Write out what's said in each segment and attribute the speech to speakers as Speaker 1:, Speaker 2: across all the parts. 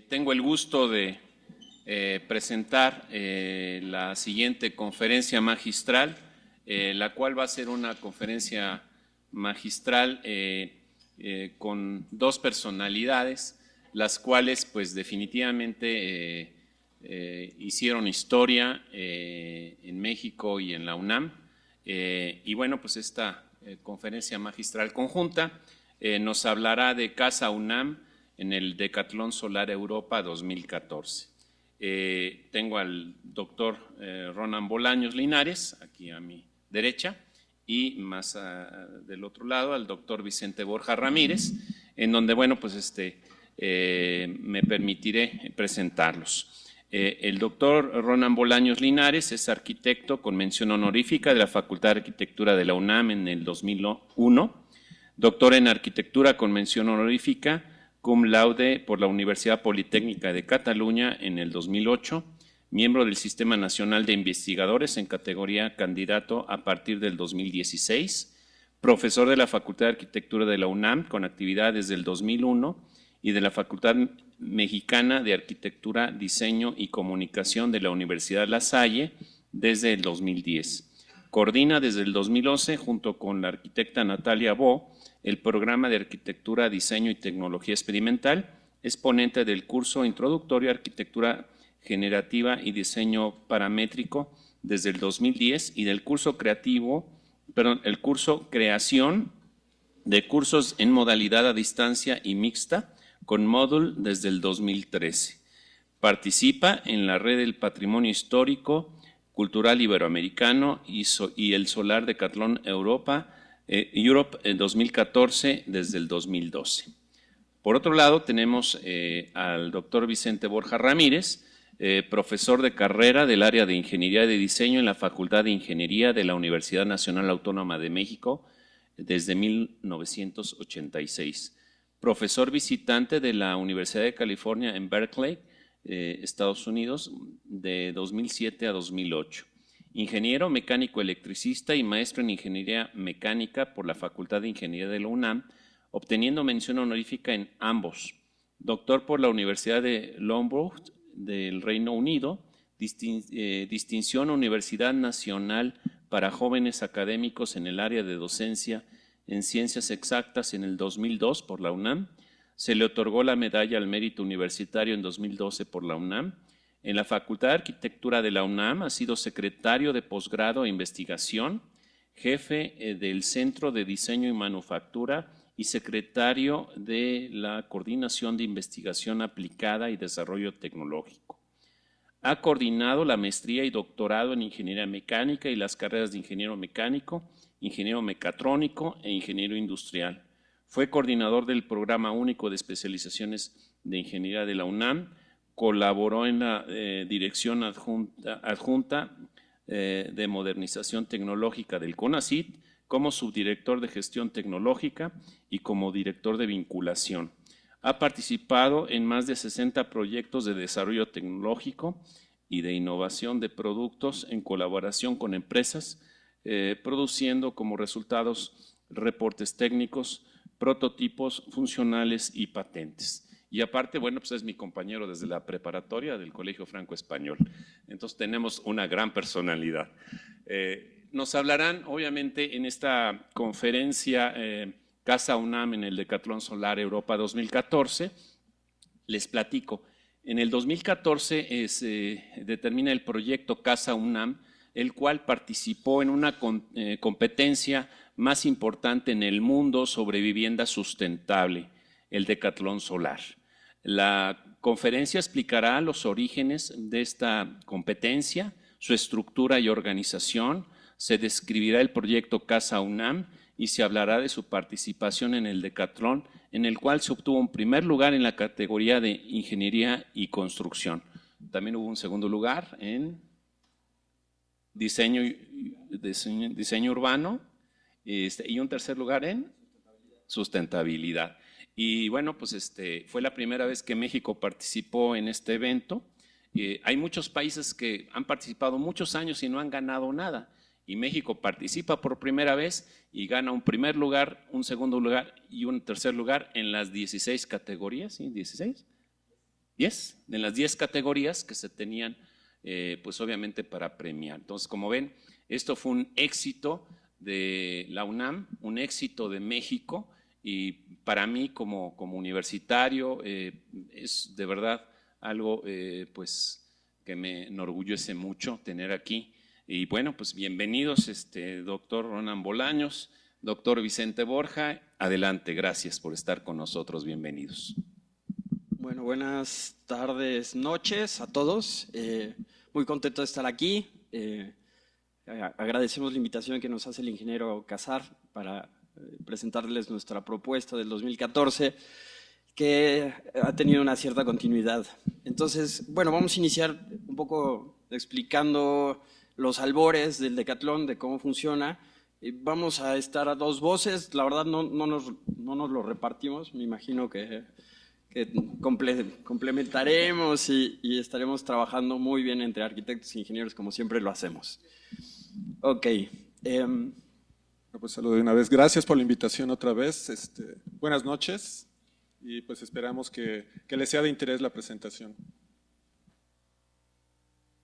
Speaker 1: Tengo el gusto de presentar la siguiente conferencia magistral, la cual va a ser una conferencia magistral con dos personalidades, las cuales pues definitivamente hicieron historia en México y en la UNAM. Y bueno, pues esta conferencia magistral conjunta nos hablará de Casa UNAM en el Decatlón Solar Europa 2014. Tengo al doctor Ronan Bolaños Linares, aquí a mi derecha, y más del otro lado al doctor Vicente Borja Ramírez, en donde, bueno, pues me permitiré presentarlos. El doctor Ronan Bolaños Linares es arquitecto con mención honorífica de la Facultad de Arquitectura de la UNAM en el 2001, doctor en arquitectura con mención honorífica cum laude por la Universidad Politécnica de Cataluña en el 2008, miembro del Sistema Nacional de Investigadores en categoría candidato a partir del 2016, profesor de la Facultad de Arquitectura de la UNAM con actividad desde el 2001 y de la Facultad Mexicana de Arquitectura, Diseño y Comunicación de la Universidad La Salle desde el 2010. Coordina desde el 2011, junto con la arquitecta Natalia Bo, el programa de Arquitectura, Diseño y Tecnología Experimental, es ponente del curso Introductorio a Arquitectura Generativa y Diseño Paramétrico desde el 2010 y del curso el curso Creación de cursos en modalidad a distancia y mixta con módulo desde el 2013. Participa en la Red del Patrimonio Histórico, Cultural Iberoamericano y el Solar Decatlón Europe en 2014 desde el 2012. Por otro lado, tenemos al doctor Vicente Borja Ramírez, profesor de carrera del área de Ingeniería de Diseño en la Facultad de Ingeniería de la Universidad Nacional Autónoma de México desde 1986. Profesor visitante de la Universidad de California en Berkeley, Estados Unidos, de 2007 a 2008. Ingeniero mecánico electricista y maestro en Ingeniería Mecánica por la Facultad de Ingeniería de la UNAM, obteniendo mención honorífica en ambos. Doctor por la Universidad de Loughborough del Reino Unido, distinción Universidad Nacional para Jóvenes Académicos en el área de docencia en Ciencias Exactas en el 2002 por la UNAM. Se le otorgó la Medalla al Mérito Universitario en 2012 por la UNAM. En la Facultad de Arquitectura de la UNAM ha sido secretario de posgrado e investigación, jefe del Centro de Diseño y Manufactura y secretario de la Coordinación de Investigación Aplicada y Desarrollo Tecnológico. Ha coordinado la maestría y doctorado en Ingeniería Mecánica y las carreras de Ingeniero Mecánico, Ingeniero Mecatrónico e Ingeniero Industrial. Fue coordinador del Programa Único de Especializaciones de Ingeniería de la UNAM, colaboró en la Dirección Adjunta de Modernización Tecnológica del CONACYT como subdirector de Gestión Tecnológica y como director de Vinculación. Ha participado en más de 60 proyectos de desarrollo tecnológico y de innovación de productos en colaboración con empresas, produciendo como resultados reportes técnicos, prototipos funcionales y patentes. Y aparte, bueno, pues es mi compañero desde la preparatoria del Colegio Franco Español. Entonces tenemos una gran personalidad. Nos hablarán, obviamente, en esta conferencia Casa UNAM en el Decatlón Solar Europa 2014. Les platico. En el 2014 se determina el proyecto Casa UNAM, el cual participó en una competencia más importante en el mundo sobre vivienda sustentable, el Decatlón Solar. La conferencia explicará los orígenes de esta competencia, su estructura y organización, se describirá el proyecto Casa UNAM y se hablará de su participación en el Decatlón, en el cual se obtuvo un primer lugar en la categoría de Ingeniería y Construcción. También hubo un segundo lugar en Diseño Urbano y un tercer lugar en Sustentabilidad. Y bueno, pues fue la primera vez que México participó en este evento. Hay muchos países que han participado muchos años y no han ganado nada. Y México participa por primera vez y gana un primer lugar, un segundo lugar y un tercer lugar en las 16 categorías, ¿sí? 16. 10, en las 10 categorías que se tenían, pues obviamente para premiar. Entonces, como ven, esto fue un éxito de la UNAM, un éxito de México, y para mí como universitario es de verdad algo pues que me enorgullece mucho tener aquí. Y bueno, pues bienvenidos, doctor Ronan Bolaños, doctor Vicente Borja, adelante, gracias por estar con nosotros, bienvenidos.
Speaker 2: Bueno, buenas tardes, noches a todos. Muy contento de estar aquí. Agradecemos la invitación que nos hace el ingeniero Casar para presentarles nuestra propuesta del 2014, que ha tenido una cierta continuidad. Entonces, bueno, vamos a iniciar un poco explicando los albores del decatlón, de cómo funciona. Vamos a estar a dos voces, la verdad no nos lo repartimos, me imagino que complementaremos y estaremos trabajando muy bien entre arquitectos e ingenieros como siempre lo hacemos. Ok.
Speaker 3: Pues saludo de una vez. Gracias por la invitación otra vez. Buenas noches y pues esperamos que les sea de interés la presentación.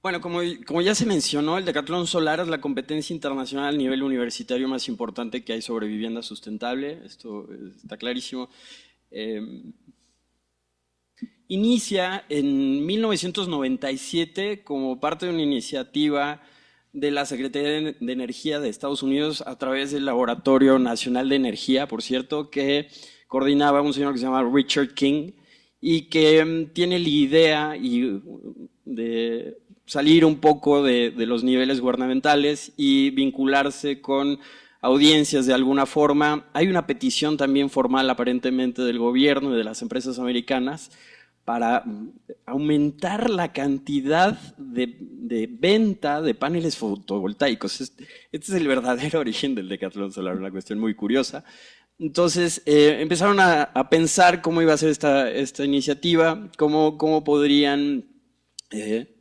Speaker 2: Bueno, como ya se mencionó, el decatlón solar es la competencia internacional a nivel universitario más importante que hay sobre vivienda sustentable. Esto está clarísimo. Inicia en 1997 como parte de una iniciativa de la Secretaría de Energía de Estados Unidos a través del Laboratorio Nacional de Energía, por cierto, que coordinaba un señor que se llama Richard King y que tiene la idea de salir un poco de los niveles gubernamentales y vincularse con audiencias de alguna forma. Hay una petición también formal aparentemente del gobierno y de las empresas americanas para aumentar la cantidad de venta de paneles fotovoltaicos. Este es el verdadero origen del decatlón solar, una cuestión muy curiosa. Entonces empezaron a pensar cómo iba a ser esta iniciativa, cómo podrían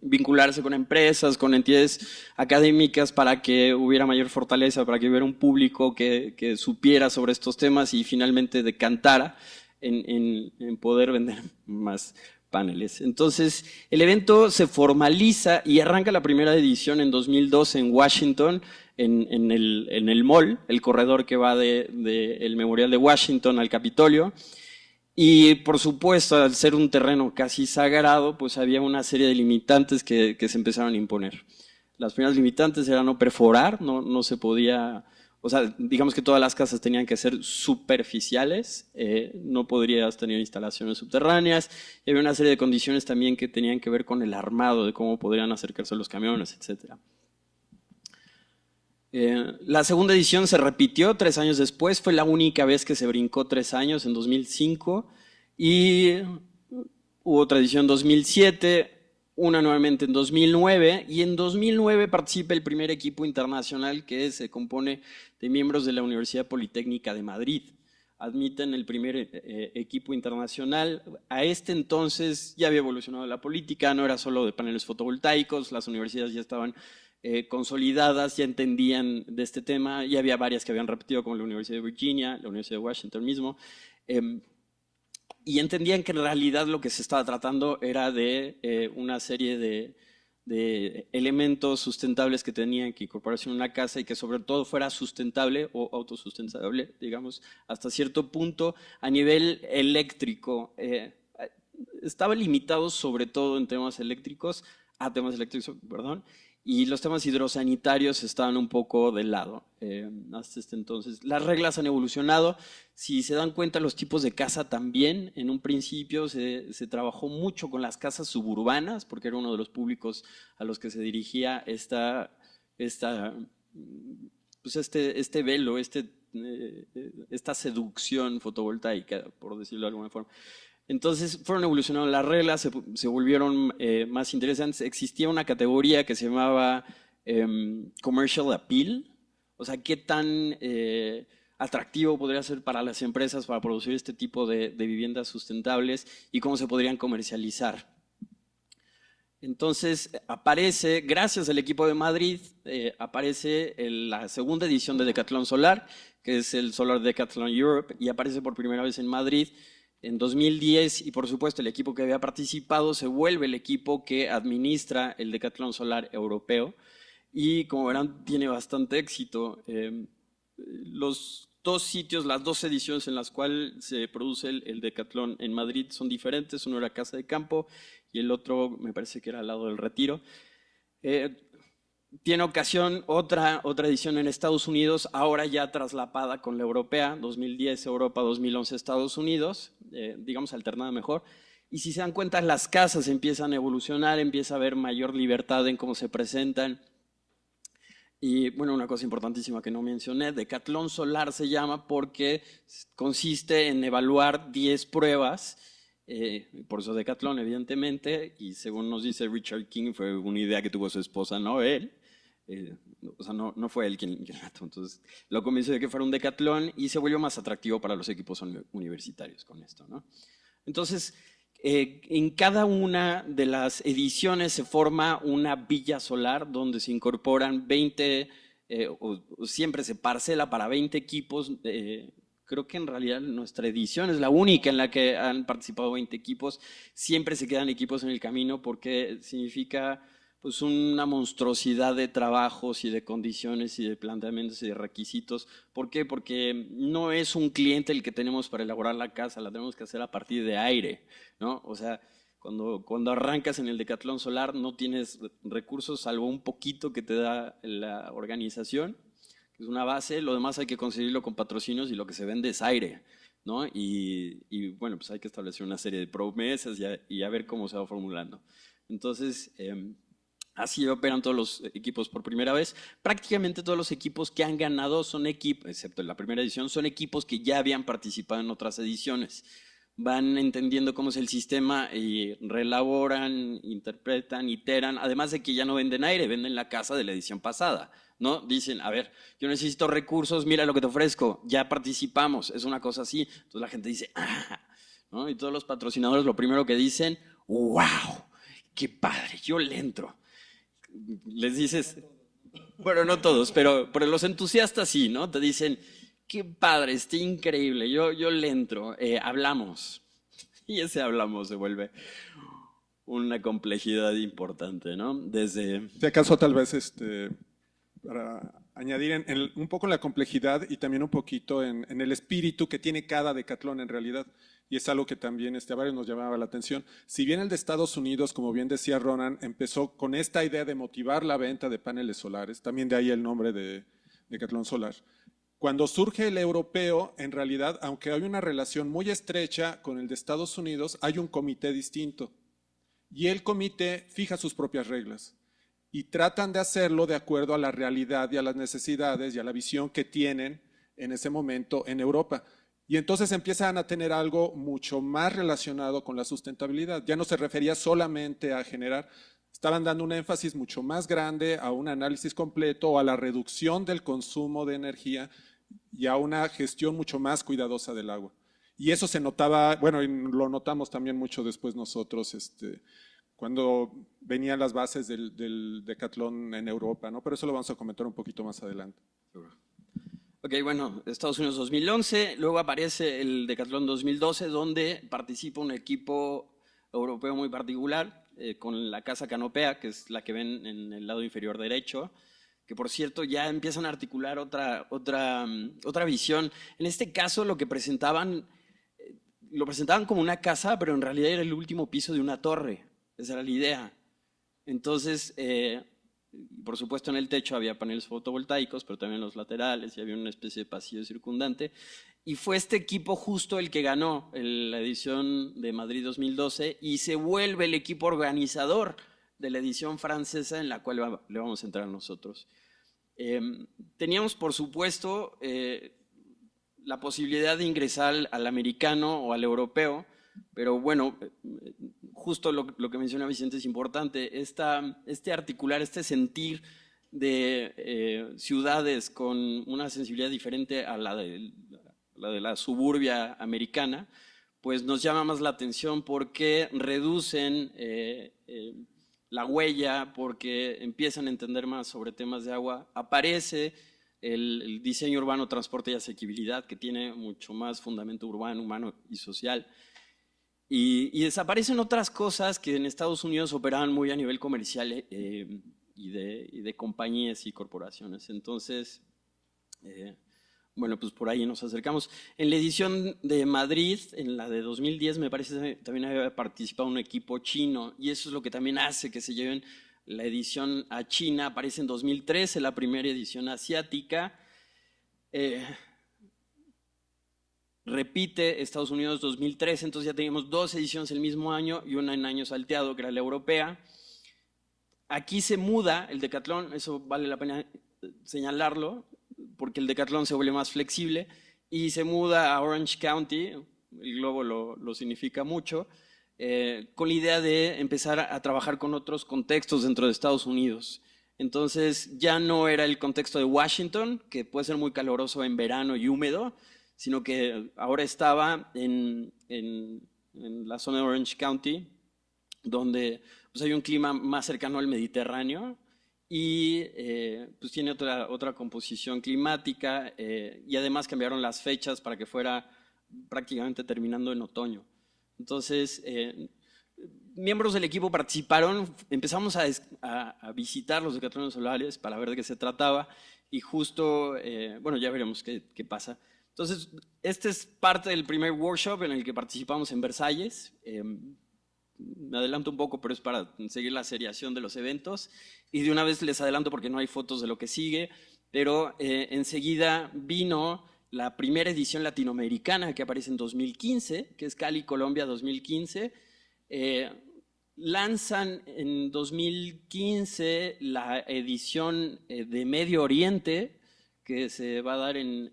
Speaker 2: vincularse con empresas, con entidades académicas para que hubiera mayor fortaleza, para que hubiera un público que supiera sobre estos temas y finalmente decantara en poder vender más paneles. Entonces, el evento se formaliza y arranca la primera edición en 2012 en Washington, en el mall, el corredor que va del Memorial de Washington al Capitolio. Y por supuesto, al ser un terreno casi sagrado, pues había una serie de limitantes que se empezaron a imponer. Las primeras limitantes eran no perforar, no se podía, o sea, digamos que todas las casas tenían que ser superficiales, no podrías tener instalaciones subterráneas, y había una serie de condiciones también que tenían que ver con el armado, de cómo podrían acercarse los camiones, etc. La segunda edición se repitió 3 años después, fue la única vez que se brincó 3 años, en 2005, y hubo otra edición en 2007, una nuevamente en 2009, y en 2009 participa el primer equipo internacional que se compone de miembros de la Universidad Politécnica de Madrid. Admiten el primer equipo internacional. A este entonces ya había evolucionado la política, no era solo de paneles fotovoltaicos, las universidades ya estaban consolidadas, ya entendían de este tema, y había varias que habían repetido, como la Universidad de Virginia, la Universidad de Washington mismo, y entendían que en realidad lo que se estaba tratando era de una serie de elementos sustentables que tenían que incorporarse en una casa y que sobre todo fuera sustentable o autosustentable, digamos, hasta cierto punto. A nivel eléctrico, estaba limitado sobre todo en temas eléctricos, perdón, y los temas hidrosanitarios estaban un poco de lado hasta este entonces. Las reglas han evolucionado. Si se dan cuenta, los tipos de casa también. En un principio se trabajó mucho con las casas suburbanas, porque era uno de los públicos a los que se dirigía este velo, esta seducción fotovoltaica, por decirlo de alguna forma. Entonces fueron evolucionando las reglas, se volvieron más interesantes. Existía una categoría que se llamaba Commercial Appeal, o sea, qué tan atractivo podría ser para las empresas para producir este tipo de viviendas sustentables y cómo se podrían comercializar. Entonces aparece, gracias al equipo de Madrid, aparece la segunda edición de Decatlón Solar, que es el Solar Decathlon Europe, y aparece por primera vez en Madrid, En 2010, y por supuesto el equipo que había participado se vuelve el equipo que administra el Decatlón Solar Europeo y como verán tiene bastante éxito. Los dos sitios, las dos ediciones en las cuales se produce el Decatlón en Madrid son diferentes, uno era Casa de Campo y el otro me parece que era al lado del Retiro. Tiene ocasión otra edición en Estados Unidos, ahora ya traslapada con la europea, 2010 Europa, 2011 Estados Unidos, digamos alternada mejor. Y si se dan cuenta, las casas empiezan a evolucionar, empieza a haber mayor libertad en cómo se presentan. Y bueno, una cosa importantísima que no mencioné, Decatlón Solar se llama porque consiste en evaluar 10 pruebas, por eso Decatlón evidentemente, y según nos dice Richard King fue una idea que tuvo su esposa, no él. O sea, no fue él quien la tuvo. Entonces lo convenció de que fuera un decatlón y se volvió más atractivo para los equipos universitarios con esto, ¿no? Entonces, en cada una de las ediciones se forma una villa solar donde se incorporan 20, o siempre se parcela para 20 equipos. Creo que en realidad nuestra edición es la única en la que han participado 20 equipos. Siempre se quedan equipos en el camino porque significa pues una monstruosidad de trabajos y de condiciones y de planteamientos y de requisitos. ¿Por qué? Porque no es un cliente el que tenemos para elaborar la casa, la tenemos que hacer a partir de aire, ¿no? O sea, cuando arrancas en el Decatlón Solar no tienes recursos salvo un poquito que te da la organización, que es una base, lo demás hay que conseguirlo con patrocinios y lo que se vende es aire, ¿no? Y bueno, pues hay que establecer una serie de promesas y a ver cómo se va formulando. Entonces, así operan todos los equipos por primera vez. Prácticamente todos los equipos que han ganado son equipos, excepto en la primera edición, son equipos que ya habían participado en otras ediciones. Van entendiendo cómo es el sistema y reelaboran, interpretan, iteran, además de que ya no venden aire, venden la casa de la edición pasada, ¿no? Dicen, a ver, yo necesito recursos, mira lo que te ofrezco, ya participamos, es una cosa así. Entonces la gente dice, ah, ¿no? Y todos los patrocinadores lo primero que dicen, wow, qué padre, yo le entro. Les dices, bueno, no todos, pero los entusiastas sí, ¿no? Te dicen, qué padre, está increíble, yo le entro, hablamos. Y ese hablamos se vuelve una complejidad importante, ¿no? Desde...
Speaker 3: Si acaso tal vez para añadir un poco en la complejidad y también un poquito en el espíritu que tiene cada decatlón en realidad. Y es algo que también a varios nos llamaba la atención. Si bien el de Estados Unidos, como bien decía Ronan, empezó con esta idea de motivar la venta de paneles solares, también de ahí el nombre de Decatlón Solar. Cuando surge el europeo, en realidad, aunque hay una relación muy estrecha con el de Estados Unidos, hay un comité distinto. Y el comité fija sus propias reglas. Y tratan de hacerlo de acuerdo a la realidad y a las necesidades y a la visión que tienen en ese momento en Europa. Y entonces empiezan a tener algo mucho más relacionado con la sustentabilidad. Ya no se refería solamente a generar, estaban dando un énfasis mucho más grande a un análisis completo o a la reducción del consumo de energía y a una gestión mucho más cuidadosa del agua. Y eso se notaba, bueno, y lo notamos también mucho después nosotros, cuando venían las bases del decatlón en Europa, ¿no? Pero eso lo vamos a comentar un poquito más adelante.
Speaker 2: Ok, bueno, Estados Unidos 2011, luego aparece el Decatlón 2012, donde participa un equipo europeo muy particular, con la Casa Canopea, que es la que ven en el lado inferior derecho, que por cierto ya empiezan a articular otra visión. En este caso lo presentaban como una casa, pero en realidad era el último piso de una torre, esa era la idea. Entonces, por supuesto en el techo había paneles fotovoltaicos, pero también en los laterales y había una especie de pasillo circundante. Y fue este equipo justo el que ganó la edición de Madrid 2012 y se vuelve el equipo organizador de la edición francesa en la cual le vamos a entrar nosotros. Teníamos, por supuesto, la posibilidad de ingresar al americano o al europeo, pero bueno, justo lo que menciona Vicente es importante, articular, este sentir de ciudades con una sensibilidad diferente a la de la suburbia americana, pues nos llama más la atención porque reducen la huella, porque empiezan a entender más sobre temas de agua. Aparece el diseño urbano, transporte y asequibilidad, que tiene mucho más fundamento urbano, humano y social. Y desaparecen otras cosas que en Estados Unidos operaban muy a nivel comercial y de compañías y corporaciones. Entonces, bueno, pues por ahí nos acercamos. En la edición de Madrid, en la de 2010, me parece que también había participado un equipo chino, y eso es lo que también hace que se lleven la edición a China. Aparece en 2013 la primera edición asiática. Repite Estados Unidos 2013, entonces ya teníamos 2 ediciones el mismo año y una en año salteado, que era la europea. Aquí se muda el decatlón, eso vale la pena señalarlo, porque el decatlón se vuelve más flexible, y se muda a Orange County, el globo lo significa mucho, con la idea de empezar a trabajar con otros contextos dentro de Estados Unidos. Entonces ya no era el contexto de Washington, que puede ser muy caluroso en verano y húmedo, sino que ahora estaba en la zona de Orange County, donde pues, hay un clima más cercano al Mediterráneo y pues tiene otra composición climática, y además cambiaron las fechas para que fuera prácticamente terminando en otoño. Entonces, miembros del equipo participaron, empezamos a visitar los decatlones solares para ver de qué se trataba, y justo, bueno, ya veremos qué pasa. Entonces, este es parte del primer workshop en el que participamos en Versalles. Me adelanto un poco, pero es para seguir la seriación de los eventos. Y de una vez les adelanto porque no hay fotos de lo que sigue, pero enseguida vino la primera edición latinoamericana que aparece en 2015, que es Cali, Colombia 2015. Lanzan en 2015 la edición de Medio Oriente, que se va a dar me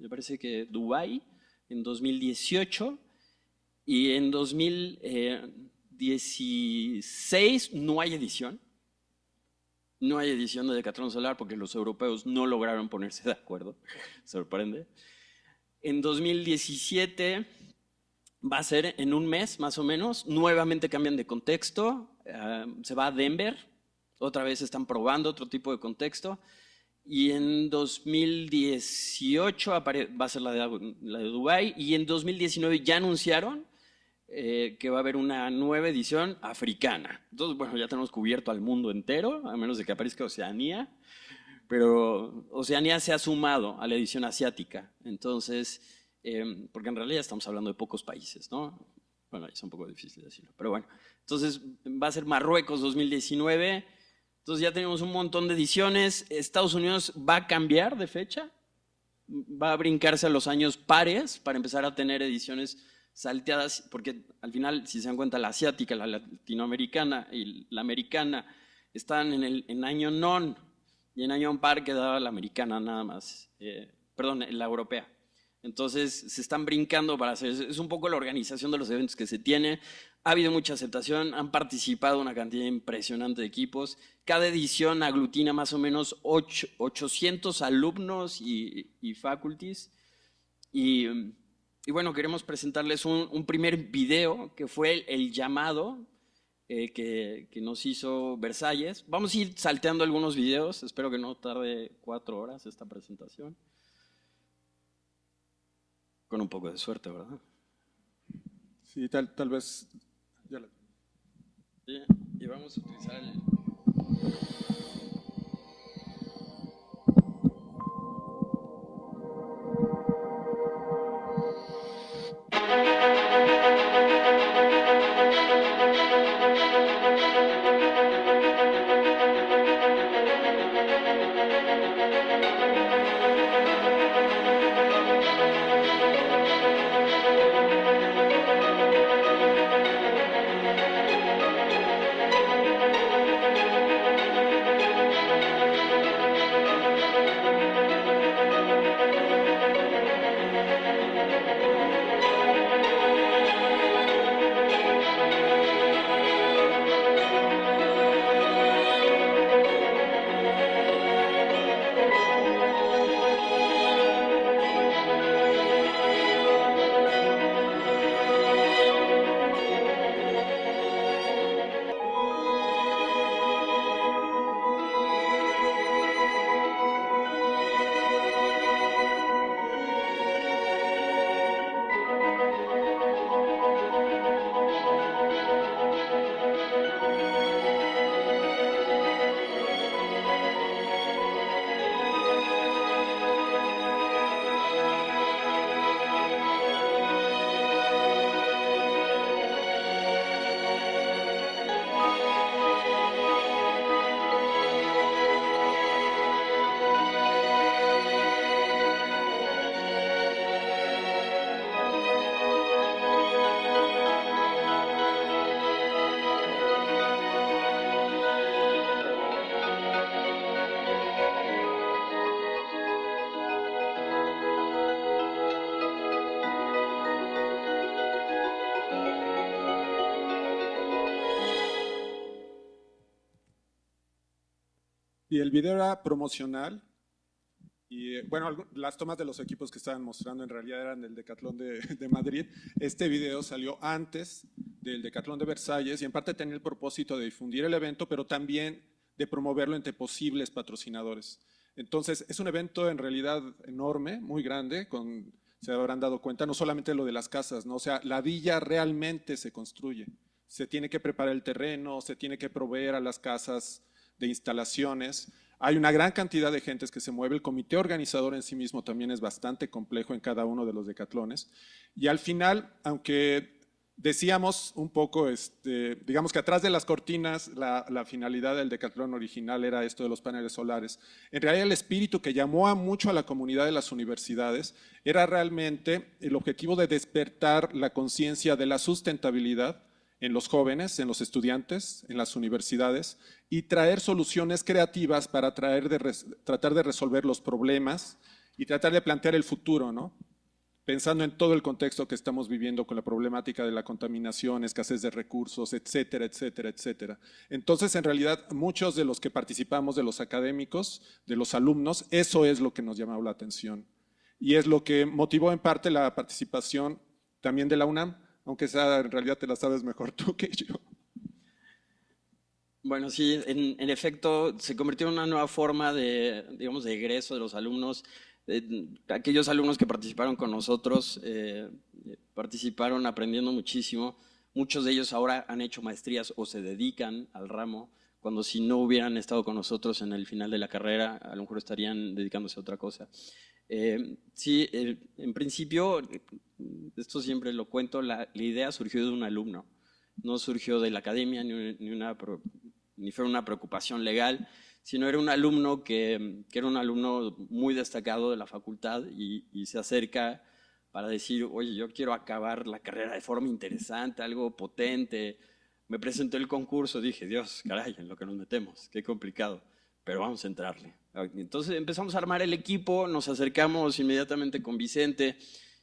Speaker 2: parece que Dubái, en 2018, y en 2016 no hay edición. No hay edición de Decatlón Solar porque los europeos no lograron ponerse de acuerdo, sorprende. En 2017 va a ser en un mes más o menos, nuevamente cambian de contexto, se va a Denver, otra vez están probando otro tipo de contexto. Y en 2018 va a ser la de Dubái, y en 2019 ya anunciaron que va a haber una nueva edición africana. Entonces, bueno, ya tenemos cubierto al mundo entero, a menos de que aparezca Oceanía, pero Oceanía se ha sumado a la edición asiática. Entonces, porque en realidad estamos hablando de pocos países, ¿no? Bueno, es un poco difícil decirlo, pero bueno. Entonces, va a ser Marruecos 2019. Entonces ya tenemos un montón de ediciones. Estados Unidos va a cambiar de fecha, va a brincarse a los años pares para empezar a tener ediciones salteadas, porque al final, si se dan cuenta, la asiática, la latinoamericana y la americana están en año non, y en año par quedaba la americana nada más, perdón, la europea. Entonces se están brincando para hacer, es un poco la organización de los eventos que se tiene. Ha habido mucha aceptación, han participado una cantidad impresionante de equipos. Cada edición aglutina más o menos 800 alumnos y faculties. Y bueno, queremos presentarles un primer video que fue el llamado que nos hizo Versalles. Vamos a ir salteando algunos videos, espero que no tarde 4 horas esta presentación. Con un poco de suerte, ¿verdad?
Speaker 3: Sí, tal vez.
Speaker 2: Sí, y vamos a utilizar el...
Speaker 3: Y el video era promocional. Y bueno, las tomas de los equipos que estaban mostrando en realidad eran del Decatlón de Madrid. Este video salió antes del Decatlón de Versalles y en parte tenía el propósito de difundir el evento, pero también de promoverlo entre posibles patrocinadores. Entonces, es un evento en realidad enorme, muy grande, se habrán dado cuenta, no solamente lo de las casas, ¿no? O sea, la villa realmente se construye. Se tiene que preparar el terreno, se tiene que proveer a las casas de instalaciones. Hay una gran cantidad de gentes que se mueve, el comité organizador en sí mismo también es bastante complejo en cada uno de los decatlones. Y al final, aunque decíamos un poco, digamos que atrás de las cortinas la finalidad del decatlón original era esto de los paneles solares, en realidad el espíritu que llamó mucho a la comunidad de las universidades era realmente el objetivo de despertar la conciencia de la sustentabilidad en los jóvenes, en los estudiantes, en las universidades, y traer soluciones creativas para tratar de resolver los problemas y tratar de plantear el futuro, ¿no? Pensando en todo el contexto que estamos viviendo con la problemática de la contaminación, escasez de recursos, etcétera, etcétera, etcétera. Entonces, en realidad, muchos de los que participamos, de los académicos, de los alumnos, eso es lo que nos llamó la atención. Y es lo que motivó en parte la participación también de la UNAM, aunque esa en realidad te la sabes mejor tú que yo.
Speaker 2: Bueno, sí, en efecto, se convirtió en una nueva forma de, digamos, de egreso de los alumnos. Aquellos alumnos que participaron con nosotros participaron aprendiendo muchísimo. Muchos de ellos ahora han hecho maestrías o se dedican al ramo, cuando si no hubieran estado con nosotros en el final de la carrera, a lo mejor estarían dedicándose a otra cosa. Sí, en principio, esto siempre lo cuento, la idea surgió de un alumno, no surgió de la academia ni fue una preocupación legal, sino era un alumno que era un alumno muy destacado de la facultad y se acerca para decir, oye, yo quiero acabar la carrera de forma interesante, algo potente. Me presentó el concurso, dije, Dios, caray, en lo que nos metemos, qué complicado, pero vamos a entrarle. Entonces empezamos a armar el equipo, nos acercamos inmediatamente con Vicente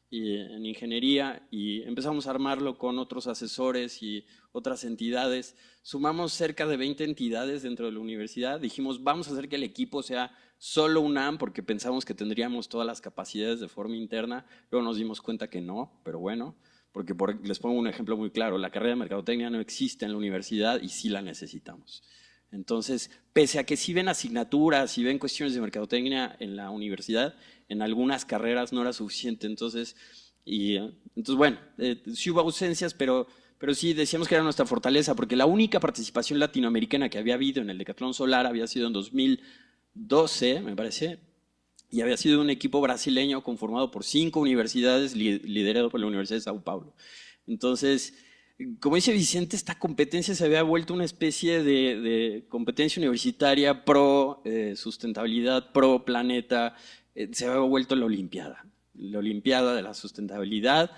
Speaker 2: en ingeniería y empezamos a armarlo con otros asesores y otras entidades. Sumamos cerca de 20 entidades dentro de la universidad. Dijimos, vamos a hacer que el equipo sea solo UNAM porque pensamos que tendríamos todas las capacidades de forma interna. Luego nos dimos cuenta que no, pero bueno, porque les pongo un ejemplo muy claro. La carrera de mercadotecnia no existe en la universidad y sí la necesitamos. Entonces, pese a que sí ven asignaturas, sí ven cuestiones de mercadotecnia en la universidad, en algunas carreras no era suficiente. Entonces bueno, sí hubo ausencias, pero sí decíamos que era nuestra fortaleza, porque la única participación latinoamericana que había habido en el Decatlón Solar había sido en 2012, me parece, y había sido un equipo brasileño conformado por 5 universidades, liderado por la Universidad de Sao Paulo. Entonces, como dice Vicente, esta competencia se había vuelto una especie de competencia universitaria pro sustentabilidad, pro planeta, se había vuelto la Olimpiada de la sustentabilidad.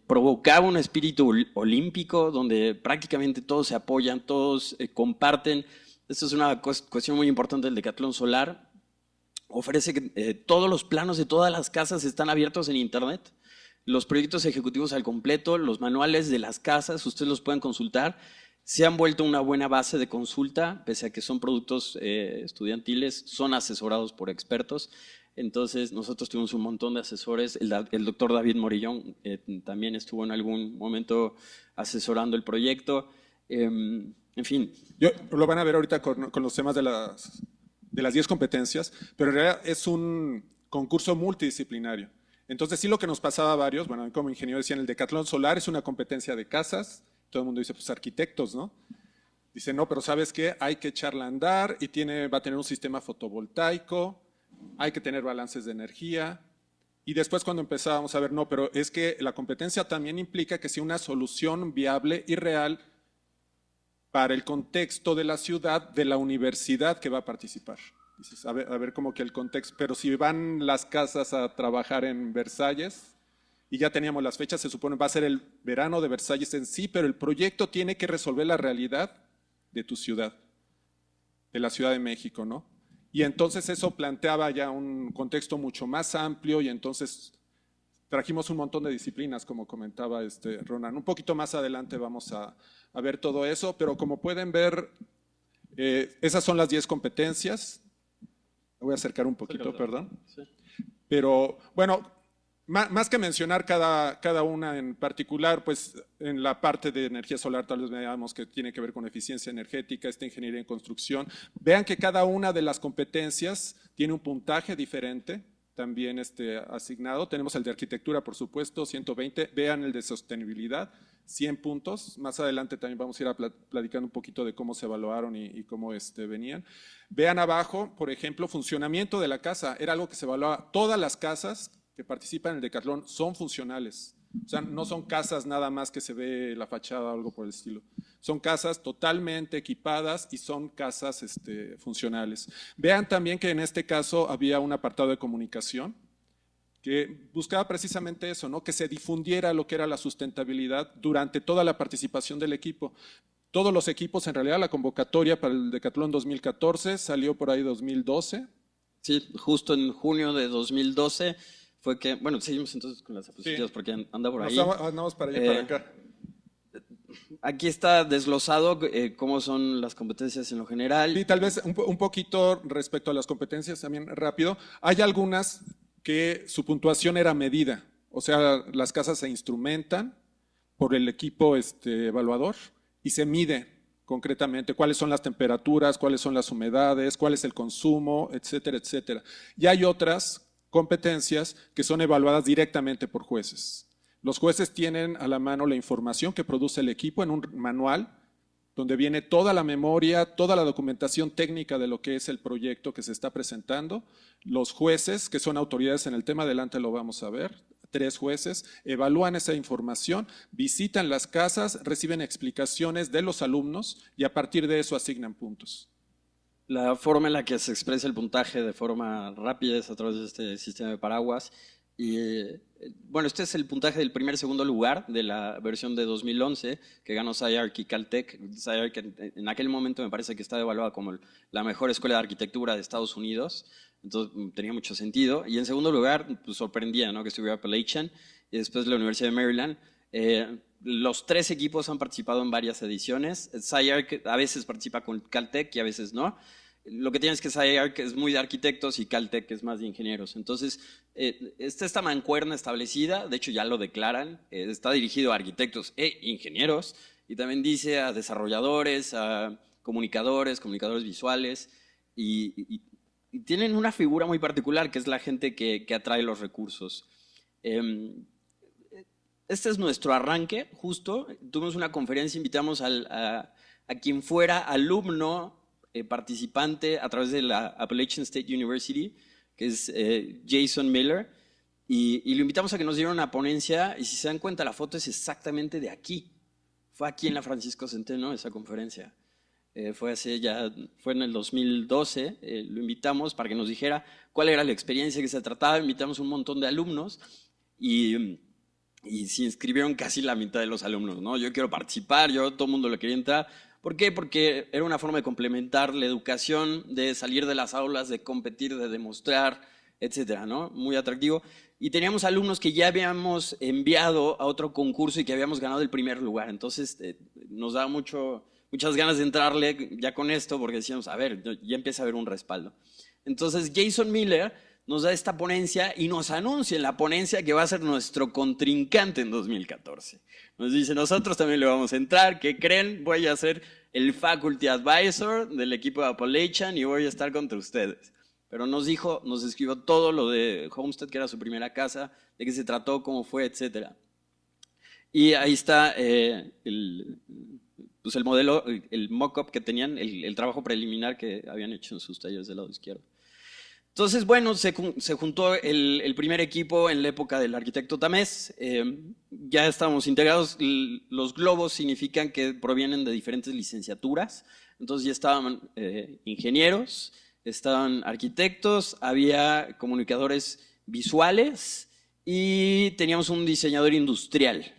Speaker 2: Provocaba un espíritu olímpico donde prácticamente todos se apoyan, todos comparten. Esto es una cuestión muy importante del Decatlón Solar. Ofrece que todos los planos de todas las casas están abiertos en internet. Los proyectos ejecutivos al completo, los manuales de las casas, ustedes los pueden consultar. Se han vuelto una buena base de consulta, pese a que son productos estudiantiles, son asesorados por expertos. Entonces, nosotros tuvimos un montón de asesores. El doctor David Morillón también estuvo en algún momento asesorando el proyecto. En fin.
Speaker 3: Lo van a ver ahorita con los temas de las 10 competencias, pero en realidad es un concurso multidisciplinario. Entonces, sí, lo que nos pasaba a varios, bueno, como ingeniero decían, el Decatlón Solar es una competencia de casas. Todo el mundo dice, pues arquitectos, ¿no? Dice, no, pero ¿sabes qué? Hay que echarla a andar y va a tener un sistema fotovoltaico, hay que tener balances de energía. Y después cuando empezábamos a ver, no, pero es que la competencia también implica que sea una solución viable y real para el contexto de la ciudad, de la universidad que va a participar. Dices, a ver como que el contexto, pero si van las casas a trabajar en Versalles, y ya teníamos las fechas, se supone va a ser el verano de Versalles en sí, pero el proyecto tiene que resolver la realidad de tu ciudad, de la Ciudad de México, ¿no? Y entonces eso planteaba ya un contexto mucho más amplio y entonces trajimos un montón de disciplinas, como comentaba Ronan. Un poquito más adelante vamos a ver todo eso, pero como pueden ver, Esas son las 10 competencias. Me voy a acercar un poquito, perdón.
Speaker 2: Sí.
Speaker 3: Pero bueno, más que mencionar cada una en particular, pues en la parte de energía solar tal vez veamos que tiene que ver con eficiencia energética, esta ingeniería en construcción. Vean que cada una de las competencias tiene un puntaje diferente, también asignado. Tenemos el de arquitectura, por supuesto, 120. Vean el de sostenibilidad, 100 puntos. Más adelante también vamos a ir platicando un poquito de cómo se evaluaron y cómo venían. Vean abajo, por ejemplo, funcionamiento de la casa. Era algo que se evaluaba. Todas las casas que participan en el Decatlón son funcionales. O sea, no son casas nada más que se ve la fachada o algo por el estilo. Son casas totalmente equipadas y son casas funcionales. Vean también que en este caso había un apartado de comunicación que buscaba precisamente eso, ¿no? Que se difundiera lo que era la sustentabilidad durante toda la participación del equipo. Todos los equipos, en realidad, la convocatoria para el Decatlón 2014 salió por ahí 2012.
Speaker 2: Sí, justo en junio de 2012 fue que, bueno, seguimos entonces con las diapositivas, sí, porque anda por ahí.
Speaker 3: Andamos para allá y para acá.
Speaker 2: Aquí está desglosado cómo son las competencias en lo general.
Speaker 3: Sí, tal vez un poquito respecto a las competencias también rápido. Hay algunas que su puntuación era medida, o sea, las casas se instrumentan por el equipo evaluador y se mide concretamente cuáles son las temperaturas, cuáles son las humedades, cuál es el consumo, etcétera, etcétera. Y hay otras competencias que son evaluadas directamente por jueces. Los jueces tienen a la mano la información que produce el equipo en un manual donde viene toda la memoria, toda la documentación técnica de lo que es el proyecto que se está presentando. Los jueces, que son autoridades en el tema, adelante lo vamos a ver, 3 jueces, evalúan esa información, visitan las casas, reciben explicaciones de los alumnos y a partir de eso asignan puntos.
Speaker 2: La forma en la que se expresa el puntaje de forma rápida es a través de este sistema de paraguas. Y bueno, este es el puntaje del segundo lugar de la versión de 2011 que ganó SciArc y Caltech. SciArc en aquel momento me parece que estaba evaluada como la mejor escuela de arquitectura de Estados Unidos, entonces tenía mucho sentido. Y en segundo lugar, pues sorprendía, ¿no?, que estuviera Appalachian y después la Universidad de Maryland. Los 3 equipos han participado en varias ediciones. SciArc a veces participa con Caltech y a veces no. Lo que tiene es que SciArc es muy de arquitectos y Caltech es más de ingenieros. Entonces, esta mancuerna establecida, de hecho ya lo declaran, está dirigido a arquitectos e ingenieros y también dice a desarrolladores, a comunicadores visuales y tienen una figura muy particular que es la gente que atrae los recursos. Este es nuestro arranque, justo. Tuvimos una conferencia, invitamos a quien fuera alumno participante a través de la Appalachian State University, que es Jason Miller, y lo invitamos a que nos diera una ponencia, y si se dan cuenta la foto es exactamente de aquí. Fue aquí en la Francisco Centeno esa conferencia. Fue en el 2012, lo invitamos para que nos dijera cuál era la experiencia que se trataba, invitamos un montón de alumnos y se inscribieron casi la mitad de los alumnos, ¿no? Yo quiero participar, todo el mundo le quería entrar. ¿Por qué? Porque era una forma de complementar la educación, de salir de las aulas, de competir, de demostrar, etcétera, ¿no? Muy atractivo. Y teníamos alumnos que ya habíamos enviado a otro concurso y que habíamos ganado el primer lugar. Entonces nos daba muchas ganas de entrarle ya con esto porque decíamos, a ver, ya empieza a haber un respaldo. Entonces Jason Miller nos da esta ponencia y nos anuncia en la ponencia que va a ser nuestro contrincante en 2014. Nos dice, nosotros también le vamos a entrar, ¿qué creen? Voy a ser el Faculty Advisor del equipo de Appalachian y voy a estar contra ustedes. Pero nos escribió todo lo de Homestead, que era su primera casa, de qué se trató, cómo fue, etc. Y ahí está el modelo, el mock-up que tenían, el trabajo preliminar que habían hecho en sus talleres del lado izquierdo. Entonces, bueno, se juntó el primer equipo en la época del arquitecto Tamés. Ya estábamos integrados. Los globos significan que provienen de diferentes licenciaturas. Entonces ya estaban ingenieros, estaban arquitectos, había comunicadores visuales y teníamos un diseñador industrial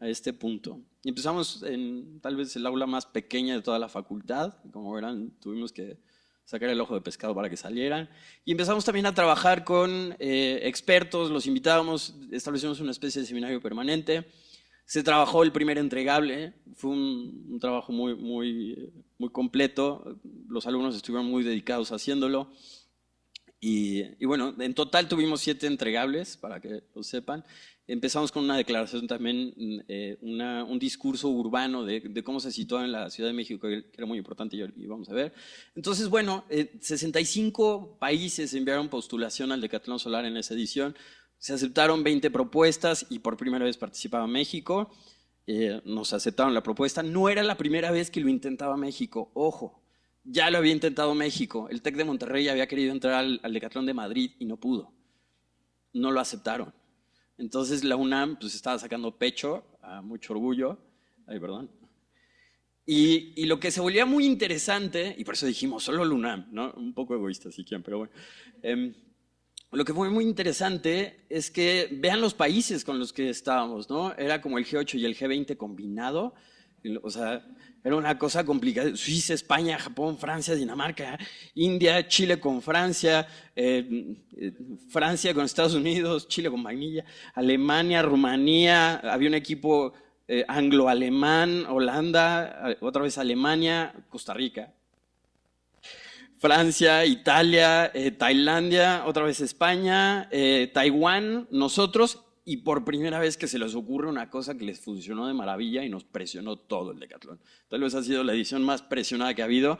Speaker 2: a este punto. Y empezamos en tal vez el aula más pequeña de toda la facultad. Como verán, tuvimos que sacar el ojo de pescado para que salieran. Y empezamos también a trabajar con expertos, los invitábamos, establecimos una especie de seminario permanente. Se trabajó el primer entregable, fue un trabajo muy completo, los alumnos estuvieron muy dedicados haciéndolo. Y bueno, en total tuvimos 7 entregables, para que lo sepan. Empezamos con una declaración también, un discurso urbano de cómo se situaba en la Ciudad de México, que era muy importante y vamos a ver. Entonces, bueno, 65 países enviaron postulación al Decatlón Solar en esa edición. Se aceptaron 20 propuestas y por primera vez participaba México. Nos aceptaron la propuesta. No era la primera vez que lo intentaba México, ojo. Ya lo había intentado México. El TEC de Monterrey había querido entrar al Decatlón de Madrid y no pudo. No lo aceptaron. Entonces la UNAM pues estaba sacando pecho, a mucho orgullo. Ay, perdón. Y lo que se volvía muy interesante, y por eso dijimos solo la UNAM, ¿no? Un poco egoísta si quieren, pero bueno. Lo que fue muy interesante es que vean los países con los que estábamos, ¿no? Era como el G8 y el G20 combinado. O sea, era una cosa complicada. Suiza, España, Japón, Francia, Dinamarca, India, Chile con Francia, Francia con Estados Unidos, Chile con vainilla, Alemania, Rumanía, había un equipo anglo-alemán, Holanda, otra vez Alemania, Costa Rica. Francia, Italia, Tailandia, otra vez España, Taiwán, nosotros, y por primera vez que se les ocurre una cosa que les funcionó de maravilla y nos presionó todo el Decatlón. Tal vez ha sido la edición más presionada que ha habido.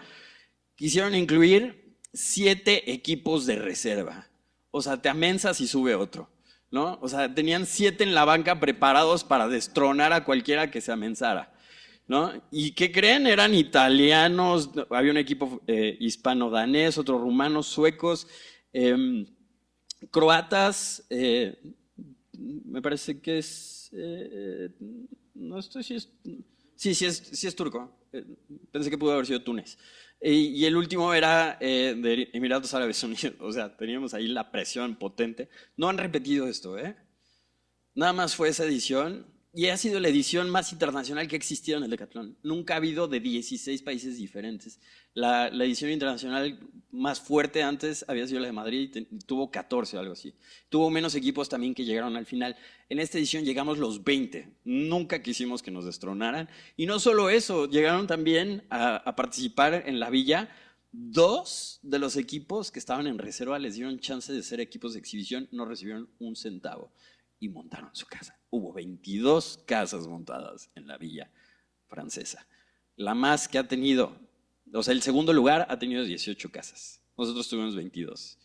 Speaker 2: Quisieron incluir 7 equipos de reserva. O sea, te amensas y sube otro, ¿no? O sea, tenían 7 en la banca preparados para destronar a cualquiera que se amensara, ¿no? ¿Y qué creen? Eran italianos, había un equipo hispano-danés, otros rumanos, suecos, croatas, me parece que es, no estoy si es, sí es turco, pensé que pudo haber sido Túnez. Y el último era de Emiratos Árabes Unidos, o sea, teníamos ahí la presión potente. No han repetido esto, nada más fue esa edición. Y ha sido la edición más internacional que ha existido en el Decatlón. Nunca ha habido de 16 países diferentes. La edición internacional más fuerte antes había sido la de Madrid, tuvo 14 o algo así. Tuvo menos equipos también que llegaron al final. En esta edición llegamos los 20. Nunca quisimos que nos destronaran. Y no solo eso, llegaron también a participar en la villa. 2 de los equipos que estaban en reserva les dieron chance de ser equipos de exhibición, no recibieron un centavo. Y montaron su casa. Hubo 22 casas montadas en la villa francesa. La más que ha tenido, o sea, el segundo lugar ha tenido 18 casas. Nosotros tuvimos 22.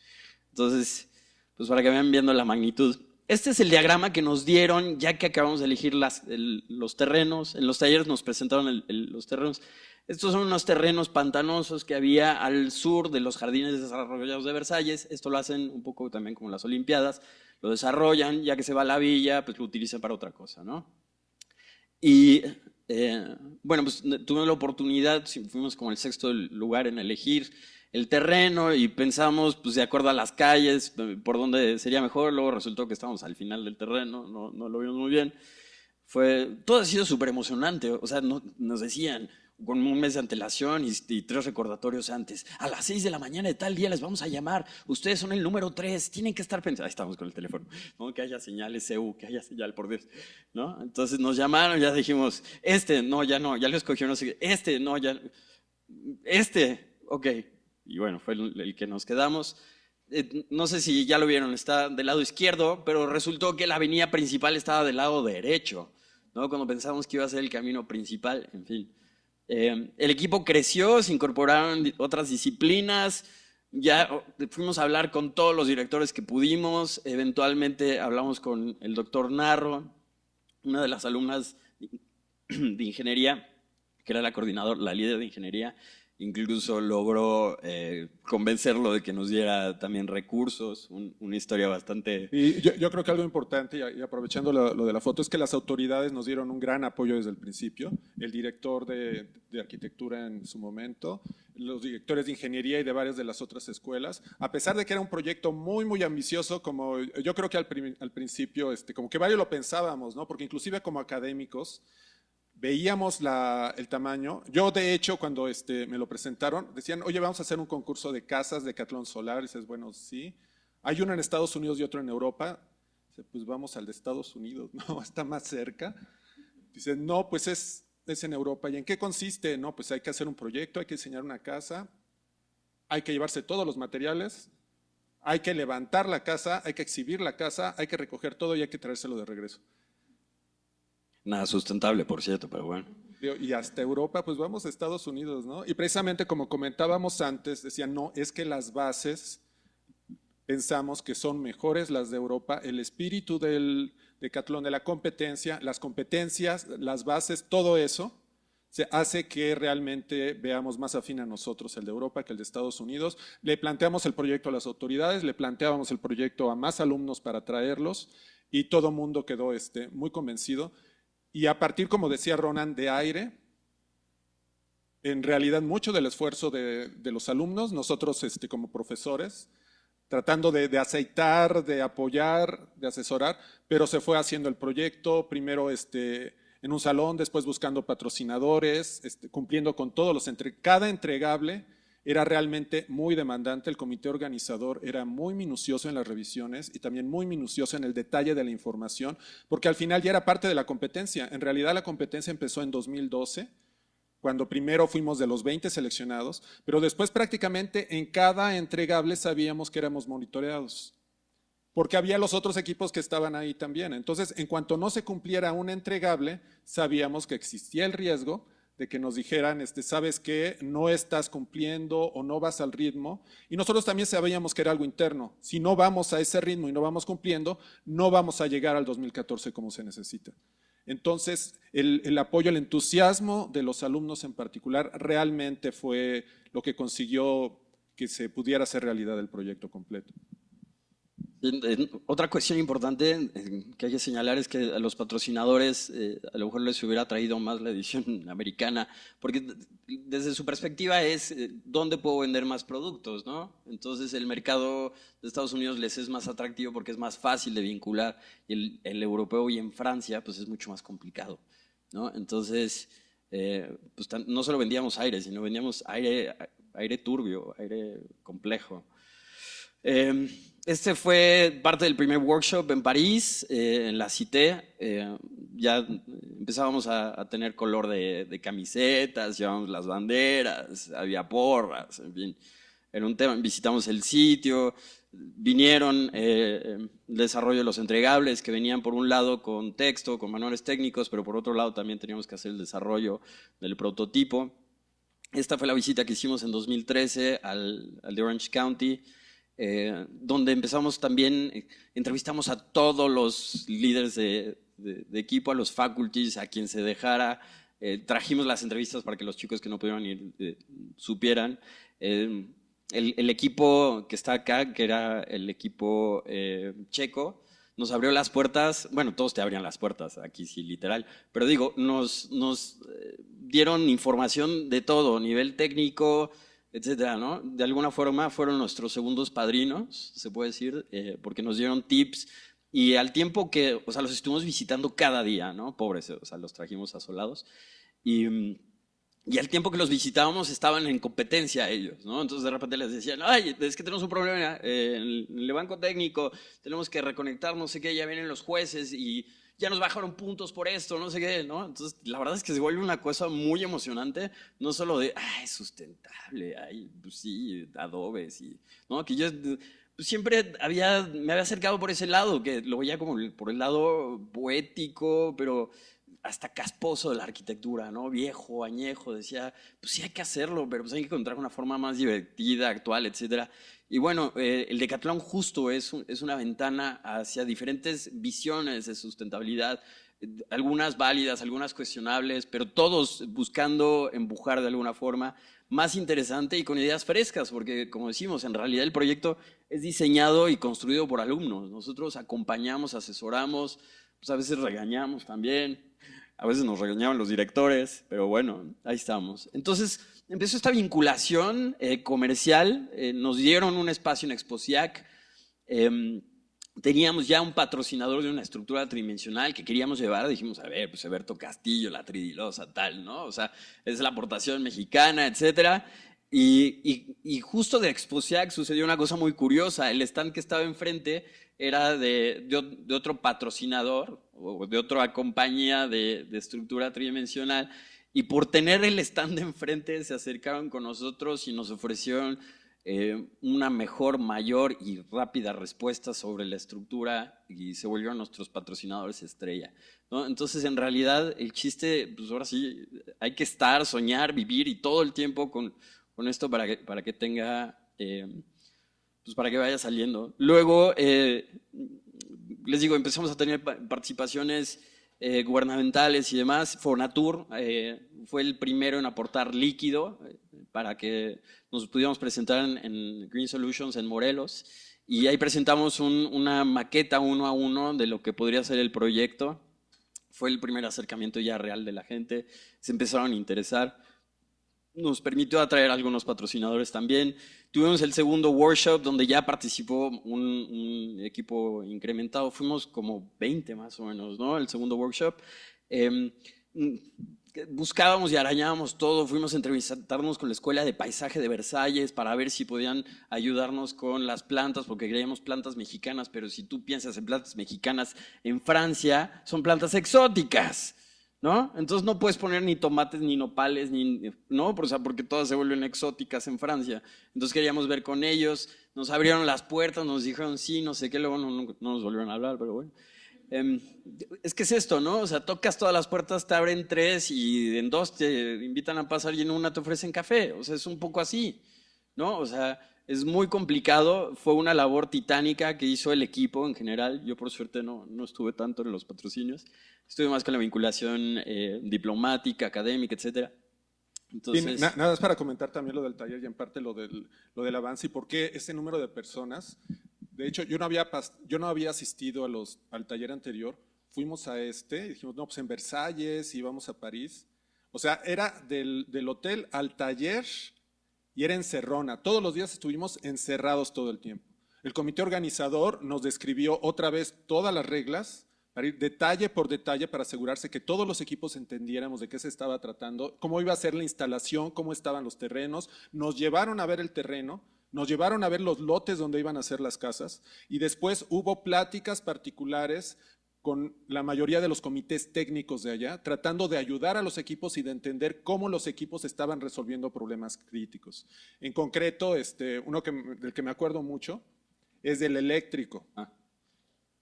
Speaker 2: Entonces, pues para que vayan viendo la magnitud. Este es el diagrama que nos dieron ya que acabamos de elegir los terrenos. En los talleres nos presentaron los terrenos. Estos son unos terrenos pantanosos que había al sur de los jardines desarrollados de Versalles. Esto lo hacen un poco también como las Olimpiadas. Lo desarrollan, ya que se va a la villa, pues lo utilizan para otra cosa, ¿no? Y bueno, pues tuvimos la oportunidad, fuimos como el 6º lugar en elegir el terreno y pensamos, pues de acuerdo a las calles, por dónde sería mejor. Luego resultó que estábamos al final del terreno, no lo vimos muy bien. Todo ha sido súper emocionante, o sea, nos decían con un mes de antelación y 3 recordatorios antes. A las 6 de la mañana de tal día les vamos a llamar. Ustedes son el número 3, tienen que estar pensando. Ahí estamos con el teléfono, ¿no? Que haya señales CU, que haya señal, por Dios, ¿no? Entonces nos llamaron, ya dijimos, no, ya lo escogió, no sé qué, no, ya, ok. Y bueno, fue el que nos quedamos. No sé si ya lo vieron, está del lado izquierdo, pero resultó que la avenida principal estaba del lado derecho, ¿no? Cuando pensamos que iba a ser el camino principal, en fin. El equipo creció, se incorporaron otras disciplinas, ya fuimos a hablar con todos los directores que pudimos, eventualmente hablamos con el doctor Narro, una de las alumnas de ingeniería, que era la líder de ingeniería, incluso logró convencerlo de que nos diera también recursos, una historia bastante...
Speaker 3: Y yo creo que algo importante, y aprovechando lo de la foto, es que las autoridades nos dieron un gran apoyo desde el principio. El director de arquitectura en su momento, los directores de ingeniería y de varias de las otras escuelas, a pesar de que era un proyecto muy ambicioso, como yo creo que al principio, como que varios lo pensábamos, ¿no? Porque inclusive como académicos, veíamos el tamaño. Yo, de hecho, cuando me lo presentaron, decían, oye, vamos a hacer un concurso de casas de Decatlón Solar. Y dices, bueno, sí. Hay uno en Estados Unidos y otro en Europa. Dice, pues vamos al de Estados Unidos, ¿no? Está más cerca. Dice, no, pues es en Europa. ¿Y en qué consiste? No, pues hay que hacer un proyecto, hay que diseñar una casa, hay que llevarse todos los materiales, hay que levantar la casa, hay que exhibir la casa, hay que recoger todo y hay que traérselo de regreso.
Speaker 2: Nada sustentable, por cierto, pero bueno.
Speaker 3: Y hasta Europa, pues vamos a Estados Unidos, ¿no? Y precisamente como comentábamos antes, decían, no, es que las bases pensamos que son mejores las de Europa, el espíritu del decatlón, de la competencia, las competencias, las bases, todo eso se hace que realmente veamos más afín a nosotros el de Europa que el de Estados Unidos. Le planteamos el proyecto a las autoridades, le planteábamos el proyecto a más alumnos para traerlos y todo el mundo quedó muy convencido. Y a partir, como decía Ronan, de aire, en realidad mucho del esfuerzo de los alumnos, nosotros como profesores, tratando de aceitar, de apoyar, de asesorar, pero se fue haciendo el proyecto, primero en un salón, después buscando patrocinadores, cumpliendo con todos los cada entregable era realmente muy demandante, el comité organizador era muy minucioso en las revisiones y también muy minucioso en el detalle de la información, porque al final ya era parte de la competencia. En realidad la competencia empezó en 2012, cuando primero fuimos de los 20 seleccionados, pero después prácticamente en cada entregable sabíamos que éramos monitoreados, porque había los otros equipos que estaban ahí también. Entonces, en cuanto no se cumpliera un entregable, sabíamos que existía el riesgo de que nos dijeran, ¿sabes qué? No estás cumpliendo o no vas al ritmo. Y nosotros también sabíamos que era algo interno. Si no vamos a ese ritmo y no vamos cumpliendo, no vamos a llegar al 2014 como se necesita. Entonces, el apoyo, el entusiasmo de los alumnos en particular realmente fue lo que consiguió que se pudiera hacer realidad el proyecto completo.
Speaker 2: Otra cuestión importante que hay que señalar es que a los patrocinadores a lo mejor les hubiera traído más la edición americana, porque desde su perspectiva es dónde puedo vender más productos, ¿no? Entonces el mercado de Estados Unidos les es más atractivo porque es más fácil de vincular, y el europeo y en Francia pues es mucho más complicado, ¿no? Entonces pues no solo vendíamos aire, sino vendíamos aire turbio, aire complejo. Este fue parte del primer workshop en París, en la Cité. Ya empezábamos a tener color de camisetas, llevábamos las banderas, había porras, en fin. Era un tema, visitamos el sitio, vinieron el desarrollo de los entregables que venían por un lado con texto, con manuales técnicos, pero por otro lado también teníamos que hacer el desarrollo del prototipo. Esta fue la visita que hicimos en 2013 al de Orange County. Donde empezamos también, entrevistamos a todos los líderes de equipo, a los faculties, a quien se dejara, trajimos las entrevistas para que los chicos que no pudieron ir supieran. El equipo que está acá, que era el equipo checo, nos abrió las puertas, bueno, todos te abrían las puertas, aquí sí, literal, pero digo, nos dieron información de todo, nivel técnico, etcétera, ¿no? De alguna forma fueron nuestros segundos padrinos, se puede decir, porque nos dieron tips y al tiempo que, o sea, los estuvimos visitando cada día, ¿no? Pobres, o sea, los trajimos asolados y al tiempo que los visitábamos estaban en competencia ellos, ¿no? Entonces de repente les decían, ay, es que tenemos un problema en el banco técnico, tenemos que reconectar, no sé qué, ya vienen los jueces y ya nos bajaron puntos por esto, no sé qué, ¿no? Entonces, la verdad es que se vuelve una cosa muy emocionante, no solo de, es sustentable, pues sí, adobes, y, ¿no? Que yo pues siempre me había acercado por ese lado, que lo veía como por el lado poético, pero hasta casposo de la arquitectura, ¿no? Viejo, añejo, decía, pues sí hay que hacerlo, pero pues hay que encontrar una forma más divertida, actual, etcétera. Y bueno, el Decatlón justo es una ventana hacia diferentes visiones de sustentabilidad, algunas válidas, algunas cuestionables, pero todos buscando empujar de alguna forma más interesante y con ideas frescas, porque como decimos, en realidad el proyecto es diseñado y construido por alumnos. Nosotros acompañamos, asesoramos, pues a veces regañamos también, a veces nos regañaban los directores, pero bueno, ahí estamos. Entonces empezó esta vinculación comercial, nos dieron un espacio en Exposiac, teníamos ya un patrocinador de una estructura tridimensional que queríamos llevar, dijimos, a ver, pues Eberto Castillo, la tridilosa, tal, ¿no? O sea, es la aportación mexicana, etcétera. Y justo de Exposiac sucedió una cosa muy curiosa. El stand que estaba enfrente era de otro patrocinador o de otra compañía de estructura tridimensional. Y por tener el stand enfrente se acercaron con nosotros y nos ofrecieron una mejor, mayor y rápida respuesta sobre la estructura y se volvieron nuestros patrocinadores estrella, ¿no? Entonces, en realidad, el chiste, pues ahora sí, hay que estar, soñar, vivir y todo el tiempo con esto para que tenga, pues para que vaya saliendo. Luego, les digo, empezamos a tener participaciones gubernamentales y demás. Fonatur fue el primero en aportar líquido para que nos pudiéramos presentar en Green Solutions en Morelos. Y ahí presentamos una maqueta 1 a 1 de lo que podría ser el proyecto. Fue el primer acercamiento ya real de la gente. Se empezaron a interesar. Nos permitió atraer a algunos patrocinadores también. Tuvimos el segundo workshop donde ya participó un equipo incrementado. Fuimos como 20 más o menos, ¿no? El segundo workshop. Buscábamos y arañábamos todo. Fuimos a entrevistarnos con la Escuela de Paisaje de Versalles para ver si podían ayudarnos con las plantas, porque queríamos plantas mexicanas, pero si tú piensas en plantas mexicanas en Francia, son plantas exóticas, ¿no? Entonces no puedes poner ni tomates, ni nopales, ¿no? O sea, porque todas se vuelven exóticas en Francia. Entonces queríamos ver con ellos, nos abrieron las puertas, nos dijeron sí, no sé qué, luego no nos volvieron a hablar, pero bueno. Es que es esto, ¿no? O sea, tocas todas las puertas, te abren 3 y en 2 te invitan a pasar y en 1 te ofrecen café. O sea, es un poco así, ¿no? O sea, es muy complicado. Fue una labor titánica que hizo el equipo en general. Yo, por suerte, no estuve tanto en los patrocinios. Estuve más con la vinculación diplomática, académica, etcétera.
Speaker 3: Entonces, nada más para comentar también lo del taller y en parte lo del avance y por qué ese número de personas. De hecho, yo no había asistido al taller anterior. Fuimos a y dijimos, no, pues en Versalles, íbamos a París. O sea, era del hotel al taller y era encerrona. Todos los días estuvimos encerrados todo el tiempo. El comité organizador nos describió otra vez todas las reglas, para ir detalle por detalle para asegurarse que todos los equipos entendiéramos de qué se estaba tratando, cómo iba a ser la instalación, cómo estaban los terrenos. Nos llevaron a ver el terreno, nos llevaron a ver los lotes donde iban a ser las casas y después hubo pláticas particulares con la mayoría de los comités técnicos de allá, tratando de ayudar a los equipos y de entender cómo los equipos estaban resolviendo problemas críticos. En concreto, uno del que me acuerdo mucho es del eléctrico.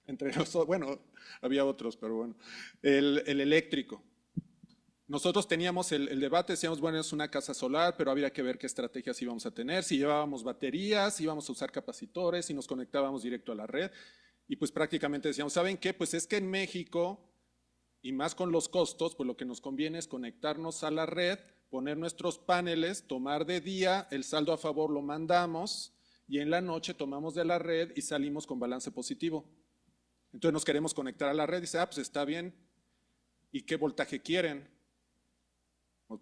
Speaker 3: Entre nosotros, bueno, había otros, pero bueno, el eléctrico. Nosotros teníamos el debate, decíamos, bueno, es una casa solar, pero había que ver qué estrategias íbamos a tener, si llevábamos baterías, si íbamos a usar capacitores, si nos conectábamos directo a la red. Y pues prácticamente decíamos, ¿saben qué? Pues es que en México, y más con los costos, pues lo que nos conviene es conectarnos a la red, poner nuestros paneles, tomar de día, el saldo a favor lo mandamos, y en la noche tomamos de la red y salimos con balance positivo. Entonces nos queremos conectar a la red y dice, pues está bien. ¿Y qué voltaje quieren?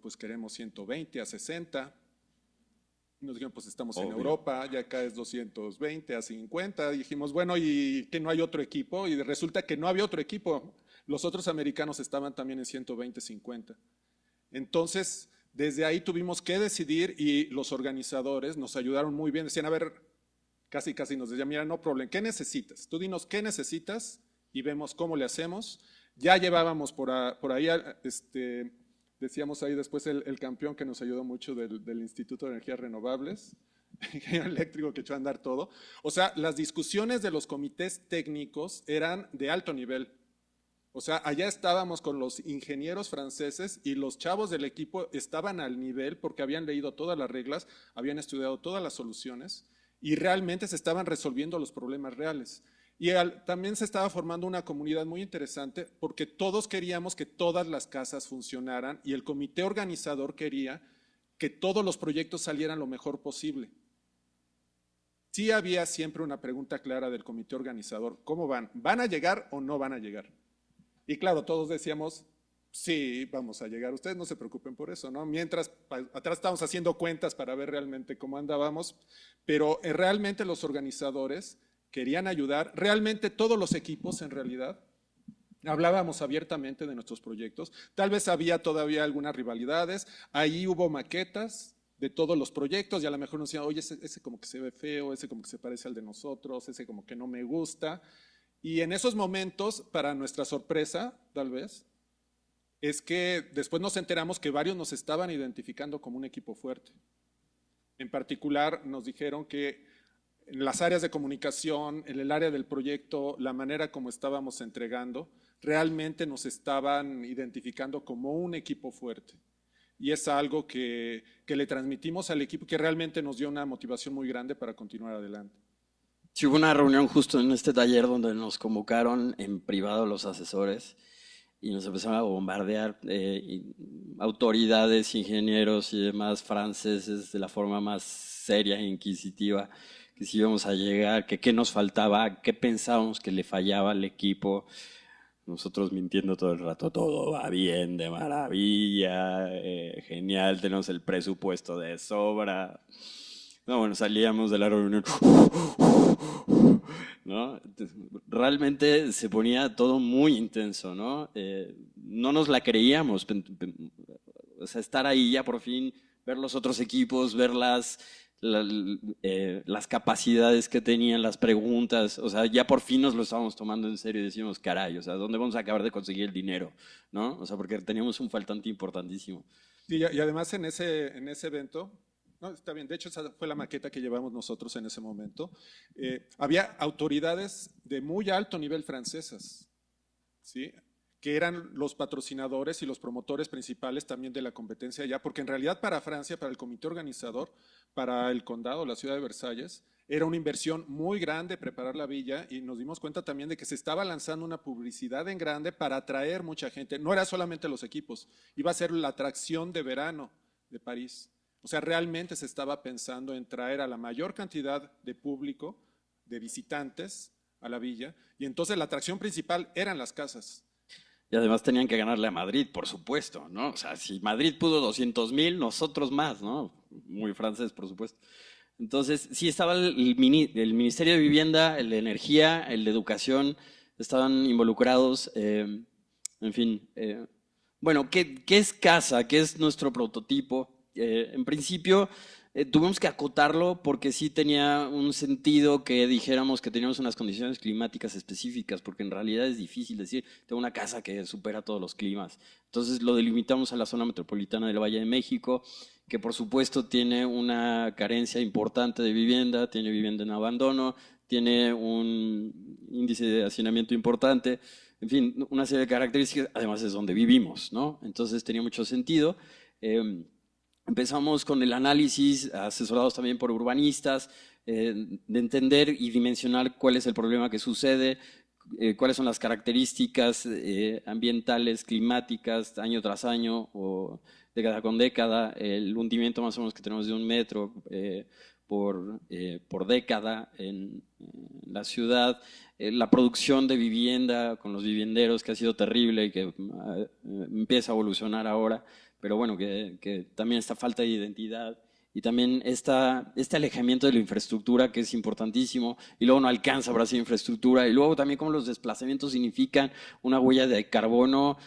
Speaker 3: Pues queremos 120 a 60. Y nos dijeron, pues estamos en Europa, ya acá es 220 a 50. Y dijimos, bueno, ¿y que no hay otro equipo? Y resulta que no había otro equipo. Los otros americanos estaban también en 120, 50. Entonces, desde ahí tuvimos que decidir y los organizadores nos ayudaron muy bien. Decían, a ver, casi nos decían, mira, no problema, ¿qué necesitas? Tú dinos qué necesitas y vemos cómo le hacemos. Ya llevábamos por ahí, decíamos ahí después el campeón que nos ayudó mucho del Instituto de Energías Renovables, ingeniero eléctrico que echó a andar todo. O sea, las discusiones de los comités técnicos eran de alto nivel. O sea, allá estábamos con los ingenieros franceses y los chavos del equipo estaban al nivel porque habían leído todas las reglas, habían estudiado todas las soluciones y realmente se estaban resolviendo los problemas reales. Y también se estaba formando una comunidad muy interesante porque todos queríamos que todas las casas funcionaran y el comité organizador quería que todos los proyectos salieran lo mejor posible. Sí había siempre una pregunta clara del comité organizador, ¿cómo van? ¿Van a llegar o no van a llegar? Y claro, todos decíamos, sí, vamos a llegar, ustedes no se preocupen por eso, ¿no? Mientras atrás estábamos haciendo cuentas para ver realmente cómo andábamos, pero realmente los organizadores querían ayudar, realmente todos los equipos en realidad, hablábamos abiertamente de nuestros proyectos, tal vez había todavía algunas rivalidades, ahí hubo maquetas, de todos los proyectos y a lo mejor nos decían, oye, ese como que se ve feo, ese como que se parece al de nosotros, ese como que no me gusta. Y en esos momentos, para nuestra sorpresa, tal vez, es que después nos enteramos que varios nos estaban identificando como un equipo fuerte. En particular, nos dijeron que en las áreas de comunicación, en el área del proyecto, la manera como estábamos entregando, realmente nos estaban identificando como un equipo fuerte. Y es algo que le transmitimos al equipo que realmente nos dio una motivación muy grande para continuar adelante.
Speaker 2: Sí, hubo una reunión justo en este taller donde nos convocaron en privado los asesores y nos empezaron a bombardear autoridades, ingenieros y demás franceses de la forma más seria e inquisitiva, que si íbamos a llegar, que qué nos faltaba, qué pensábamos que le fallaba al equipo. Nosotros mintiendo todo el rato, todo va bien, de maravilla, genial, tenemos el presupuesto de sobra. No, bueno, salíamos de la reunión, ¿no? Realmente se ponía todo muy intenso, ¿no? No nos la creíamos, o sea, estar ahí ya por fin, ver los otros equipos, ver las capacidades que tenían, las preguntas, o sea, ya por fin nos lo estábamos tomando en serio y decimos, caray, o sea, ¿dónde vamos a acabar de conseguir el dinero? ¿No? O sea, porque teníamos un faltante importantísimo.
Speaker 3: Sí, y además en ese evento, no, está bien, de hecho esa fue la maqueta que llevamos nosotros en ese momento, había autoridades de muy alto nivel francesas, ¿sí? Que eran los patrocinadores y los promotores principales también de la competencia allá, porque en realidad para Francia, para el comité organizador, para el condado, la ciudad de Versalles, era una inversión muy grande preparar la villa y nos dimos cuenta también de que se estaba lanzando una publicidad en grande para atraer mucha gente. No era solamente los equipos, iba a ser la atracción de verano de París. O sea, realmente se estaba pensando en traer a la mayor cantidad de público, de visitantes a la villa, y entonces la atracción principal eran las casas.
Speaker 2: Y además tenían que ganarle a Madrid, por supuesto, ¿no? O sea, si Madrid pudo 200,000, nosotros más, ¿no? Muy francés, por supuesto. Entonces, sí estaba el Ministerio de Vivienda, el de Energía, el de Educación, estaban involucrados, en fin. Bueno, ¿qué es casa? ¿Qué es nuestro prototipo? En principio, tuvimos que acotarlo porque sí tenía un sentido que dijéramos que teníamos unas condiciones climáticas específicas, porque en realidad es difícil decir, tengo una casa que supera todos los climas. Entonces lo delimitamos a la zona metropolitana del Valle de México, que por supuesto tiene una carencia importante de vivienda, tiene vivienda en abandono, tiene un índice de hacinamiento importante, en fin, una serie de características, además es donde vivimos, ¿no? Entonces tenía mucho sentido. Empezamos con el análisis, asesorados también por urbanistas, de entender y dimensionar cuál es el problema que sucede, cuáles son las características ambientales, climáticas, año tras año o década con década, el hundimiento más o menos que tenemos de 1 metro por década en la ciudad, la producción de vivienda con los vivienderos que ha sido terrible y que empieza a evolucionar ahora, pero bueno, que también esta falta de identidad y también este alejamiento de la infraestructura que es importantísimo y luego no alcanza para hacer infraestructura y luego también como los desplazamientos significan una huella de carbono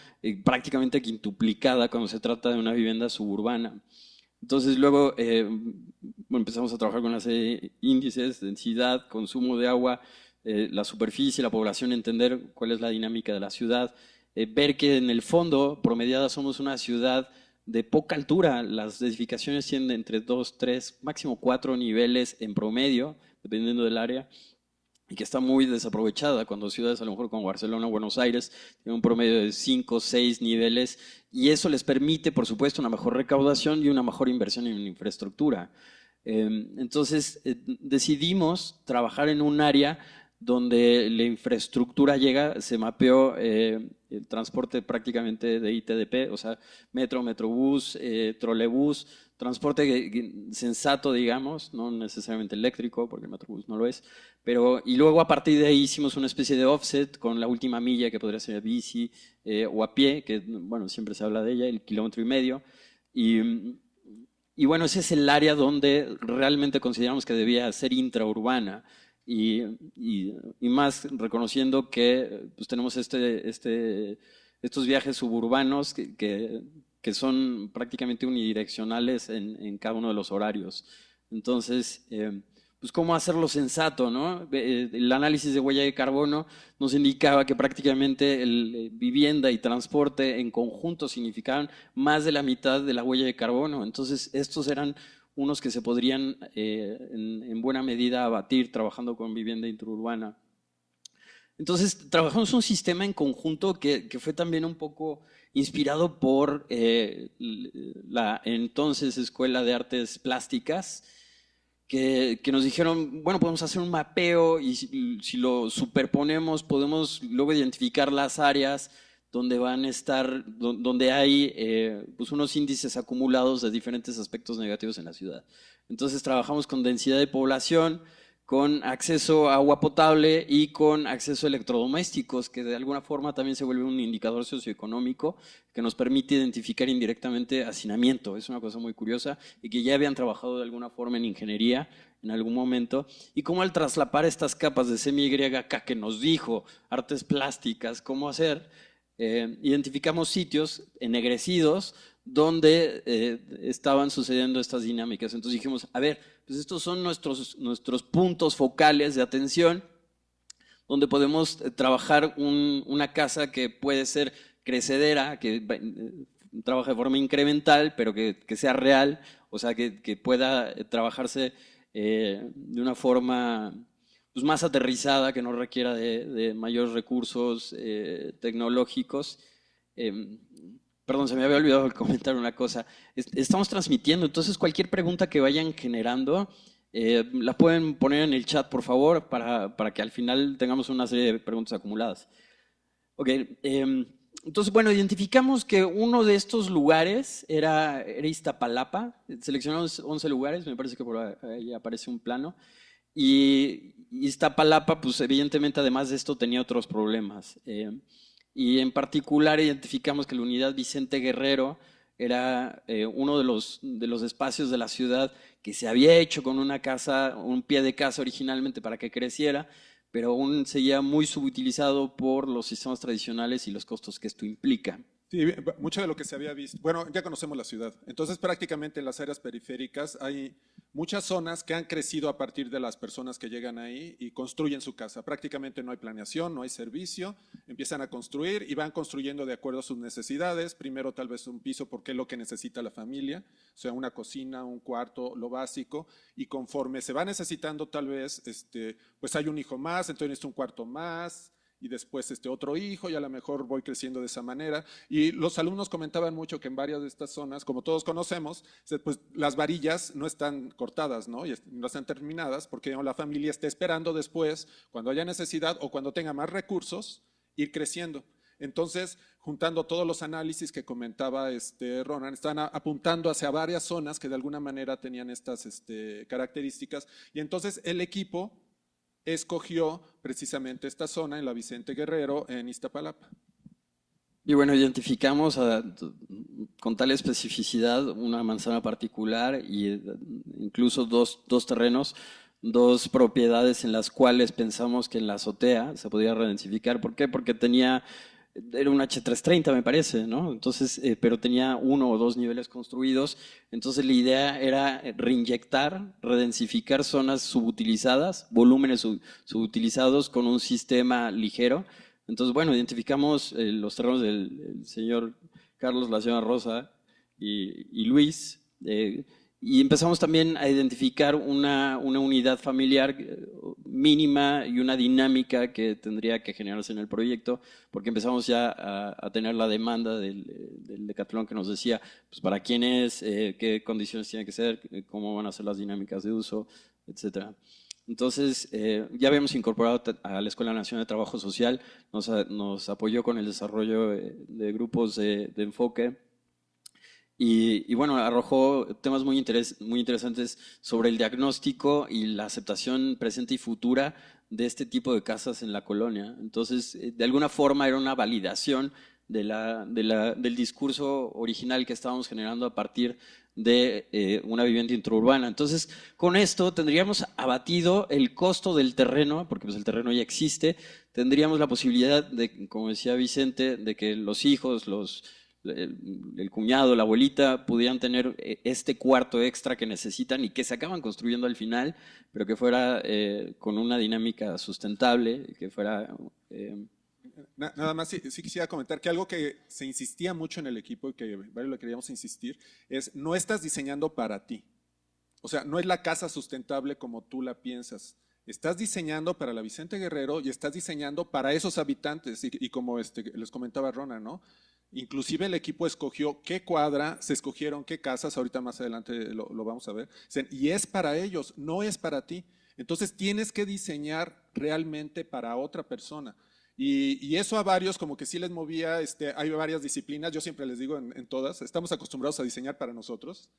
Speaker 2: prácticamente quintuplicada cuando se trata de una vivienda suburbana. Entonces luego empezamos a trabajar con las índices, densidad, consumo de agua, la superficie, la población, entender cuál es la dinámica de la ciudad, ver que en el fondo, promediada, somos una ciudad de poca altura. Las edificaciones tienen entre 2, 3, máximo 4 niveles en promedio, dependiendo del área, y que está muy desaprovechada cuando ciudades a lo mejor como Barcelona o Buenos Aires tienen un promedio de 5, 6 niveles, y eso les permite, por supuesto, una mejor recaudación y una mejor inversión en infraestructura. Entonces, decidimos trabajar en un área donde la infraestructura llega, se mapeó el transporte prácticamente de ITDP, o sea, metro, metrobús, trolebús, transporte sensato, digamos, no necesariamente eléctrico, porque el metrobús no lo es, pero y luego a partir de ahí hicimos una especie de offset con la última milla, que podría ser bici o a pie, que bueno, siempre se habla de ella, el 1,5 kilómetros, y bueno, ese es el área donde realmente consideramos que debía ser intraurbana. Y más reconociendo que pues tenemos estos viajes suburbanos que que son prácticamente unidireccionales en cada uno de los horarios. Entonces, pues cómo hacerlo sensato, ¿no? El análisis de huella de carbono nos indicaba que prácticamente vivienda y transporte en conjunto significaban más de la mitad de la huella de carbono. Entonces, estos eran unos que se podrían en buena medida abatir trabajando con vivienda interurbana. Entonces, trabajamos un sistema en conjunto que fue también un poco inspirado por la entonces Escuela de Artes Plásticas, que nos dijeron, bueno, podemos hacer un mapeo y si lo superponemos podemos luego identificar las áreas donde van a estar, donde hay pues unos índices acumulados de diferentes aspectos negativos en la ciudad. Entonces trabajamos con densidad de población, con acceso a agua potable y con acceso a electrodomésticos, que de alguna forma también se vuelve un indicador socioeconómico que nos permite identificar indirectamente hacinamiento. Es una cosa muy curiosa y que ya habían trabajado de alguna forma en ingeniería en algún momento, y cómo al traslapar estas capas de CMYK que nos dijo artes plásticas cómo hacer, identificamos sitios ennegrecidos donde estaban sucediendo estas dinámicas. Entonces dijimos, a ver, pues estos son nuestros puntos focales de atención donde podemos trabajar una casa que puede ser crecedera, que trabaja de forma incremental, pero que sea real, o sea, que pueda trabajarse de una forma pues, más aterrizada, que no requiera de mayores recursos tecnológicos. Perdón, se me había olvidado comentar una cosa. Estamos transmitiendo, entonces cualquier pregunta que vayan generando, la pueden poner en el chat, por favor, para que al final tengamos una serie de preguntas acumuladas. Ok, entonces, bueno, identificamos que uno de estos lugares era Iztapalapa. Seleccionamos 11 lugares, me parece que por ahí aparece un plano. Y Iztapalapa, pues evidentemente, además de esto, tenía otros problemas. Y en particular identificamos que la unidad Vicente Guerrero era uno de los espacios de la ciudad que se había hecho con una casa, un pie de casa originalmente para que creciera, pero aún seguía muy subutilizado por los sistemas tradicionales y los costos que esto implica.
Speaker 3: Sí, mucho de lo que se había visto. Bueno, ya conocemos la ciudad. Entonces, prácticamente en las áreas periféricas hay muchas zonas que han crecido a partir de las personas que llegan ahí y construyen su casa. Prácticamente no hay planeación, no hay servicio. Empiezan a construir y van construyendo de acuerdo a sus necesidades. Primero tal vez un piso porque es lo que necesita la familia, o sea, una cocina, un cuarto, lo básico. Y conforme se va necesitando tal vez, pues hay un hijo más, entonces es un cuarto más. Y después otro hijo, y a lo mejor voy creciendo de esa manera. Y los alumnos comentaban mucho que en varias de estas zonas, como todos conocemos, pues las varillas no están cortadas, ¿no? Y no están terminadas, porque la familia está esperando después, cuando haya necesidad o cuando tenga más recursos, ir creciendo. Entonces, juntando todos los análisis que comentaba Ronan, están apuntando hacia varias zonas que de alguna manera tenían estas características. Y entonces el equipo escogió precisamente esta zona en la Vicente Guerrero, en Iztapalapa.
Speaker 2: Y bueno, identificamos con tal especificidad una manzana particular e incluso dos terrenos, dos propiedades en las cuales pensamos que en la azotea se podía redensificar. ¿Por qué? Porque era un H330 me parece, ¿no? Entonces, pero tenía 1 o 2 niveles construidos, entonces la idea era reinyectar, redensificar zonas subutilizadas, volúmenes subutilizados con un sistema ligero. Entonces, bueno, identificamos los terrenos del señor Carlos, la señora Rosa y Luis, y empezamos también a identificar una unidad familiar mínima y una dinámica que tendría que generarse en el proyecto, porque empezamos ya a tener la demanda del Decatlón que nos decía, pues para quién es, qué condiciones tiene que ser, cómo van a ser las dinámicas de uso, etcétera. Entonces, ya habíamos incorporado a la Escuela Nacional de Trabajo Social, nos apoyó con el desarrollo de grupos de enfoque. Y bueno, arrojó temas muy interesantes sobre el diagnóstico y la aceptación presente y futura de este tipo de casas en la colonia. Entonces, de alguna forma era una validación del discurso original que estábamos generando a partir de una vivienda intraurbana. Entonces, con esto tendríamos abatido el costo del terreno, porque pues el terreno ya existe, tendríamos la posibilidad de, como decía Vicente, de que los hijos, los el cuñado, la abuelita, pudieran tener este cuarto extra que necesitan y que se acaban construyendo al final, pero que fuera con una dinámica sustentable, que fuera...
Speaker 3: Nada más, sí quisiera comentar que algo que se insistía mucho en el equipo y que varios lo queríamos insistir es no estás diseñando para ti. O sea, no es la casa sustentable como tú la piensas. Estás diseñando para la Vicente Guerrero y estás diseñando para esos habitantes. Y como les comentaba Rona, ¿no? Inclusive el equipo escogió qué cuadra, se escogieron qué casas, ahorita más adelante lo vamos a ver. Y es para ellos, no es para ti. Entonces tienes que diseñar realmente para otra persona. Y eso a varios como que sí les movía, hay varias disciplinas, yo siempre les digo en todas, estamos acostumbrados a diseñar para nosotros.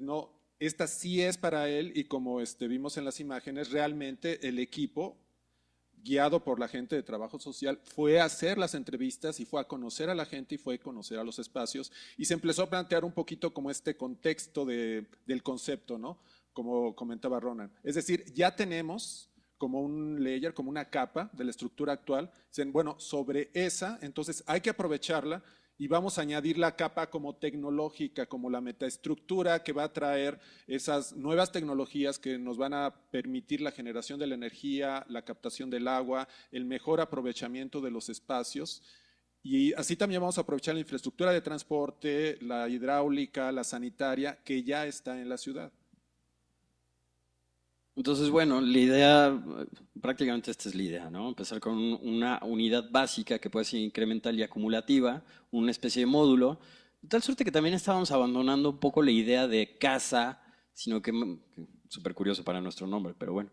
Speaker 3: No, esta sí es para él y como vimos en las imágenes, realmente el equipo, guiado por la gente de trabajo social, fue a hacer las entrevistas y fue a conocer a la gente y fue a conocer a los espacios y se empezó a plantear un poquito como este contexto del concepto, ¿no? Como comentaba Ronan. Es decir, ya tenemos como un layer, como una capa de la estructura actual. Dicen, bueno, sobre esa, entonces hay que aprovecharla y vamos a añadir la capa como tecnológica, como la metaestructura que va a traer esas nuevas tecnologías que nos van a permitir la generación de la energía, la captación del agua, el mejor aprovechamiento de los espacios. Y así también vamos a aprovechar la infraestructura de transporte, la hidráulica, la sanitaria, que ya está en la ciudad.
Speaker 2: Entonces, bueno, la idea, prácticamente esta es la idea, ¿no? Empezar con una unidad básica que puede ser incremental y acumulativa, una especie de módulo, de tal suerte que también estábamos abandonando un poco la idea de casa, sino que, súper curioso para nuestro nombre, pero bueno,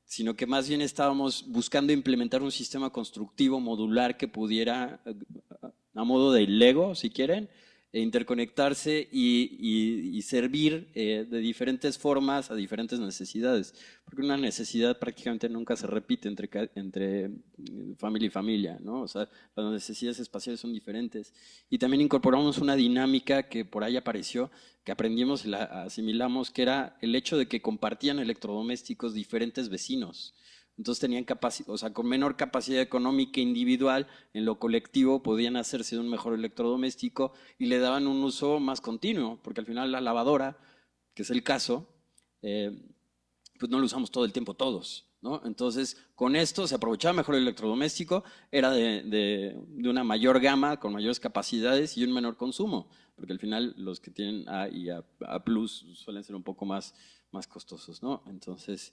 Speaker 2: sino que más bien estábamos buscando implementar un sistema constructivo modular que pudiera, a modo de Lego, si quieren, interconectarse y servir de diferentes formas a diferentes necesidades, porque una necesidad prácticamente nunca se repite entre familia y familia, ¿no? O sea, las necesidades espaciales son diferentes. Y también incorporamos una dinámica que por ahí apareció, que aprendimos y la asimilamos, que era el hecho de que compartían electrodomésticos diferentes vecinos. Entonces tenían capacidad, o sea, con menor capacidad económica individual, en lo colectivo podían hacerse de un mejor electrodoméstico y le daban un uso más continuo, porque al final la lavadora, que es el caso, pues no lo usamos todo el tiempo todos, ¿no? Entonces, con esto se aprovechaba mejor el electrodoméstico, era de una mayor gama, con mayores capacidades y un menor consumo, porque al final los que tienen A y A+, suelen ser un poco más costosos, ¿no? Entonces...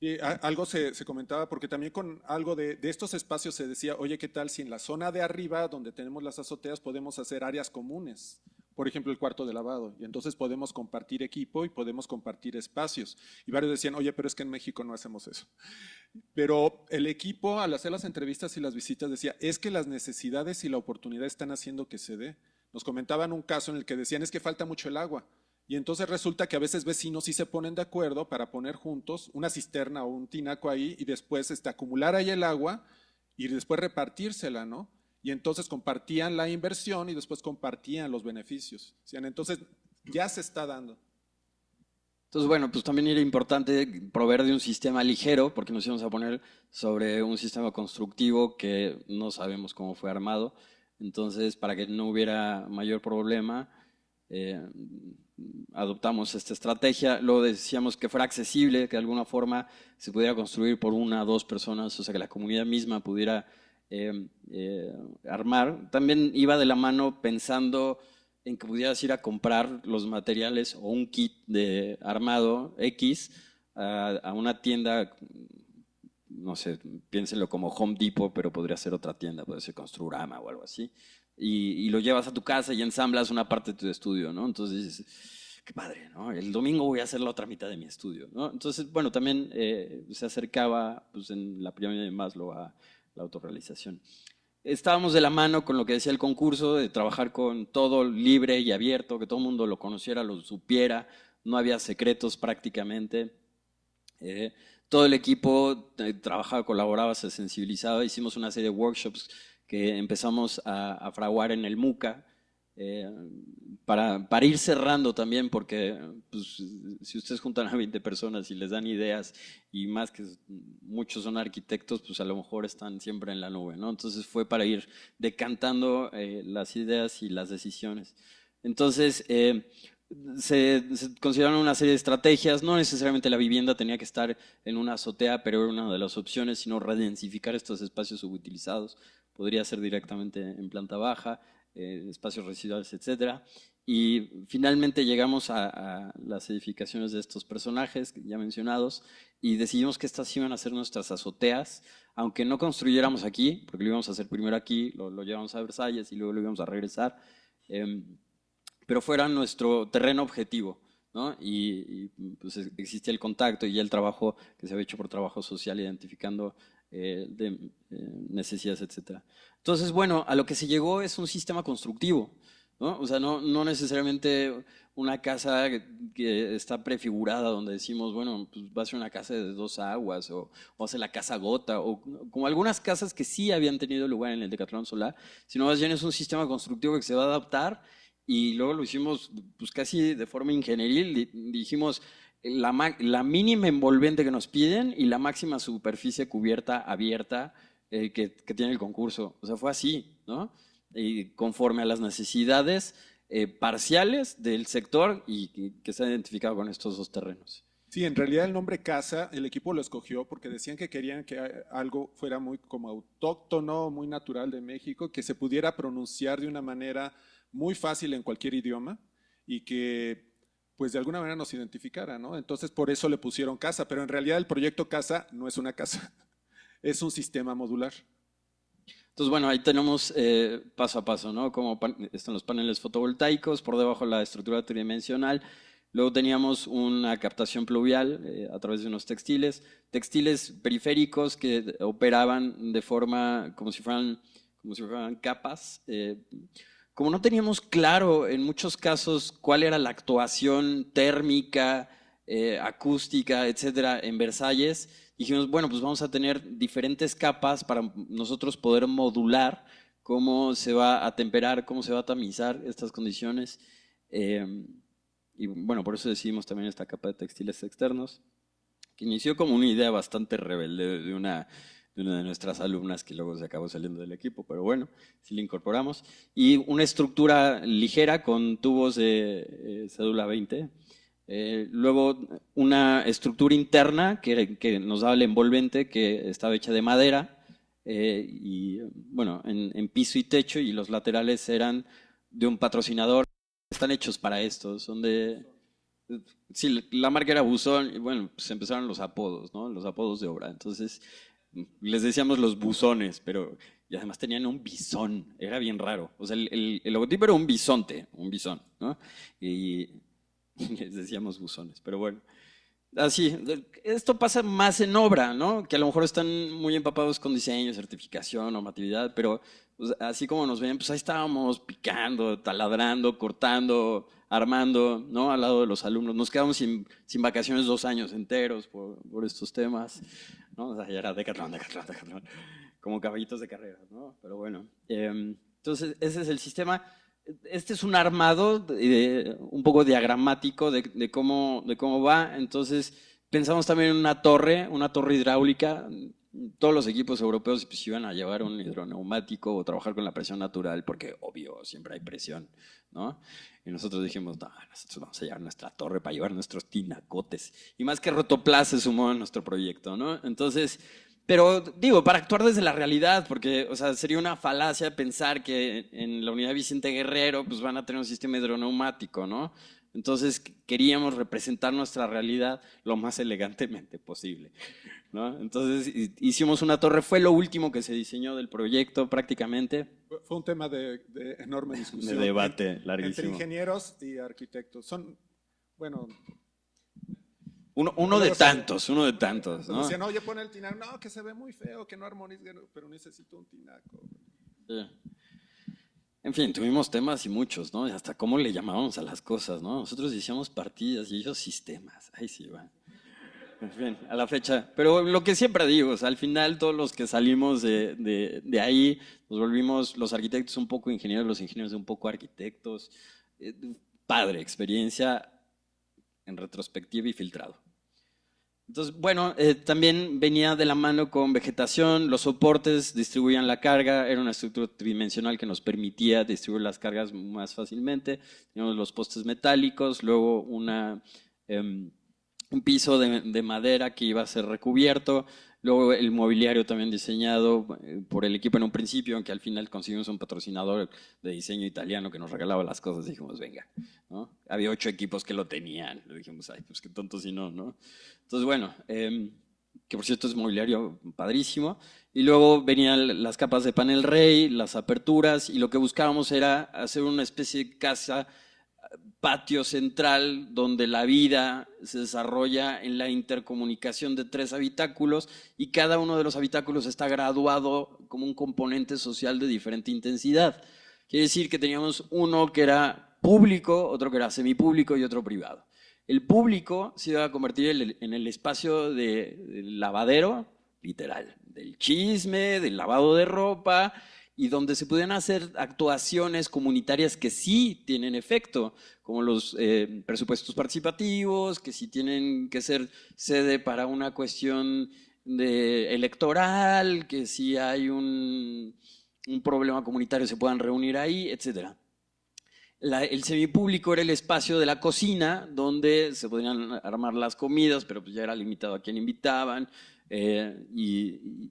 Speaker 3: Sí, algo se comentaba, porque también con algo de estos espacios se decía, oye, ¿qué tal si en la zona de arriba, donde tenemos las azoteas, podemos hacer áreas comunes? Por ejemplo, el cuarto de lavado. Y entonces podemos compartir equipo y podemos compartir espacios. Y varios decían, oye, pero es que en México no hacemos eso. Pero el equipo, al hacer las entrevistas y las visitas, decía, es que las necesidades y la oportunidad están haciendo que se dé. Nos comentaban un caso en el que decían, es que falta mucho el agua. Y entonces resulta que a veces vecinos sí se ponen de acuerdo para poner juntos una cisterna o un tinaco ahí y después acumular ahí el agua y después repartírsela, ¿no? Y entonces compartían la inversión y después compartían los beneficios. Entonces ya se está dando.
Speaker 2: Entonces, bueno, pues también era importante proveer de un sistema ligero, porque nos íbamos a poner sobre un sistema constructivo que no sabemos cómo fue armado. Entonces, para que no hubiera mayor problema, adoptamos esta estrategia. Luego decíamos que fuera accesible, que de alguna forma se pudiera construir por una o dos personas, o sea, que la comunidad misma pudiera armar. También iba de la mano pensando en que pudieras ir a comprar los materiales o un kit de armado X a una tienda, no sé, piénsenlo como Home Depot, pero podría ser otra tienda, puede ser Construrama o algo así, y lo llevas a tu casa y ensamblas una parte de tu estudio, ¿no? Entonces dices, qué padre, ¿no? El domingo voy a hacer la otra mitad de mi estudio, ¿no? Entonces, bueno, también se acercaba pues, en la pirámide de Maslow a la autorrealización. Estábamos de la mano con lo que decía el concurso, de trabajar con todo libre y abierto, que todo el mundo lo conociera, lo supiera, no había secretos prácticamente. Todo el equipo trabajaba, colaboraba, se sensibilizaba, hicimos una serie de workshops que empezamos a fraguar en el MUCA, Para ir cerrando también, porque pues, si ustedes juntan a 20 personas y les dan ideas, y más que muchos son arquitectos, pues a lo mejor están siempre en la nube, ¿no? Entonces fue para ir decantando las ideas y las decisiones. Entonces, se consideraron una serie de estrategias, no necesariamente la vivienda tenía que estar en una azotea, pero era una de las opciones, sino redensificar estos espacios subutilizados, podría ser directamente en planta baja, espacios residuales, etcétera. Y finalmente llegamos a las edificaciones de estos personajes ya mencionados y decidimos que estas iban a ser nuestras azoteas, aunque no construyéramos aquí, porque lo íbamos a hacer primero aquí, lo llevamos a Versalles y luego lo íbamos a regresar, pero fuera nuestro terreno objetivo, ¿no? Pues existía el contacto y el trabajo que se había hecho por trabajo social, identificando necesidades, etcétera. Entonces, bueno, a lo que se llegó es un sistema constructivo, ¿no? O sea, no necesariamente una casa que está prefigurada donde decimos, bueno, pues va a ser una casa de 2 aguas o va a ser la casa gota o como algunas casas que sí habían tenido lugar en el Decatlón Solar, sino más bien es un sistema constructivo que se va a adaptar y luego lo hicimos pues casi de forma ingenieril, dijimos la mínima envolvente que nos piden y la máxima superficie cubierta abierta que tiene el concurso. O sea, fue así, ¿no? Y conforme a las necesidades parciales del sector y que se ha identificado con estos 2 terrenos.
Speaker 3: Sí, en realidad el nombre casa, el equipo lo escogió porque decían que querían que algo fuera muy como autóctono, muy natural de México, que se pudiera pronunciar de una manera muy fácil en cualquier idioma y que pues de alguna manera nos identificara, ¿no? Entonces por eso le pusieron casa, pero en realidad el proyecto casa no es una casa, es un sistema modular.
Speaker 2: Entonces, bueno, ahí tenemos paso a paso, ¿no? Como están los paneles fotovoltaicos, por debajo la estructura tridimensional. Luego teníamos una captación pluvial a través de unos textiles periféricos que operaban de forma como si fueran capas. Como no teníamos claro en muchos casos cuál era la actuación térmica, acústica, etcétera, en Versalles, dijimos, bueno, pues vamos a tener diferentes capas para nosotros poder modular cómo se va a temperar, cómo se va a tamizar estas condiciones. Y bueno, por eso decidimos también esta capa de textiles externos, que inició como una idea bastante rebelde de una de nuestras alumnas que luego se acabó saliendo del equipo, pero bueno, sí la incorporamos. Y una estructura ligera con tubos de cédula 20. Luego una estructura interna que nos daba el envolvente, que estaba hecha de madera, y bueno, en piso y techo, y los laterales eran de un patrocinador. Están hechos para esto, son de... Sí, la marca era Buzón, y bueno, pues empezaron los apodos, ¿no? Los apodos de obra. Entonces, les decíamos los buzones, pero... Y además tenían un bisón, era bien raro. O sea, el logotipo era un bisonte, un bisón, ¿no? Y les decíamos buzones, pero bueno. Así, esto pasa más en obra, ¿no? Que a lo mejor están muy empapados con diseño, certificación, normatividad, pero pues, así como nos ven, pues ahí estábamos picando, taladrando, cortando, armando, ¿no? Al lado de los alumnos. Nos quedamos sin vacaciones 2 años enteros por estos temas, ¿no? O sea, ya era Decatlón, como caballitos de carrera, ¿no? Pero bueno, entonces ese es el sistema. Este es un armado un poco diagramático de cómo va. Entonces pensamos también en una torre hidráulica. Todos los equipos europeos pues, iban a llevar un hidroneumático o trabajar con la presión natural, porque obvio, siempre hay presión, ¿no? Y nosotros dijimos, no, nosotros vamos a llevar nuestra torre para llevar nuestros tinacotes. Y más que Rotoplas se sumó a nuestro proyecto, ¿no? Entonces... Pero digo, para actuar desde la realidad, porque o sea, sería una falacia pensar que en la unidad Vicente Guerrero pues, van a tener un sistema hidroneumático, ¿no? Entonces queríamos representar nuestra realidad lo más elegantemente posible, ¿no? Entonces hicimos una torre, fue lo último que se diseñó del proyecto prácticamente.
Speaker 3: Fue un tema de enorme discusión.
Speaker 2: De debate larguísimo.
Speaker 3: Entre ingenieros y arquitectos. Son, bueno...
Speaker 2: Uno de tantos, ¿no?
Speaker 3: Decían, oye, pon el tinaco. No, que se ve muy feo, que no armoniza, pero necesito un tinaco.
Speaker 2: Sí. En fin, tuvimos temas y muchos, ¿no? Y hasta cómo le llamábamos a las cosas, ¿no? Nosotros decíamos partidas y ellos sistemas. Ahí sí va. Bien, a la fecha. Pero lo que siempre digo, o sea, al final todos los que salimos de ahí nos volvimos los arquitectos un poco ingenieros, los ingenieros un poco arquitectos. Eh, Padre, experiencia en retrospectiva y filtrado. Entonces, bueno, también venía de la mano con vegetación, los soportes distribuían la carga, era una estructura tridimensional que nos permitía distribuir las cargas más fácilmente. Teníamos los postes metálicos, luego un piso de madera que iba a ser recubierto, luego el mobiliario también diseñado por el equipo en un principio, aunque al final conseguimos un patrocinador de diseño italiano que nos regalaba las cosas y dijimos, venga, ¿no? Había 8 equipos que lo tenían, le dijimos, ay, pues qué tonto si no, ¿no? Entonces, bueno, que por cierto es mobiliario padrísimo, y luego venían las capas de panel rey, las aperturas, y lo que buscábamos era hacer una especie de casa patio central donde la vida se desarrolla en la intercomunicación de 3 habitáculos y cada uno de los habitáculos está graduado como un componente social de diferente intensidad. Quiere decir que teníamos uno que era público, otro que era semipúblico y otro privado. El público se iba a convertir en el espacio del lavadero, literal, del chisme, del lavado de ropa, y donde se pueden hacer actuaciones comunitarias que sí tienen efecto, como los presupuestos participativos, que sí tienen que ser sede para una cuestión electoral, que si hay un problema comunitario se puedan reunir ahí, etc. El semipúblico era el espacio de la cocina, donde se podían armar las comidas, pero pues ya era limitado a quién invitaban. Y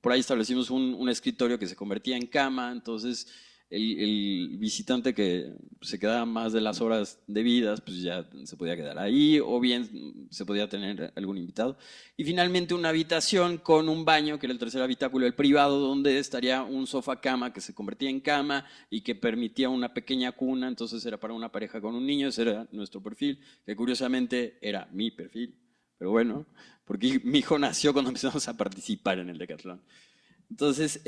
Speaker 2: por ahí establecimos un escritorio que se convertía en cama, entonces el visitante que se quedaba más de las horas debidas, pues ya se podía quedar ahí, o bien se podía tener algún invitado. Y finalmente una habitación con un baño, que era el tercer habitáculo, el privado, donde estaría un sofá cama que se convertía en cama y que permitía una pequeña cuna, entonces era para una pareja con un niño, ese era nuestro perfil, que curiosamente era mi perfil, pero bueno, porque mi hijo nació cuando empezamos a participar en el decatlón. Entonces,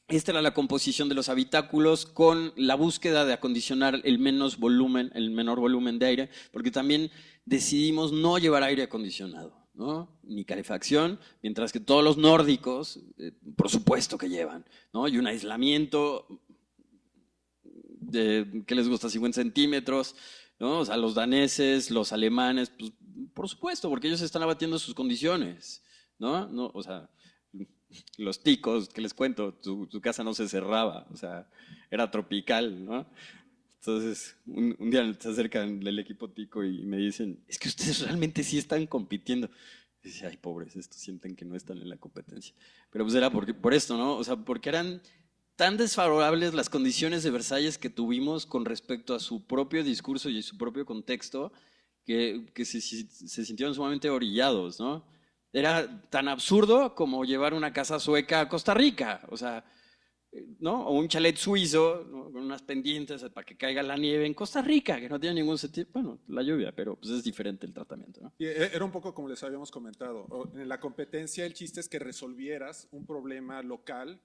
Speaker 2: esta era la composición de los habitáculos con la búsqueda de acondicionar el menor volumen de aire, porque también decidimos no llevar aire acondicionado, ¿no? Ni calefacción, mientras que todos los nórdicos, por supuesto que llevan, ¿no? Y un aislamiento de, ¿qué les gusta? 50 centímetros, ¿no? O sea, los daneses, los alemanes, pues, por supuesto, porque ellos están abatiendo sus condiciones, ¿no? No, o sea, los ticos, que les cuento, su casa no se cerraba, o sea, era tropical, ¿no? Entonces, un día se acercan del equipo tico y me dicen, es que ustedes realmente sí están compitiendo. Y dice, ay, pobres, estos sienten que no están en la competencia. Pero pues era por esto, ¿no? O sea, porque eran tan desfavorables las condiciones de Versalles que tuvimos con respecto a su propio discurso y su propio contexto, que se sintieron sumamente orillados, ¿no? Era tan absurdo como llevar una casa sueca a Costa Rica, o sea, ¿no? O un chalet suizo, ¿no? Con unas pendientes para que caiga la nieve en Costa Rica, que no tiene ningún sentido, bueno, la lluvia, pero pues es diferente el tratamiento, ¿no?
Speaker 3: Y era un poco como les habíamos comentado, en la competencia el chiste es que resolvieras un problema local,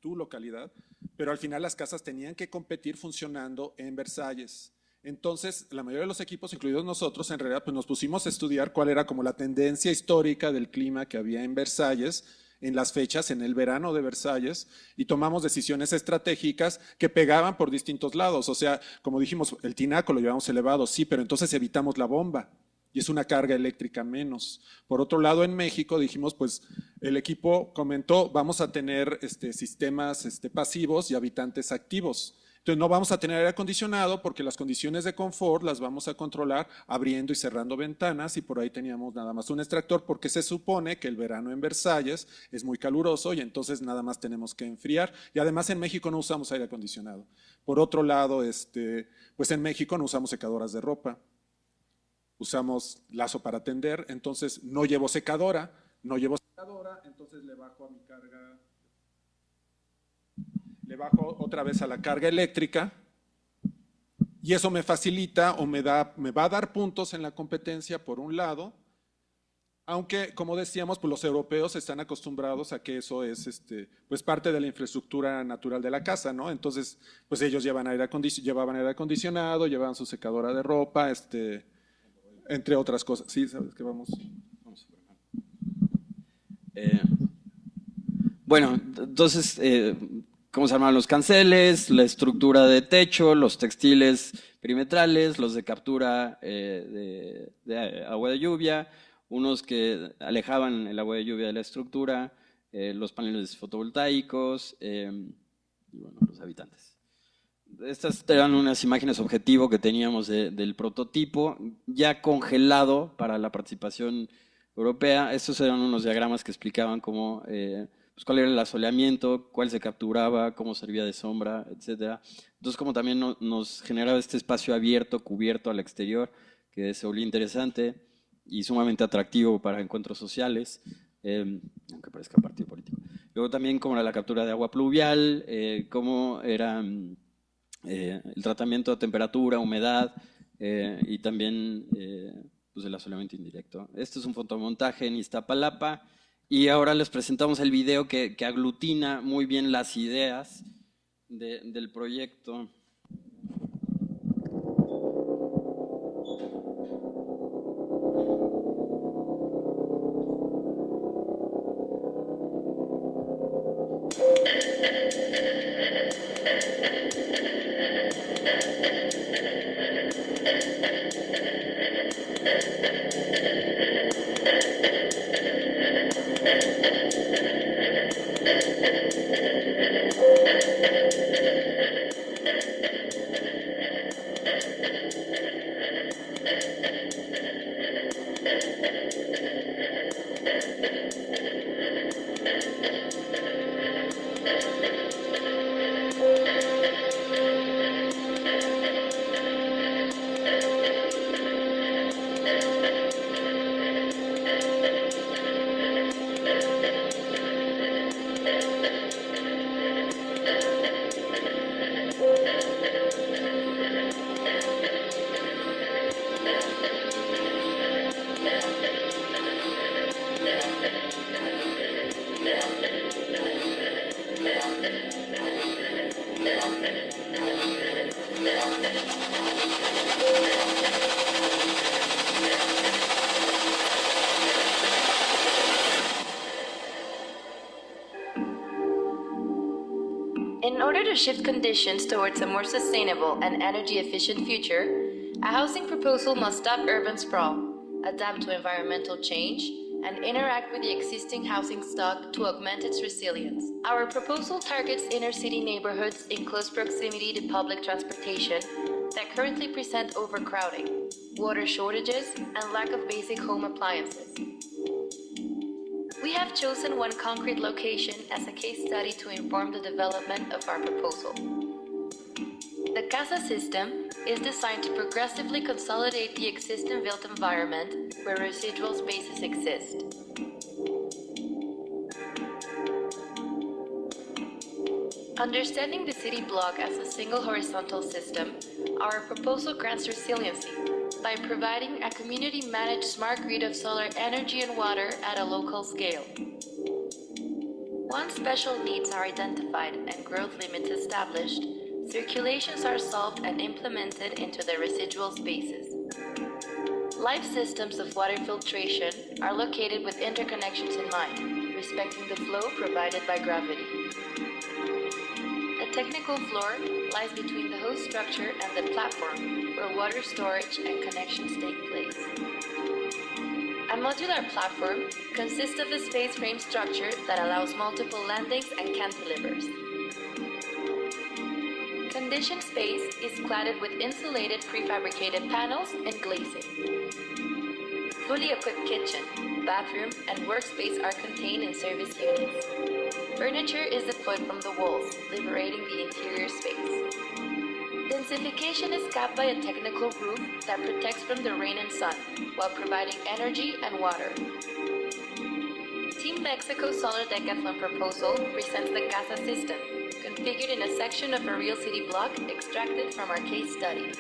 Speaker 3: tu localidad, pero al final las casas tenían que competir funcionando en Versalles. Entonces, la mayoría de los equipos, incluidos nosotros, en realidad pues nos pusimos a estudiar cuál era como la tendencia histórica del clima que había en Versalles, en las fechas, en el verano de Versalles, y tomamos decisiones estratégicas que pegaban por distintos lados. O sea, como dijimos, el tinaco lo llevamos elevado, sí, pero entonces evitamos la bomba y es una carga eléctrica menos. Por otro lado, en México dijimos, pues el equipo comentó, vamos a tener sistemas pasivos y habitantes activos. Entonces no vamos a tener aire acondicionado porque las condiciones de confort las vamos a controlar abriendo y cerrando ventanas, y por ahí teníamos nada más un extractor porque se supone que el verano en Versalles es muy caluroso y entonces nada más tenemos que enfriar, y además en México no usamos aire acondicionado. Por otro lado, pues en México no usamos secadoras de ropa, usamos lazo para tender, entonces no llevo secadora, entonces le bajo a mi carga. Le bajo otra vez a la carga eléctrica y eso me facilita o me va a dar puntos en la competencia por un lado, aunque como decíamos, pues los europeos están acostumbrados a que eso es pues parte de la infraestructura natural de la casa, ¿no? Entonces, pues ellos llevaban aire acondicionado, llevaban su secadora de ropa, entre otras cosas. Sí, sabes que vamos.
Speaker 2: Bueno, entonces, cómo se armaban los canceles, la estructura de techo, los textiles perimetrales, los de captura de agua de lluvia, unos que alejaban el agua de lluvia de la estructura, los paneles fotovoltaicos y bueno, los habitantes. Estas eran unas imágenes objetivo que teníamos del prototipo, ya congelado para la participación europea. Estos eran unos diagramas que explicaban cómo, pues cuál era el asoleamiento, cuál se capturaba, cómo servía de sombra, etc. Entonces, como también nos generaba este espacio abierto, cubierto al exterior, que se volvía interesante y sumamente atractivo para encuentros sociales, aunque parezca partido político. Luego también cómo era la captura de agua pluvial, cómo era el tratamiento de temperatura, humedad y también pues el asoleamiento indirecto. Este es un fotomontaje en Iztapalapa y ahora les presentamos el video que aglutina muy bien las ideas del proyecto.
Speaker 4: In order to shift conditions towards a more sustainable and energy-efficient future, a housing proposal must stop urban sprawl, adapt to environmental change, and interact with the existing housing stock to augment its resilience. Our proposal targets inner-city neighborhoods in close proximity to public transportation that currently present overcrowding, water shortages, and lack of basic home appliances. We have chosen one concrete location as a case study to inform the development of our proposal. The CASA system is designed to progressively consolidate the existing built environment where residual spaces exist. Understanding the city block as a single horizontal system, our proposal grants resiliency by providing a community-managed smart grid of solar energy and water at a local scale. Once special needs are identified and growth limits established, circulations are solved and implemented into the residual spaces. Life systems of water filtration are located with interconnections in mind, respecting the flow provided by gravity. The technical floor lies between the host structure and the platform, where water storage and connections take place. A modular platform consists of a space frame structure that allows multiple landings and cantilevers. Conditioned space is cladded with insulated prefabricated panels and glazing. Fully equipped kitchen, bathroom, and workspace are contained in service units. Furniture is deployed from the walls, liberating the interior space. Densification is capped by a technical roof that protects from the rain and sun, while providing energy and water. Team Mexico Solar Decathlon proposal presents the CASA system, configured in a section of a real city block extracted from our case study.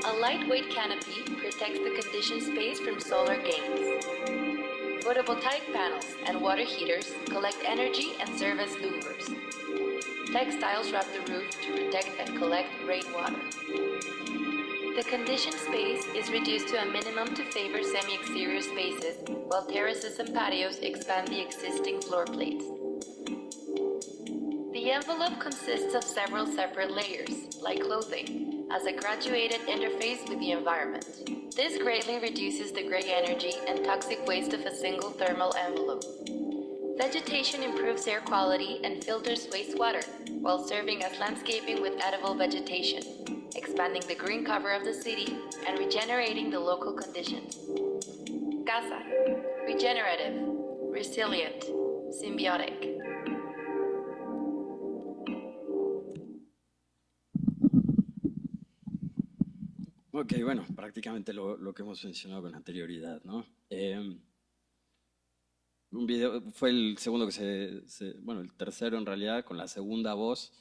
Speaker 4: A lightweight canopy protects the conditioned space from solar gains. Photovoltaic panels and water heaters collect energy and serve as louvers. Textiles wrap the roof to protect and collect rainwater. The conditioned space is reduced to a minimum to favor semi-exterior spaces, while terraces and patios expand the existing floor plates. The envelope consists of several separate layers, like clothing, as a graduated interface with the environment. This greatly reduces the gray energy and toxic waste of a single thermal envelope. Vegetation improves air quality and filters wastewater, while serving as landscaping with edible vegetation, expanding the green cover of the city and regenerating the local conditions. Casa, regenerative, resilient, symbiotic.
Speaker 2: Ok, bueno, prácticamente lo que hemos mencionado con anterioridad, ¿no? Un video, fue el segundo que bueno, el tercero en realidad, con la segunda voz,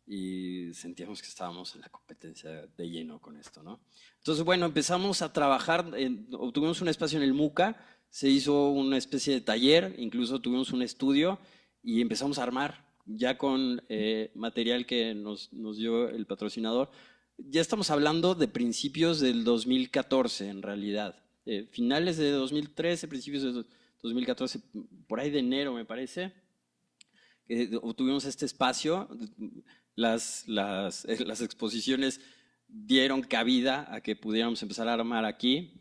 Speaker 2: y sentíamos que estábamos en la competencia de lleno con esto, ¿no? Entonces, bueno, empezamos a trabajar, obtuvimos un espacio en el MUCA, se hizo una especie de taller, incluso tuvimos un estudio y empezamos a armar, ya con material que nos dio el patrocinador. Ya estamos hablando de principios del 2014 en realidad, finales de 2013, principios de 2014, por ahí de enero me parece, obtuvimos este espacio. Las exposiciones dieron cabida a que pudiéramos empezar a armar aquí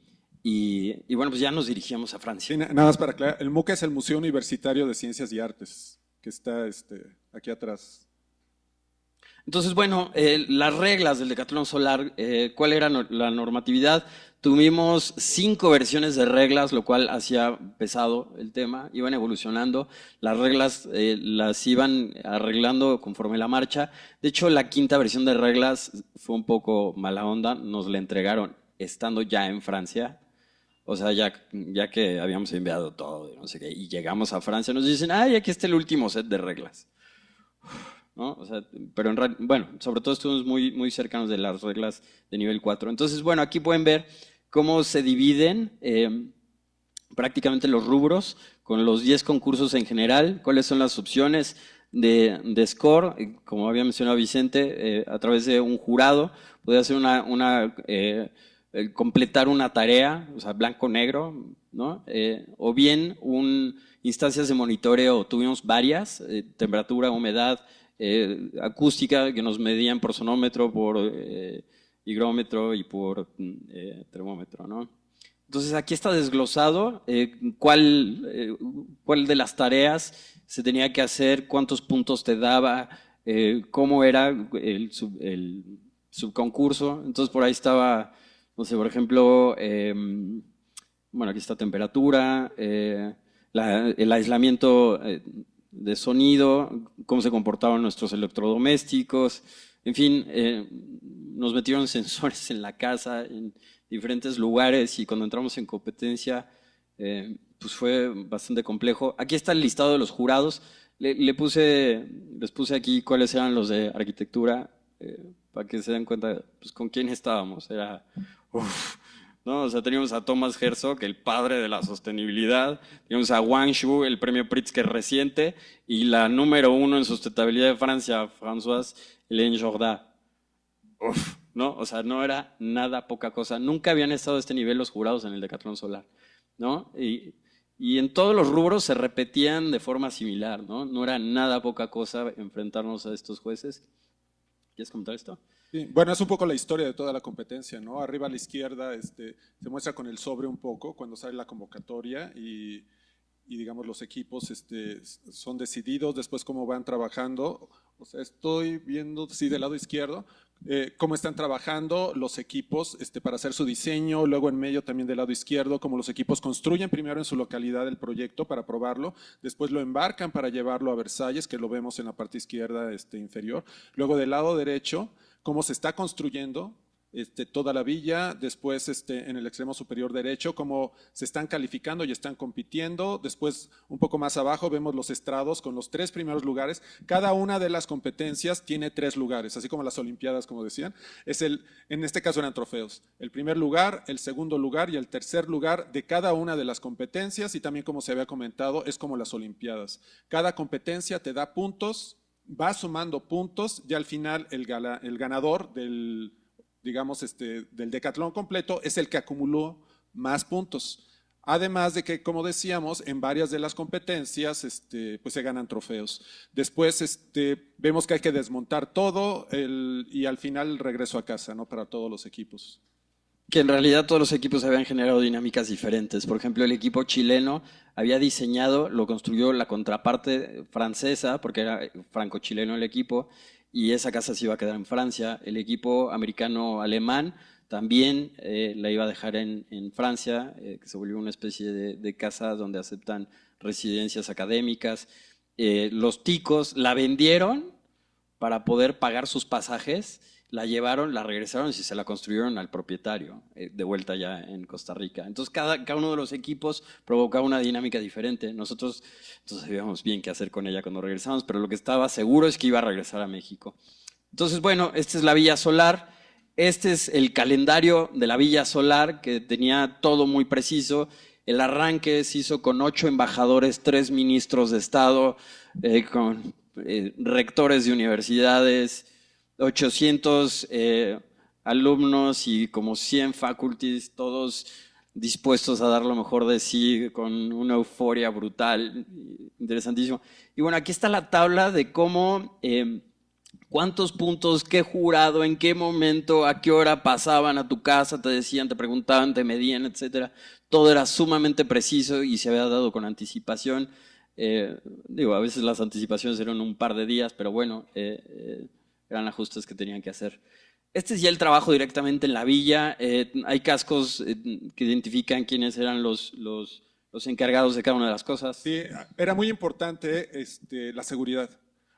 Speaker 2: y bueno, pues ya nos dirigíamos a Francia.
Speaker 3: Sí, nada más para aclarar, el MUCA es el Museo Universitario de Ciencias y Artes, que está aquí atrás.
Speaker 2: Entonces, bueno, las reglas del decatlón solar, ¿cuál era la normatividad? Tuvimos 5 versiones de reglas, lo cual hacía pesado el tema, iban evolucionando, las reglas las iban arreglando conforme la marcha. De hecho, la 5ª versión de reglas fue un poco mala onda, nos la entregaron estando ya en Francia, o sea, ya que habíamos enviado todo, no sé qué, y llegamos a Francia, nos dicen, ay, aquí está el último set de reglas. ¿No? O sea, pero bueno, sobre todo estuvimos muy cercanos de las reglas de nivel 4. Entonces, bueno, aquí pueden ver cómo se dividen prácticamente los rubros con los 10 concursos en general, cuáles son las opciones de score, como había mencionado Vicente, a través de un jurado, podía hacer completar una tarea, o sea, blanco-negro, ¿no? O bien instancias de monitoreo, tuvimos varias, temperatura, humedad, acústica, que nos medían por sonómetro, por higrómetro y por termómetro, ¿no? Entonces aquí está desglosado cuál de las tareas se tenía que hacer, cuántos puntos te daba, cómo era el subconcurso. Entonces por ahí estaba, no sé, por ejemplo, bueno, aquí está temperatura, el aislamiento de sonido, cómo se comportaban nuestros electrodomésticos, en fin, nos metieron sensores en la casa, en diferentes lugares, y cuando entramos en competencia, pues fue bastante complejo. Aquí está el listado de los jurados, les puse aquí cuáles eran los de arquitectura, para que se den cuenta pues, con quién estábamos. Era, ¿no? O sea, teníamos a Thomas Herzog, el padre de la sostenibilidad, teníamos a Wang Xu, el premio Pritzker reciente, y la número 1 en sustentabilidad de Francia, Françoise Hélène Jourda. ¿No? O sea, no era nada poca cosa. Nunca habían estado a este nivel los jurados en el decatlón solar, ¿no? Y en todos los rubros se repetían de forma similar, ¿no? No era nada poca cosa enfrentarnos a estos jueces. ¿Quieres comentar esto?
Speaker 3: Sí, bueno, es un poco la historia de toda la competencia, ¿no? Arriba a la izquierda se muestra con el sobre un poco cuando sale la convocatoria y digamos los equipos son decididos, después cómo van trabajando. O sea, estoy viendo, sí, del lado izquierdo, cómo están trabajando los equipos para hacer su diseño, luego en medio también del lado izquierdo, cómo los equipos construyen primero en su localidad el proyecto para probarlo, después lo embarcan para llevarlo a Versalles, que lo vemos en la parte izquierda inferior, luego del lado derecho, cómo se está construyendo toda la villa, después en el extremo superior derecho, cómo se están calificando y están compitiendo, después un poco más abajo vemos los estrados con los 3 primeros lugares, cada una de las competencias tiene 3 lugares, así como las olimpiadas, como decían, en este caso eran trofeos, el primer lugar, el segundo lugar y el tercer lugar de cada una de las competencias, y también como se había comentado, es como las olimpiadas, cada competencia te da puntos, va sumando puntos y al final el ganador digamos, del decatlón completo, es el que acumuló más puntos. Además de que, como decíamos, en varias de las competencias pues se ganan trofeos. Después vemos que hay que desmontar todo y al final regreso a casa, ¿no? Para todos los equipos.
Speaker 2: Que en realidad todos los equipos habían generado dinámicas diferentes. Por ejemplo, el equipo chileno había diseñado, lo construyó la contraparte francesa, porque era franco-chileno el equipo, y esa casa se iba a quedar en Francia. El equipo americano-alemán también la iba a dejar en Francia, que se volvió una especie de casa donde aceptan residencias académicas. Los ticos la vendieron para poder pagar sus pasajes, la llevaron, la regresaron y se la construyeron al propietario, de vuelta ya en Costa Rica. Entonces cada uno de los equipos provocaba una dinámica diferente. Nosotros entonces sabíamos bien qué hacer con ella cuando regresamos, pero lo que estaba seguro es que iba a regresar a México. Entonces, bueno, esta es la Villa Solar. Este es el calendario de la Villa Solar, que tenía todo muy preciso. El arranque se hizo con 8 embajadores, 3 ministros de Estado, con rectores de universidades, 800 alumnos y como 100 faculties, todos dispuestos a dar lo mejor de sí, con una euforia brutal, interesantísimo. Y bueno, aquí está la tabla de cómo, cuántos puntos, qué jurado, en qué momento, a qué hora pasaban a tu casa, te decían, te preguntaban, te medían, etcétera. Todo era sumamente preciso y se había dado con anticipación. A veces las anticipaciones eran un par de días, pero bueno, eran ajustes que tenían que hacer. Este es ya el trabajo directamente en la villa. Hay cascos que identifican quiénes eran los encargados de cada una de las cosas.
Speaker 3: Sí, era muy importante la seguridad.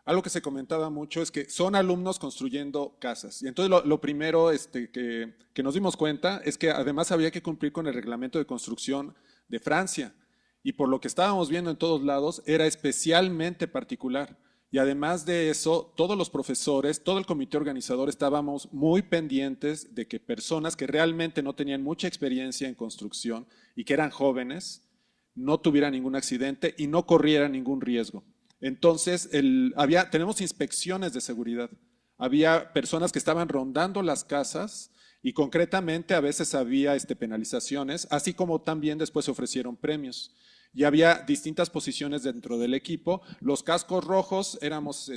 Speaker 3: Algo que se comentaba mucho es que son alumnos construyendo casas. Y entonces lo primero que nos dimos cuenta es que además había que cumplir con el reglamento de construcción de Francia. Y por lo que estábamos viendo en todos lados, era especialmente particular. Y además de eso, todos los profesores, todo el comité organizador estábamos muy pendientes de que personas que realmente no tenían mucha experiencia en construcción y que eran jóvenes, no tuvieran ningún accidente y no corrieran ningún riesgo. Entonces, tenemos inspecciones de seguridad. Había personas que estaban rondando las casas y concretamente a veces había penalizaciones, así como también después se ofrecieron premios. Y había distintas posiciones dentro del equipo. Los cascos rojos éramos,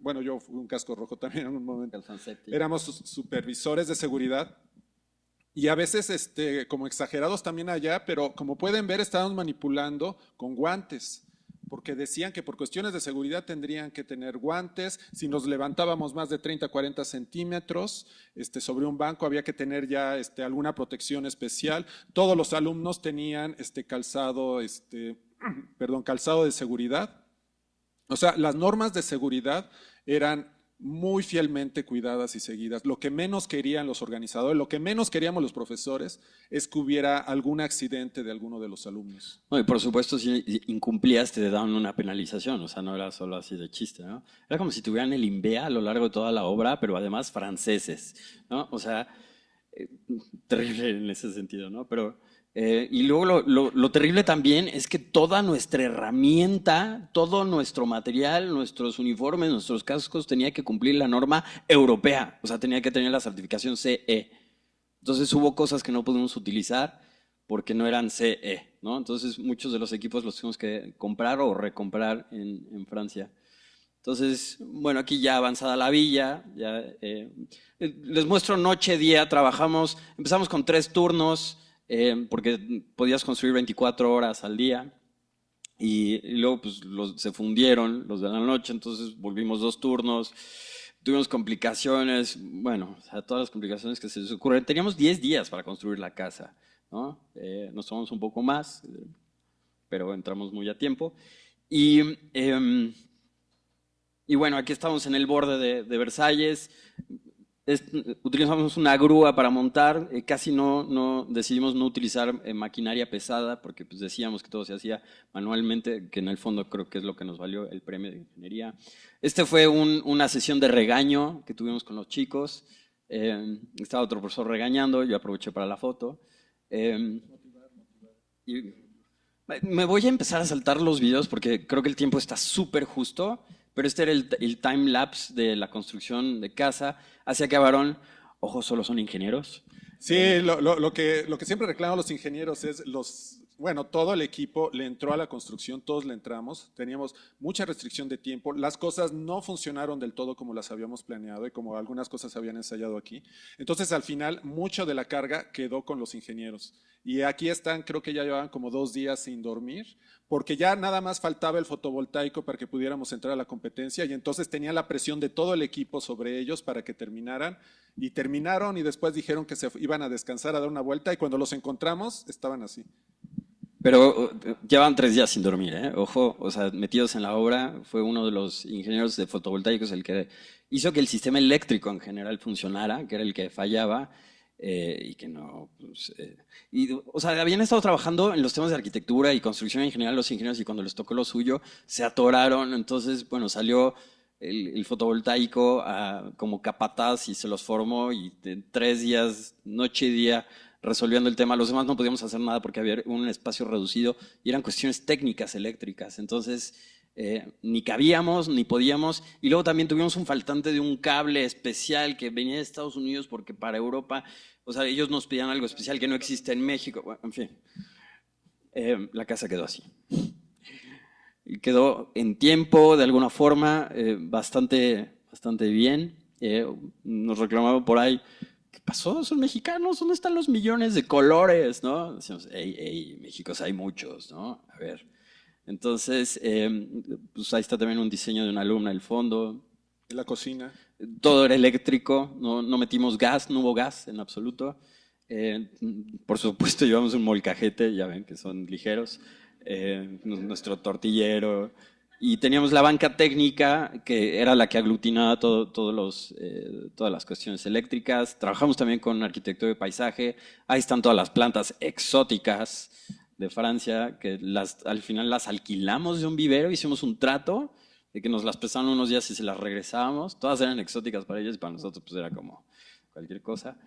Speaker 3: bueno, yo fui un casco rojo también en un momento. Éramos supervisores de seguridad. Y a veces como exagerados también allá, pero como pueden ver estábamos manipulando con guantes, porque decían que por cuestiones de seguridad tendrían que tener guantes. Si nos levantábamos más de 30, 40 centímetros sobre un banco, había que tener ya alguna protección especial. Todos los alumnos tenían calzado de seguridad. O sea, las normas de seguridad eran muy fielmente cuidadas y seguidas. Lo que menos querían los organizadores, lo que menos queríamos los profesores, es que hubiera algún accidente de alguno de los alumnos.
Speaker 2: No, y por supuesto, si incumplías te daban una penalización, o sea, no era solo así de chiste, ¿no? Era como si tuvieran el INVEA a lo largo de toda la obra, pero además franceses, ¿no? O sea, terrible en ese sentido, ¿no? Pero y luego lo terrible también es que toda nuestra herramienta, todo nuestro material, nuestros uniformes, nuestros cascos tenía que cumplir la norma europea, o sea, tenía que tener la certificación CE. Entonces hubo cosas que no pudimos utilizar porque no eran CE, ¿no? Entonces muchos de los equipos los tuvimos que comprar o recomprar en Francia. Entonces, bueno, aquí ya avanzada la villa, ya, les muestro noche, día, empezamos con 3 turnos, porque podías construir 24 horas al día y luego pues, se fundieron los de la noche, entonces volvimos 2 turnos, tuvimos complicaciones, bueno, o sea, todas las complicaciones que se les ocurren. Teníamos 10 días para construir la casa, ¿no? Nos tomamos un poco más, pero entramos muy a tiempo. Y bueno, aquí estamos en el borde de Versalles. Utilizamos una grúa para montar, casi decidimos no utilizar maquinaria pesada porque pues decíamos que todo se hacía manualmente, que en el fondo creo que es lo que nos valió el premio de ingeniería. Fue una sesión de regaño que tuvimos con los chicos, estaba otro profesor regañando, yo aproveché para la foto. Y me voy a empezar a saltar los videos porque creo que el tiempo está súper justo. Pero este era el time lapse de la construcción de casa. Así acabaron ojo, solo son ingenieros.
Speaker 3: Sí, lo que siempre reclaman los ingenieros es bueno, todo el equipo le entró a la construcción, todos le entramos, teníamos mucha restricción de tiempo, las cosas no funcionaron del todo como las habíamos planeado y como algunas cosas se habían ensayado aquí. Entonces, al final, mucho de la carga quedó con los ingenieros. Y aquí están, creo que ya llevaban como 2 días sin dormir, porque ya nada más faltaba el fotovoltaico para que pudiéramos entrar a la competencia y entonces tenía la presión de todo el equipo sobre ellos para que terminaran. Y terminaron y después dijeron que se iban a descansar, a dar una vuelta y cuando los encontramos estaban así.
Speaker 2: Pero llevan 3 días sin dormir, ¿eh? Ojo, o sea, metidos en la obra, fue uno de los ingenieros de fotovoltaicos el que hizo que el sistema eléctrico en general funcionara, que era el que fallaba, y que no, pues, o sea, habían estado trabajando en los temas de arquitectura y construcción en general los ingenieros y cuando les tocó lo suyo, se atoraron, entonces, bueno, salió el fotovoltaico como capataz y se los formó y en 3 días, noche y día, resolviendo el tema. Los demás no podíamos hacer nada porque había un espacio reducido y eran cuestiones técnicas eléctricas. Entonces, ni cabíamos, ni podíamos. Y luego también tuvimos un faltante de un cable especial que venía de Estados Unidos porque para Europa, o sea, ellos nos pedían algo especial que no existe en México. Bueno, en fin, la casa quedó así. Y quedó en tiempo, de alguna forma, bastante bien. Nos reclamaban por ahí. ¿Qué pasó? Son mexicanos, ¿dónde están los millones de colores? ¿No? Decimos, hey, México hay muchos, ¿no? A ver. Entonces, pues ahí está también un diseño de una alumna del fondo.
Speaker 3: En la cocina.
Speaker 2: Todo era eléctrico, no metimos gas, no hubo gas en absoluto. Por supuesto, llevamos un molcajete, ya ven que son ligeros. Nuestro tortillero. Y teníamos la banca técnica, que era la que aglutinaba todas las cuestiones eléctricas. Trabajamos también con arquitectura de paisaje. Ahí están todas las plantas exóticas de Francia, que al final las alquilamos de un vivero, hicimos un trato de que nos las prestaban unos días y se las regresábamos. Todas eran exóticas para ellos y para nosotros pues era como cualquier cosa.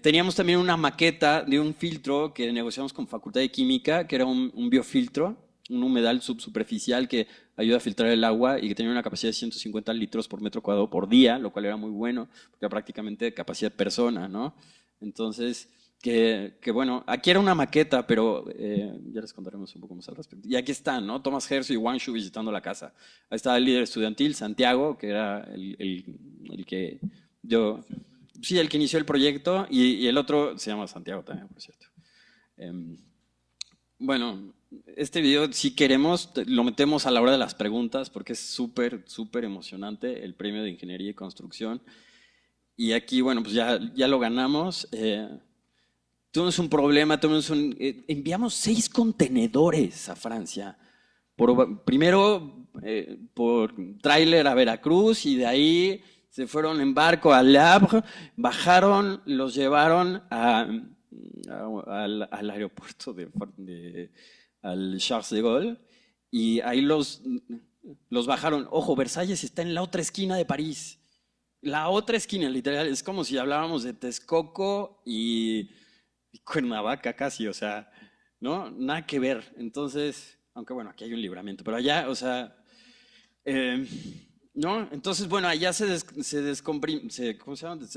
Speaker 2: Teníamos también una maqueta de un filtro que negociamos con Facultad de Química, que era un biofiltro, un humedal subsuperficial que ayuda a filtrar el agua y que tenía una capacidad de 150 litros por metro cuadrado por día, lo cual era muy bueno, porque era prácticamente capacidad de persona, ¿no? Entonces, que bueno, aquí era una maqueta, pero ya les contaremos un poco más al respecto. Y aquí están, ¿no? Thomas Herzo y Wang Shu visitando la casa. Ahí estaba el líder estudiantil, Santiago, que era el que yo... Sí, el que inició el proyecto, y el otro se llama Santiago también, por cierto. Bueno, este video, si queremos, lo metemos a la hora de las preguntas, porque es súper emocionante el premio de Ingeniería y Construcción. Y aquí, bueno, pues ya lo ganamos. Tuvimos un problema, enviamos 6 contenedores a Francia. Primero por tráiler a Veracruz y de ahí se fueron en barco a Le Havre, bajaron, los llevaron al aeropuerto al Charles de Gaulle y ahí los bajaron. Ojo, Versalles está en la otra esquina de París. La otra esquina, literal, es como si hablábamos de Texcoco y Cuernavaca casi, o sea, ¿no? Nada que ver. Entonces, aunque bueno, aquí hay un libramiento, pero allá, o sea, ¿no? Entonces, bueno, allá se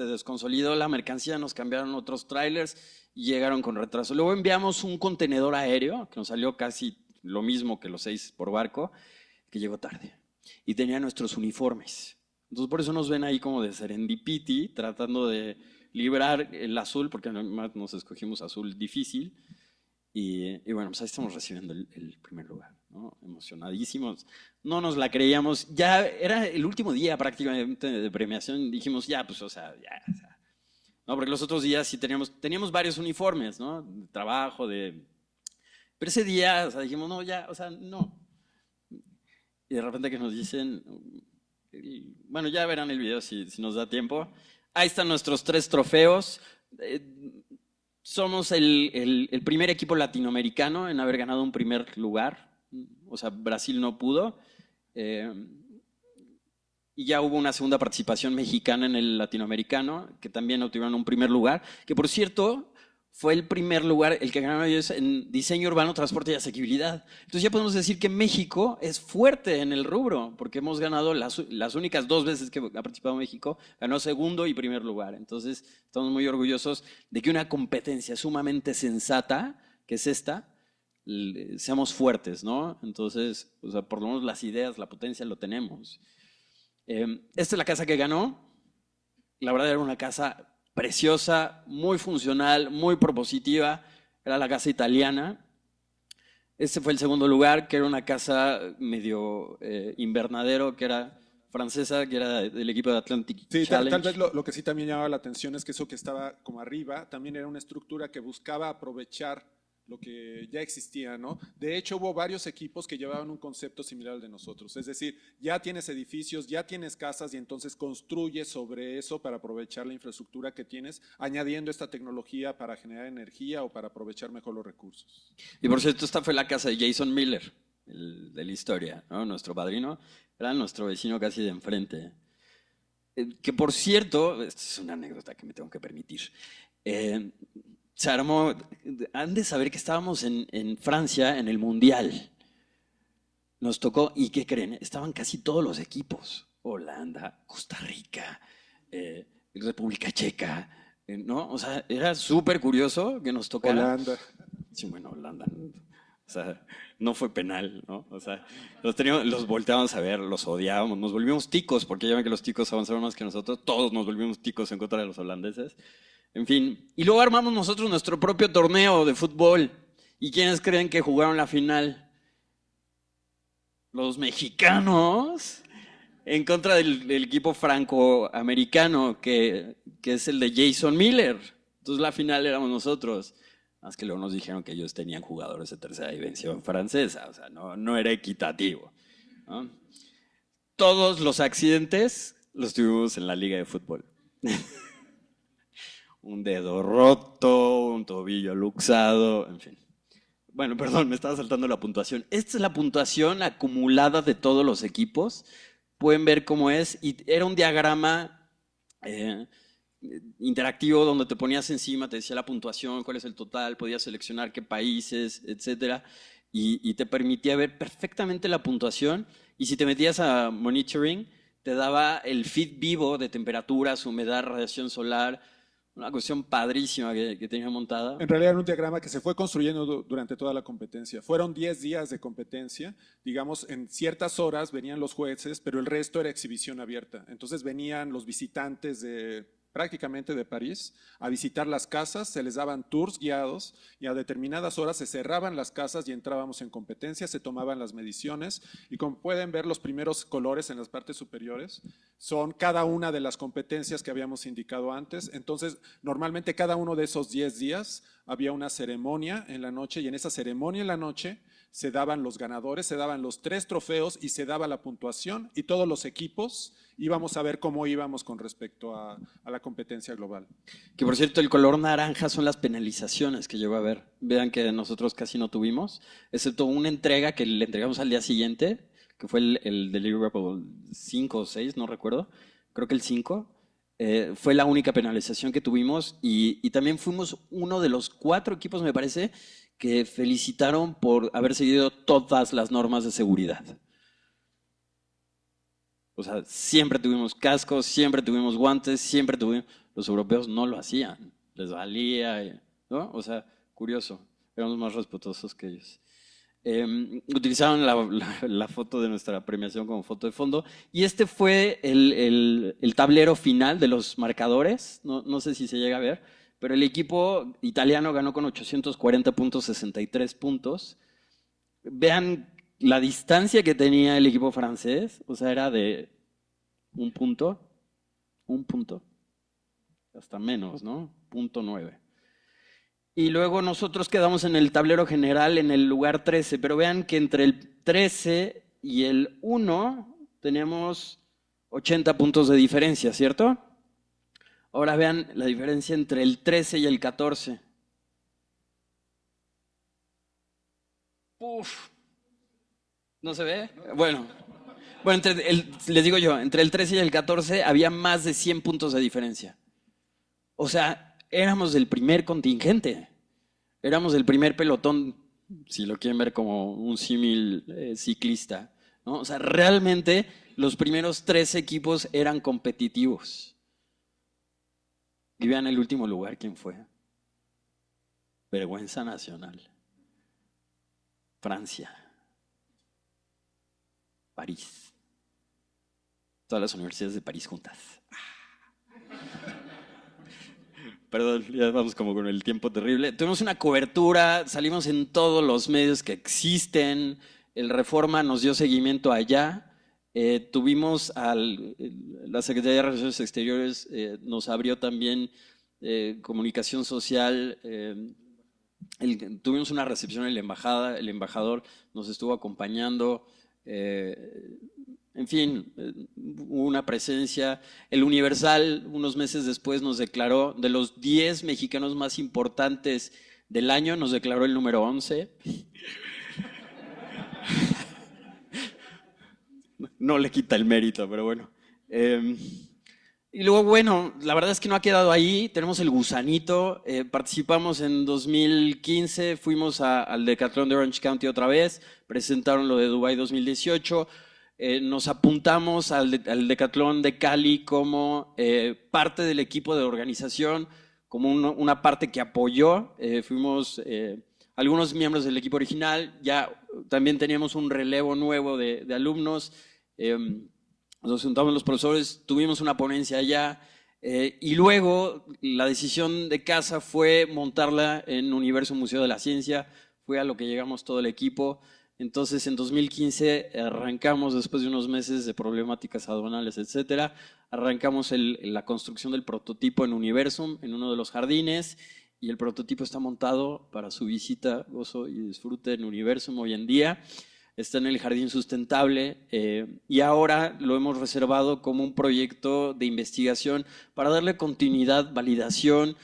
Speaker 2: desconsolidó la mercancía, nos cambiaron otros trailers y llegaron con retraso. Luego enviamos un contenedor aéreo, que nos salió casi lo mismo que los 6 por barco, que llegó tarde. Y tenía nuestros uniformes. Entonces, por eso nos ven ahí como de serendipity, tratando de librar el azul, porque además nos escogimos azul difícil. Y bueno, pues ahí estamos recibiendo el primer lugar, ¿no? Emocionadísimos. No nos la creíamos. Ya era el último día prácticamente de premiación. Dijimos, ya, pues, o sea, ya. O sea, no, porque los otros días sí teníamos varios uniformes, ¿no? De trabajo, Pero ese día, o sea, dijimos, no, ya, o sea, no. Y de repente que nos dicen, bueno, ya verán el video si nos da tiempo. Ahí están nuestros 3 trofeos. Somos el primer equipo latinoamericano en haber ganado un primer lugar. O sea, Brasil no pudo. Y ya hubo una segunda participación mexicana en el latinoamericano, que también obtuvieron un primer lugar. Que por cierto, fue el primer lugar, el que ganaron ellos en diseño urbano, transporte y asequibilidad. Entonces ya podemos decir que México es fuerte en el rubro, porque hemos ganado las únicas 2 veces que ha participado México, ganó segundo y primer lugar. Entonces estamos muy orgullosos de que una competencia sumamente sensata, que es esta, seamos fuertes, ¿no? Entonces, o sea, por lo menos las ideas, la potencia lo tenemos. Esta es la casa que ganó. La verdad era una casa preciosa, muy funcional, muy propositiva. Era la casa italiana. Este fue el segundo lugar, que era una casa medio invernadero, que era francesa, que era del equipo de Atlantic Challenge.
Speaker 3: Tal vez lo que sí también llamaba la atención es que eso que estaba como arriba también era una estructura que buscaba aprovechar lo que ya existía, ¿no? De hecho, hubo varios equipos que llevaban un concepto similar al de nosotros. Es decir, ya tienes edificios, ya tienes casas y entonces construyes sobre eso para aprovechar la infraestructura que tienes, añadiendo esta tecnología para generar energía o para aprovechar mejor los recursos.
Speaker 2: Y por cierto, esta fue la casa de Jason Miller, el de la historia, ¿no? Nuestro padrino, era nuestro vecino casi de enfrente. Que por cierto, esta es una anécdota que me tengo que permitir. Se armó, han de saber que estábamos en Francia en el Mundial. Nos tocó, ¿y qué creen? Estaban casi todos los equipos. Holanda, Costa Rica, República Checa, ¿no? O sea, era súper curioso que nos tocara.
Speaker 3: Holanda.
Speaker 2: Sí, bueno, Holanda. O sea, no fue penal, ¿no? O sea, los volteábamos a ver, los odiábamos, nos volvimos ticos, porque ya ven que los ticos avanzaron más que nosotros, todos nos volvimos ticos en contra de los holandeses. En fin, y luego armamos nosotros nuestro propio torneo de fútbol. ¿Y quiénes creen que jugaron la final? Los mexicanos en contra del equipo franco-americano, que es el de Jason Miller. Entonces la final éramos nosotros. Más que luego nos dijeron que ellos tenían jugadores de tercera división francesa. O sea, no era equitativo, ¿no? Todos los accidentes los tuvimos en la liga de fútbol. Un dedo roto, un tobillo luxado, en fin. Bueno, perdón, me estaba saltando la puntuación. Esta es la puntuación acumulada de todos los equipos. Pueden ver cómo es. Y era un diagrama interactivo donde te ponías encima, te decía la puntuación, cuál es el total, podías seleccionar qué países, etcétera. Y te permitía ver perfectamente la puntuación. Y si te metías a monitoring, te daba el feed vivo de temperaturas, humedad, radiación solar. Una cuestión padrísima que tenía montada.
Speaker 3: En realidad era un diagrama que se fue construyendo durante toda la competencia. Fueron 10 días de competencia. Digamos, en ciertas horas venían los jueces, pero el resto era exhibición abierta. Entonces venían los visitantes prácticamente de París a visitar las casas, se les daban tours guiados y a determinadas horas se cerraban las casas y entrábamos en competencia, se tomaban las mediciones y como pueden ver los primeros colores en las partes superiores son cada una de las competencias que habíamos indicado antes. Entonces normalmente cada uno de esos 10 días había una ceremonia en la noche y en esa ceremonia en la noche se daban los ganadores, se daban los 3 trofeos y se daba la puntuación y todos los equipos íbamos a ver cómo íbamos con respecto a la competencia global.
Speaker 2: Que por cierto, el color naranja son las penalizaciones que llegó a haber. Vean que nosotros casi no tuvimos, excepto una entrega que le entregamos al día siguiente, que fue el Deliverable 5 o 6, no recuerdo, creo que el 5. Fue la única penalización que tuvimos y también fuimos uno de los 4 equipos, me parece, que felicitaron por haber seguido todas las normas de seguridad. O sea, siempre tuvimos cascos, siempre tuvimos guantes, siempre tuvimos... Los europeos no lo hacían, les valía, ¿no? O sea, curioso, éramos más respetuosos que ellos. Utilizaron la foto de nuestra premiación como foto de fondo y este fue el tablero final de los marcadores, no sé si se llega a ver, pero el equipo italiano ganó con 840.63 puntos. Vean la distancia que tenía el equipo francés, o sea, era de un punto, hasta menos, ¿no? 0.9. Y luego nosotros quedamos en el tablero general en el lugar 13, pero vean que entre el 13 y el 1 tenemos 80 puntos de diferencia, ¿cierto? Ahora vean la diferencia entre el 13 y el 14. Uf. ¿No se ve? Bueno, les digo yo, entre el 13 y el 14 había más de 100 puntos de diferencia. O sea, éramos el primer contingente, éramos el primer pelotón, si lo quieren ver como un símil ciclista, ¿no? O sea, realmente los primeros 3 equipos eran competitivos. Y vean el último lugar, ¿quién fue? Vergüenza nacional. Francia. París. Todas las universidades de París juntas. Perdón, ya vamos como con el tiempo terrible. Tuvimos una cobertura, salimos en todos los medios que existen. El Reforma nos dio seguimiento allá. Tuvimos la Secretaría de Relaciones Exteriores, nos abrió también comunicación social. Tuvimos una recepción en la embajada, el embajador nos estuvo acompañando. En fin, hubo una presencia. El Universal, unos meses después, nos declaró, de los 10 mexicanos más importantes del año, nos declaró el número 11. No le quita el mérito, pero bueno. Y luego, bueno, la verdad es que no ha quedado ahí. Tenemos el gusanito. Participamos en 2015, fuimos al Decatlón de Orange County otra vez, presentaron lo de Dubái 2018. Nos apuntamos al Decatlón de Cali como parte del equipo de organización, como una parte que apoyó. Fuimos algunos miembros del equipo original, ya también teníamos un relevo nuevo de alumnos. Nos juntamos los profesores, tuvimos una ponencia allá y luego la decisión de casa fue montarla en Universo Museo de la Ciencia, fue a lo que llegamos todo el equipo. Entonces en 2015 arrancamos, después de unos meses de problemáticas aduanales, etcétera, arrancamos la construcción del prototipo en Universum, en uno de los jardines, y el prototipo está montado para su visita, gozo y disfrute en Universum hoy en día. Está en el Jardín Sustentable y ahora lo hemos reservado como un proyecto de investigación para darle continuidad, validación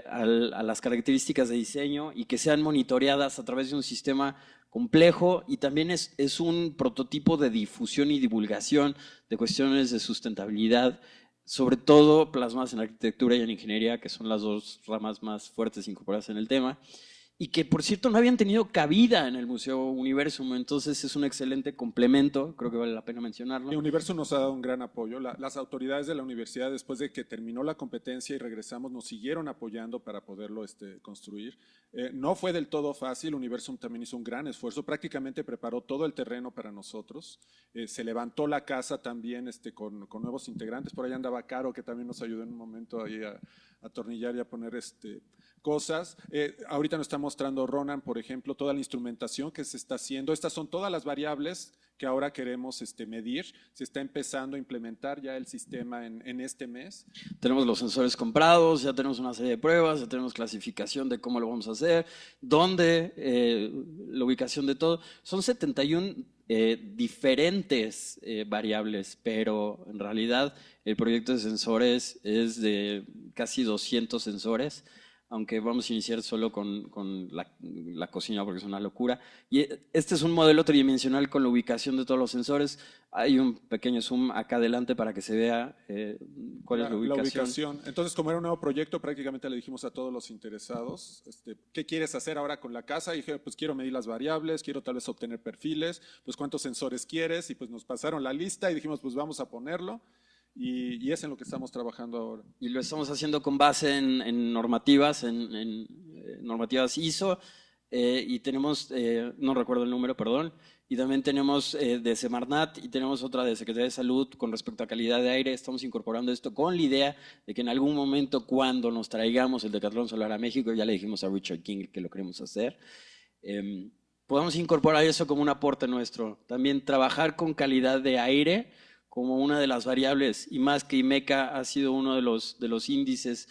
Speaker 2: a las características de diseño y que sean monitoreadas a través de un sistema complejo, y también es un prototipo de difusión y divulgación de cuestiones de sustentabilidad, sobre todo plasmadas en arquitectura y en ingeniería, que son las 2 ramas más fuertes incorporadas en el tema, y que por cierto no habían tenido cabida en el Museo Universum, entonces es un excelente complemento, creo que vale la pena mencionarlo.
Speaker 3: El Universum nos ha dado un gran apoyo. Las autoridades de la universidad, después de que terminó la competencia y regresamos, nos siguieron apoyando para poderlo construir. No fue del todo fácil, Universum también hizo un gran esfuerzo, prácticamente preparó todo el terreno para nosotros. Se levantó la casa también con nuevos integrantes, por ahí andaba Caro, que también nos ayudó en un momento ahí a atornillar y a poner cosas. Ahorita nos está mostrando Ronan, por ejemplo, toda la instrumentación que se está haciendo. Estas son todas las variables que ahora queremos medir. Se está empezando a implementar ya el sistema en este mes.
Speaker 2: Tenemos los sensores comprados, ya tenemos una serie de pruebas, ya tenemos clasificación de cómo lo vamos a hacer, dónde, la ubicación de todo. Son 71 diferentes variables, pero en realidad el proyecto de sensores es de casi 200 sensores, aunque vamos a iniciar solo con la cocina porque es una locura. Y este es un modelo tridimensional con la ubicación de todos los sensores. Hay un pequeño zoom acá adelante para que se vea cuál es la ubicación.
Speaker 3: Entonces, como era un nuevo proyecto, prácticamente le dijimos a todos los interesados, ¿qué quieres hacer ahora con la casa? Y dije, pues quiero medir las variables, quiero tal vez obtener perfiles, pues cuántos sensores quieres, y pues nos pasaron la lista y dijimos, pues vamos a ponerlo. Y es en lo que estamos trabajando ahora.
Speaker 2: Y lo estamos haciendo con base en normativas, en normativas ISO, y tenemos, no recuerdo el número, perdón, y también tenemos de Semarnat y tenemos otra de Secretaría de Salud con respecto a calidad de aire. Estamos incorporando esto con la idea de que en algún momento, cuando nos traigamos el Decatlón Solar a México, ya le dijimos a Richard King que lo queremos hacer, podamos incorporar eso como un aporte nuestro. También trabajar con calidad de aire como una de las variables, y más que IMECA ha sido uno de los índices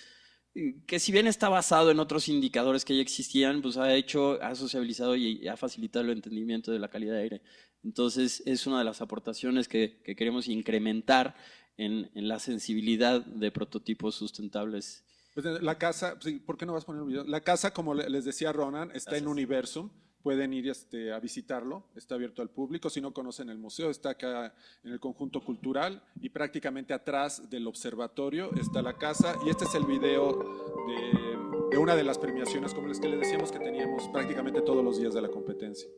Speaker 2: que, si bien está basado en otros indicadores que ya existían, pues ha sociabilizado y ha facilitado el entendimiento de la calidad de aire. Entonces es una de las aportaciones que queremos incrementar en la sensibilidad de prototipos sustentables.
Speaker 3: Pues la casa, ¿por qué no vas a poner un video? La casa, como les decía Ronan, está en Universum. pueden ir a visitarlo, está abierto al público. Si no conocen el museo, está acá en el conjunto cultural y prácticamente atrás del observatorio está la casa. Y este es el video de una de las premiaciones, como les decíamos, que teníamos prácticamente todos los días de la competencia.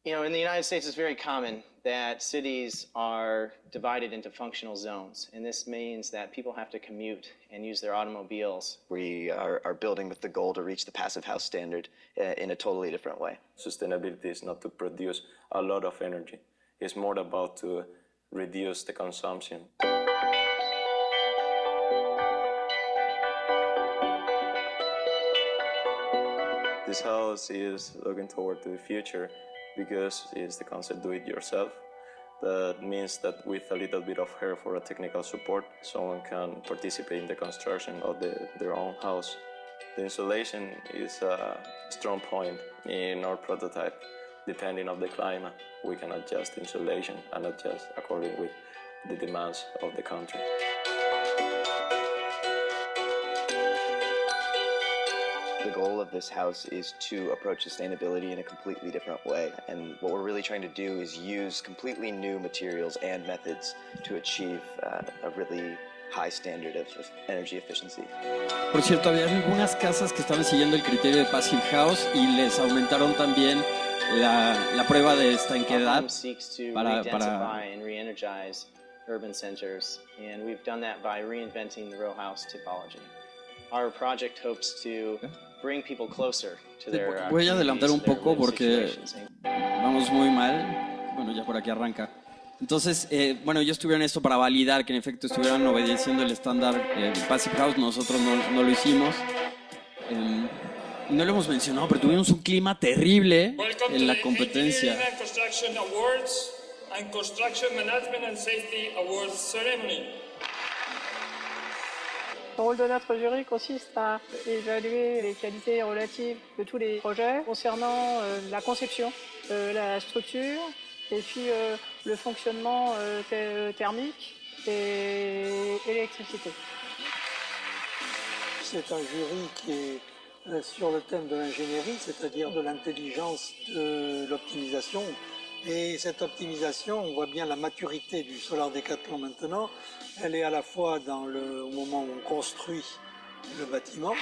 Speaker 5: You know, in the United States, it's very common that cities are divided into functional zones, and this means that people have to commute and use their automobiles.
Speaker 6: We are building with the goal to reach the Passive House standard in a totally different way.
Speaker 7: Sustainability is not to produce a lot of energy. It's more about to reduce the consumption. This house is looking toward the future because it's the concept do it yourself. That means that with a little bit of help for a technical support, someone can participate in the construction of their own house. The insulation is a strong point in our prototype. Depending on the climate, we can adjust insulation and adjust according with the demands of the country.
Speaker 6: The goal of this house is to approach sustainability in a completely different way. And what we're really trying to do is use completely new materials and methods to achieve a really high standard of energy efficiency.
Speaker 2: Por cierto, había algunas casas que estaban siguiendo el criterio de Passive House y les aumentaron también la prueba de estanqueidad para
Speaker 5: and re-energize urban centers, and we've done that by reinventing the row house typology. Our project hopes to bring people closer to their
Speaker 2: Voy a adelantar un poco porque vamos muy mal. Bueno, ya por aquí arranca. Entonces, bueno, ellos tuvieron esto para validar que en efecto estuvieran obedeciendo el estándar Passive House. Nosotros no lo hicimos. No lo hemos mencionado, pero tuvimos un clima terrible en la competencia.
Speaker 8: Construction Awards and Construction Management and Safety Awards Ceremony.
Speaker 9: Le rôle de notre jury consiste à évaluer les qualités relatives de tous les projets concernant la conception, la structure et puis le fonctionnement thermique et l'électricité.
Speaker 10: C'est un jury qui est sur le thème de l'ingénierie, c'est-à-dire de l'intelligence, de l'optimisation. Et cette optimisation, on voit bien la maturité du Solar Decathlon maintenant. Elle est à la fois au moment où on construit le bâtiment.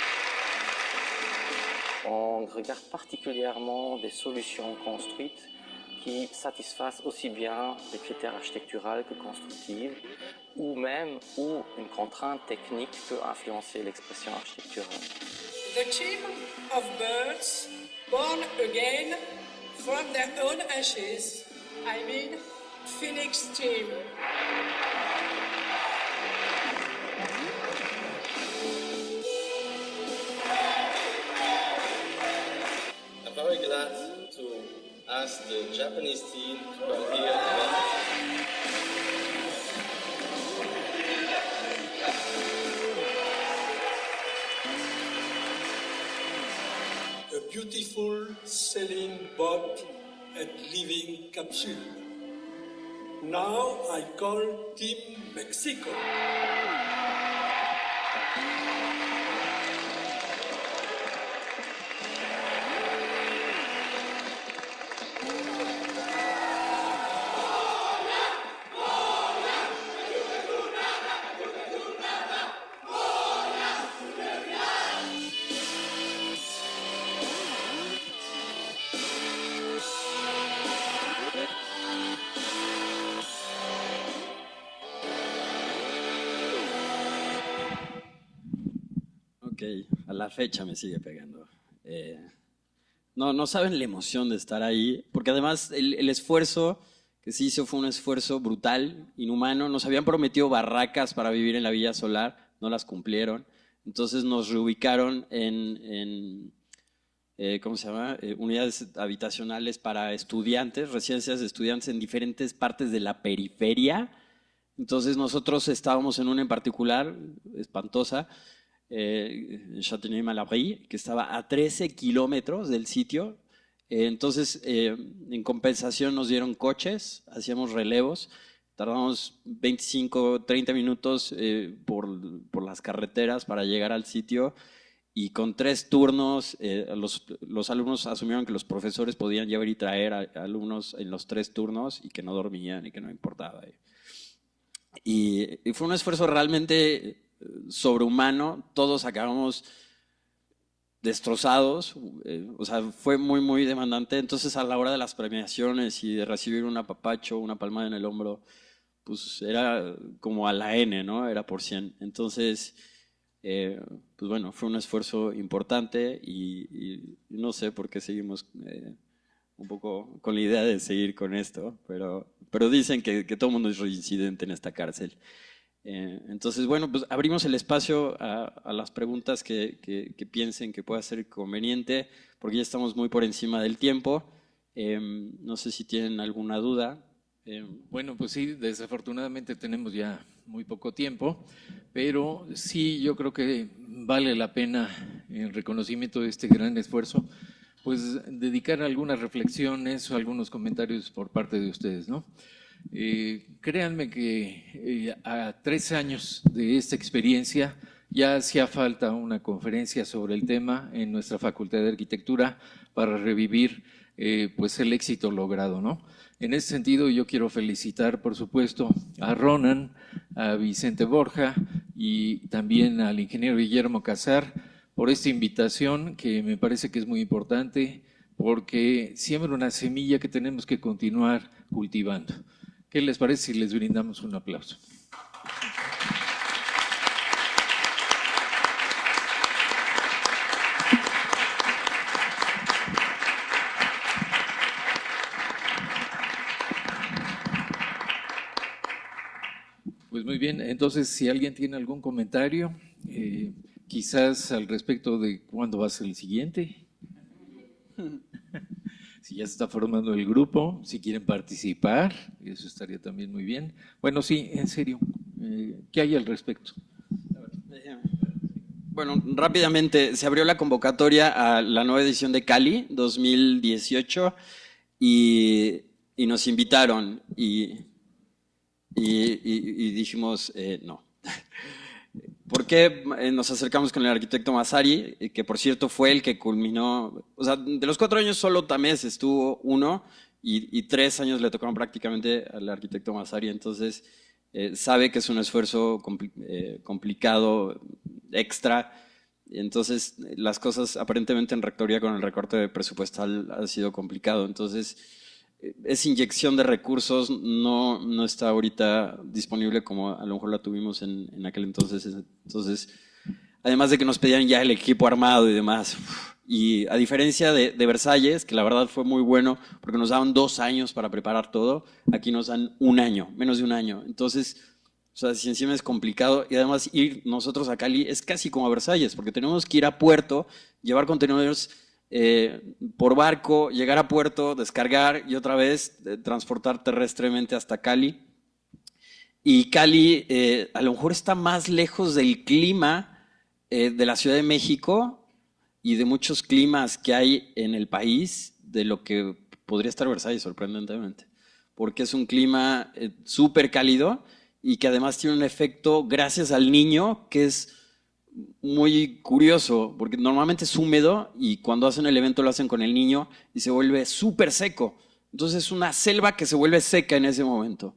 Speaker 11: On regarde particulièrement des solutions construites qui satisfassent aussi bien les critères architecturaux que constructifs, ou même où une contrainte technique peut influencer l'expression architecturale.
Speaker 8: The team of birds born again from their own ashes, I mean Phoenix team.
Speaker 12: I'm very glad to ask the Japanese team to come here.
Speaker 8: A beautiful sailing boat and living capsule. Now I call Team Mexico.
Speaker 2: A la fecha me sigue pegando. No saben la emoción de estar ahí, porque además el esfuerzo que se hizo fue un esfuerzo brutal, inhumano. Nos habían prometido barracas para vivir en la Villa Solar, no las cumplieron. Entonces nos reubicaron en ¿cómo se llama? Unidades habitacionales para estudiantes, residencias de estudiantes en diferentes partes de la periferia. Entonces nosotros estábamos en una en particular, espantosa, Châtenay-Malabry, que estaba a 13 kilómetros del sitio. Entonces, en compensación nos dieron coches, hacíamos relevos, tardamos 25, 30 minutos por las carreteras para llegar al sitio y con 3 turnos los alumnos asumieron que los profesores podían llevar y traer a alumnos en los 3 turnos y que no dormían y que no importaba. Y fue un esfuerzo realmente sobrehumano, todos acabamos destrozados, o sea, fue muy, muy demandante. Entonces, a la hora de las premiaciones y de recibir un apapacho, una palmada en el hombro, pues era como a la N, ¿no? Era por 100. Entonces, pues bueno, fue un esfuerzo importante y no sé por qué seguimos un poco con la idea de seguir con esto, pero dicen que todo el mundo es reincidente en esta cárcel. Entonces, bueno, pues abrimos el espacio a las preguntas que piensen que pueda ser conveniente, porque ya estamos muy por encima del tiempo. No sé si tienen alguna duda.
Speaker 13: Bueno, pues sí, desafortunadamente tenemos ya muy poco tiempo, pero sí yo creo que vale la pena, en reconocimiento de este gran esfuerzo, pues dedicar algunas reflexiones o algunos comentarios por parte de ustedes, ¿no? Créanme que a 3 años de esta experiencia ya hacía falta una conferencia sobre el tema en nuestra Facultad de Arquitectura para revivir pues el éxito logrado, ¿no? En ese sentido yo quiero felicitar por supuesto a Ronan, a Vicente Borja y también al ingeniero Guillermo Casar por esta invitación que me parece que es muy importante porque siembra una semilla que tenemos que continuar cultivando. ¿Qué les parece si les brindamos un aplauso? Pues muy bien, entonces si alguien tiene algún comentario, quizás al respecto de cuándo va a ser el siguiente. Si ya se está formando el grupo, si quieren participar, eso estaría también muy bien. Bueno, sí, en serio, ¿qué hay al respecto?
Speaker 2: Bueno, rápidamente, se abrió la convocatoria a la nueva edición de Cali 2018 y nos invitaron y dijimos no. ¿Por qué nos acercamos con el arquitecto Massari? Que por cierto fue el que culminó, o sea, de los 4 años solo Tamés estuvo 1 y 3 años le tocaron prácticamente al arquitecto Massari, entonces sabe que es un esfuerzo complicado, extra, entonces las cosas aparentemente en rectoría con el recorte presupuestal ha sido complicado, entonces esa inyección de recursos no está ahorita disponible como a lo mejor la tuvimos en aquel entonces. Entonces, además de que nos pedían ya el equipo armado y demás. Y a diferencia de Versalles, que la verdad fue muy bueno porque nos daban 2 años para preparar todo, aquí nos dan 1 año, menos de 1 año. Entonces, o sea, si encima es complicado y además ir nosotros a Cali es casi como a Versalles porque tenemos que ir a puerto, llevar contenedores por barco, llegar a puerto, descargar y otra vez transportar terrestremente hasta Cali. Y Cali a lo mejor está más lejos del clima de la Ciudad de México y de muchos climas que hay en el país de lo que podría estar Versalles, sorprendentemente, porque es un clima súper cálido y que además tiene un efecto gracias al Niño que es muy curioso, porque normalmente es húmedo y cuando hacen el evento lo hacen con el Niño y se vuelve súper seco. Entonces es una selva que se vuelve seca en ese momento.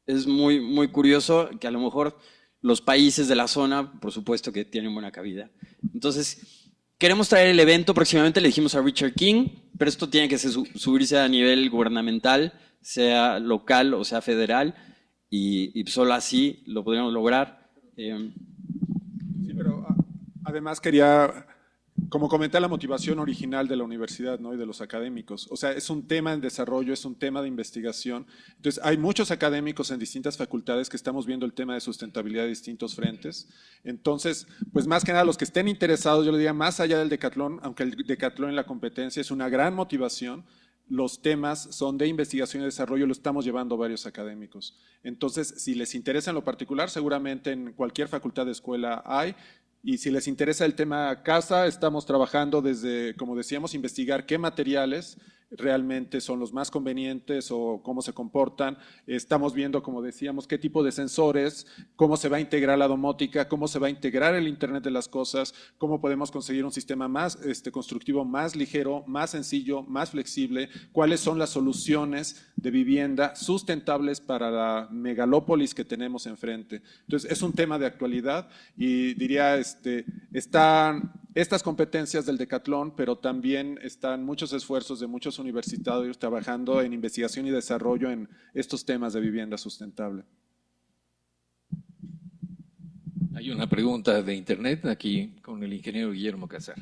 Speaker 2: Es muy, muy curioso que a lo mejor los países de la zona, por supuesto que tienen buena cabida. Entonces, queremos traer el evento, próximamente le dijimos a Richard King, pero esto tiene que subirse a nivel gubernamental, sea local o sea federal, y solo así lo podríamos lograr.
Speaker 3: Sí, pero además quería, como comenté, la motivación original de la universidad, ¿no? Y de los académicos. O sea, es un tema en desarrollo, es un tema de investigación. Entonces, hay muchos académicos en distintas facultades que estamos viendo el tema de sustentabilidad de distintos frentes. Entonces, pues más que nada, los que estén interesados, yo le diría, más allá del decatlón, aunque el decatlón en la competencia es una gran motivación, los temas son de investigación y desarrollo, lo estamos llevando varios académicos. Entonces, si les interesa en lo particular, seguramente en cualquier facultad de escuela hay. Y si les interesa el tema casa, estamos trabajando desde, como decíamos, investigar qué materiales realmente son los más convenientes o cómo se comportan. Estamos viendo, como decíamos, qué tipo de sensores, cómo se va a integrar la domótica, cómo se va a integrar el Internet de las cosas, cómo podemos conseguir un sistema más constructivo, más ligero, más sencillo, más flexible, cuáles son las soluciones de vivienda sustentables para la megalópolis que tenemos enfrente. Entonces, es un tema de actualidad y diría, están estas competencias del Decatlón, pero también están muchos esfuerzos de muchos universitarios trabajando en investigación y desarrollo en estos temas de vivienda sustentable.
Speaker 13: Hay una pregunta de internet aquí con el ingeniero Guillermo Casar.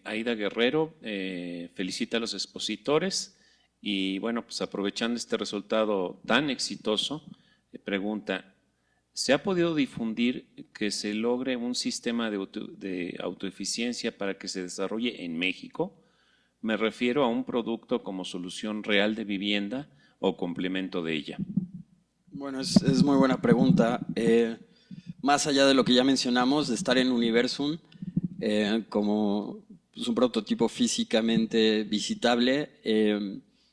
Speaker 1: Aida Guerrero felicita a los expositores y bueno, pues aprovechando este resultado tan exitoso, pregunta, ¿se ha podido difundir que se logre un sistema de autoeficiencia para que se desarrolle en México? Me refiero a un producto como solución real de vivienda o complemento de ella.
Speaker 2: Bueno, es muy buena pregunta. Más allá de lo que ya mencionamos, de estar en Universum como pues, un prototipo físicamente visitable,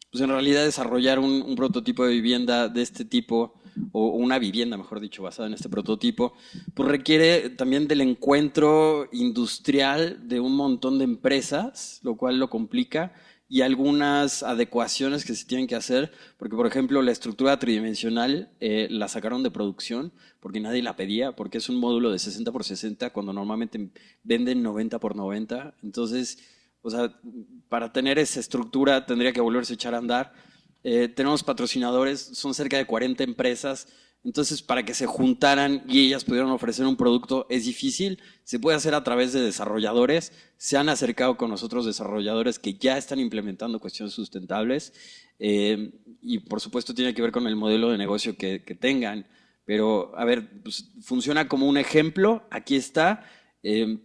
Speaker 2: pues en realidad desarrollar un prototipo de vivienda de este tipo, o una vivienda, mejor dicho, basada en este prototipo, pues requiere también del encuentro industrial de un montón de empresas, lo cual lo complica, y algunas adecuaciones que se tienen que hacer, porque por ejemplo la estructura tridimensional la sacaron de producción porque nadie la pedía, porque es un módulo de 60 por 60 cuando normalmente venden 90 por 90, entonces, o sea, para tener esa estructura tendría que volverse a echar a andar. Tenemos patrocinadores, son cerca de 40 empresas, entonces para que se juntaran y ellas pudieran ofrecer un producto es difícil, se puede hacer a través de desarrolladores, se han acercado con nosotros desarrolladores que ya están implementando cuestiones sustentables y por supuesto tiene que ver con el modelo de negocio que tengan, pero a ver, pues, funciona como un ejemplo, aquí está,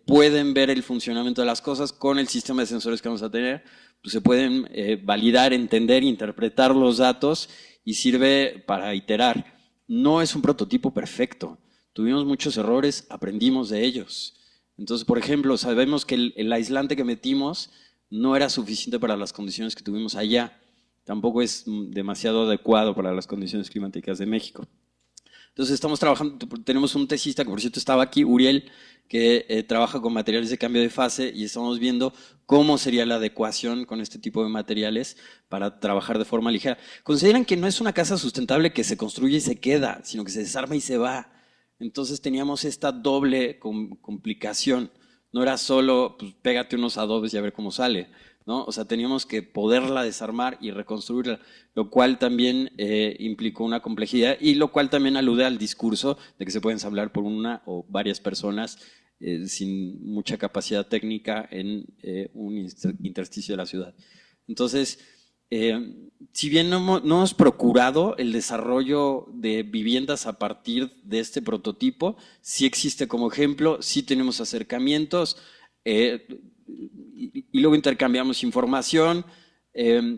Speaker 2: pueden ver el funcionamiento de las cosas con el sistema de sensores que vamos a tener, pues se pueden validar, entender, interpretar los datos y sirve para iterar. No es un prototipo perfecto, tuvimos muchos errores, aprendimos de ellos. Entonces, por ejemplo, sabemos que el aislante que metimos no era suficiente para las condiciones que tuvimos allá, tampoco es demasiado adecuado para las condiciones climáticas de México. Entonces estamos trabajando, tenemos un tesista que por cierto estaba aquí, Uriel, que trabaja con materiales de cambio de fase y estamos viendo cómo sería la adecuación con este tipo de materiales para trabajar de forma ligera. Consideran que no es una casa sustentable que se construye y se queda, sino que se desarma y se va. Entonces teníamos esta doble complicación. No era solo, pues pégate unos adobes y a ver cómo sale, ¿no? O sea, teníamos que poderla desarmar y reconstruirla, lo cual también implicó una complejidad y lo cual también alude al discurso de que se puede ensamblar por una o varias personas sin mucha capacidad técnica en un intersticio de la ciudad. Entonces, si bien no hemos procurado el desarrollo de viviendas a partir de este prototipo, sí existe como ejemplo, sí tenemos acercamientos, y luego intercambiamos información,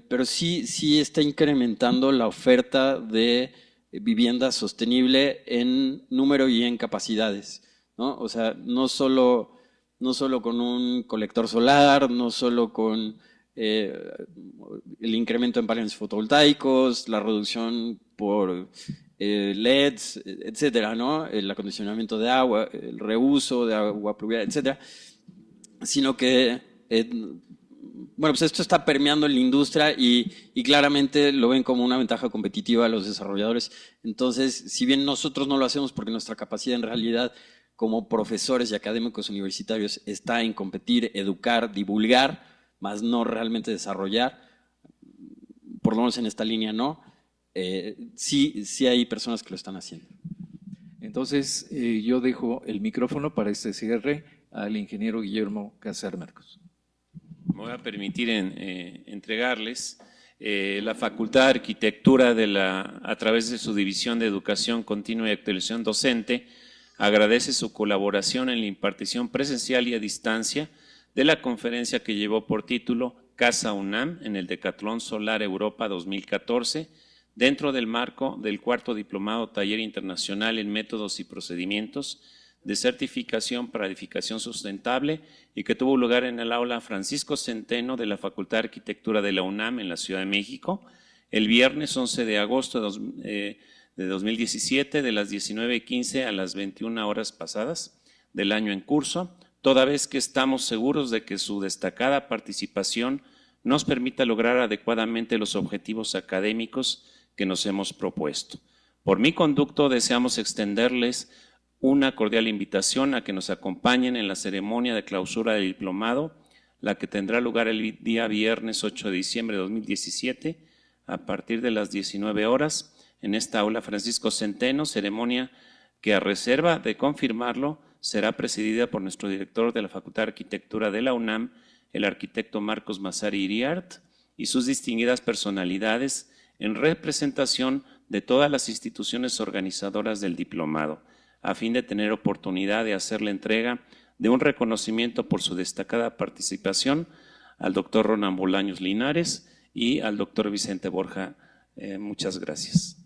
Speaker 2: pero sí está incrementando la oferta de vivienda sostenible en número y en capacidades, ¿no? O sea, no solo con un colector solar, no solo con el incremento en paneles fotovoltaicos, la reducción por LEDs, etcétera, ¿no? El acondicionamiento de agua, el reuso de agua pluvial, etcétera, sino que bueno, pues esto está permeando en la industria y claramente lo ven como una ventaja competitiva a los desarrolladores. Entonces, si bien nosotros no lo hacemos porque nuestra capacidad en realidad como profesores y académicos universitarios está en competir, educar, divulgar, más no realmente desarrollar, por lo menos en esta línea no, sí hay personas que lo están haciendo.
Speaker 13: Entonces, yo dejo el micrófono para este cierre al ingeniero Guillermo Casar Marcos.
Speaker 1: Me voy a permitir entregarles la Facultad de Arquitectura a través de su División de Educación Continua y Actualización Docente, agradece su colaboración en la impartición presencial y a distancia de la conferencia que llevó por título Casa UNAM en el Decatlón Solar Europa 2014, dentro del marco del 4º Diplomado Taller Internacional en Métodos y Procedimientos de certificación para edificación sustentable y que tuvo lugar en el aula Francisco Centeno de la Facultad de Arquitectura de la UNAM en la Ciudad de México, el viernes 11 de agosto de 2017, de las 19:15 a las 21 horas pasadas del año en curso, toda vez que estamos seguros de que su destacada participación nos permita lograr adecuadamente los objetivos académicos que nos hemos propuesto. Por mi conducto, deseamos extenderles una cordial invitación a que nos acompañen en la ceremonia de clausura del diplomado, la que tendrá lugar el día viernes 8 de diciembre de 2017, a partir de las 19 horas, en esta aula Francisco Centeno, ceremonia que a reserva de confirmarlo, será presidida por nuestro director de la Facultad de Arquitectura de la UNAM, el arquitecto Marcos Massari Iriart, y sus distinguidas personalidades en representación de todas las instituciones organizadoras del diplomado, a fin de tener oportunidad de hacer la entrega de un reconocimiento por su destacada participación al doctor Ronan Bolaños Linares y al doctor Vicente Borja. Muchas gracias.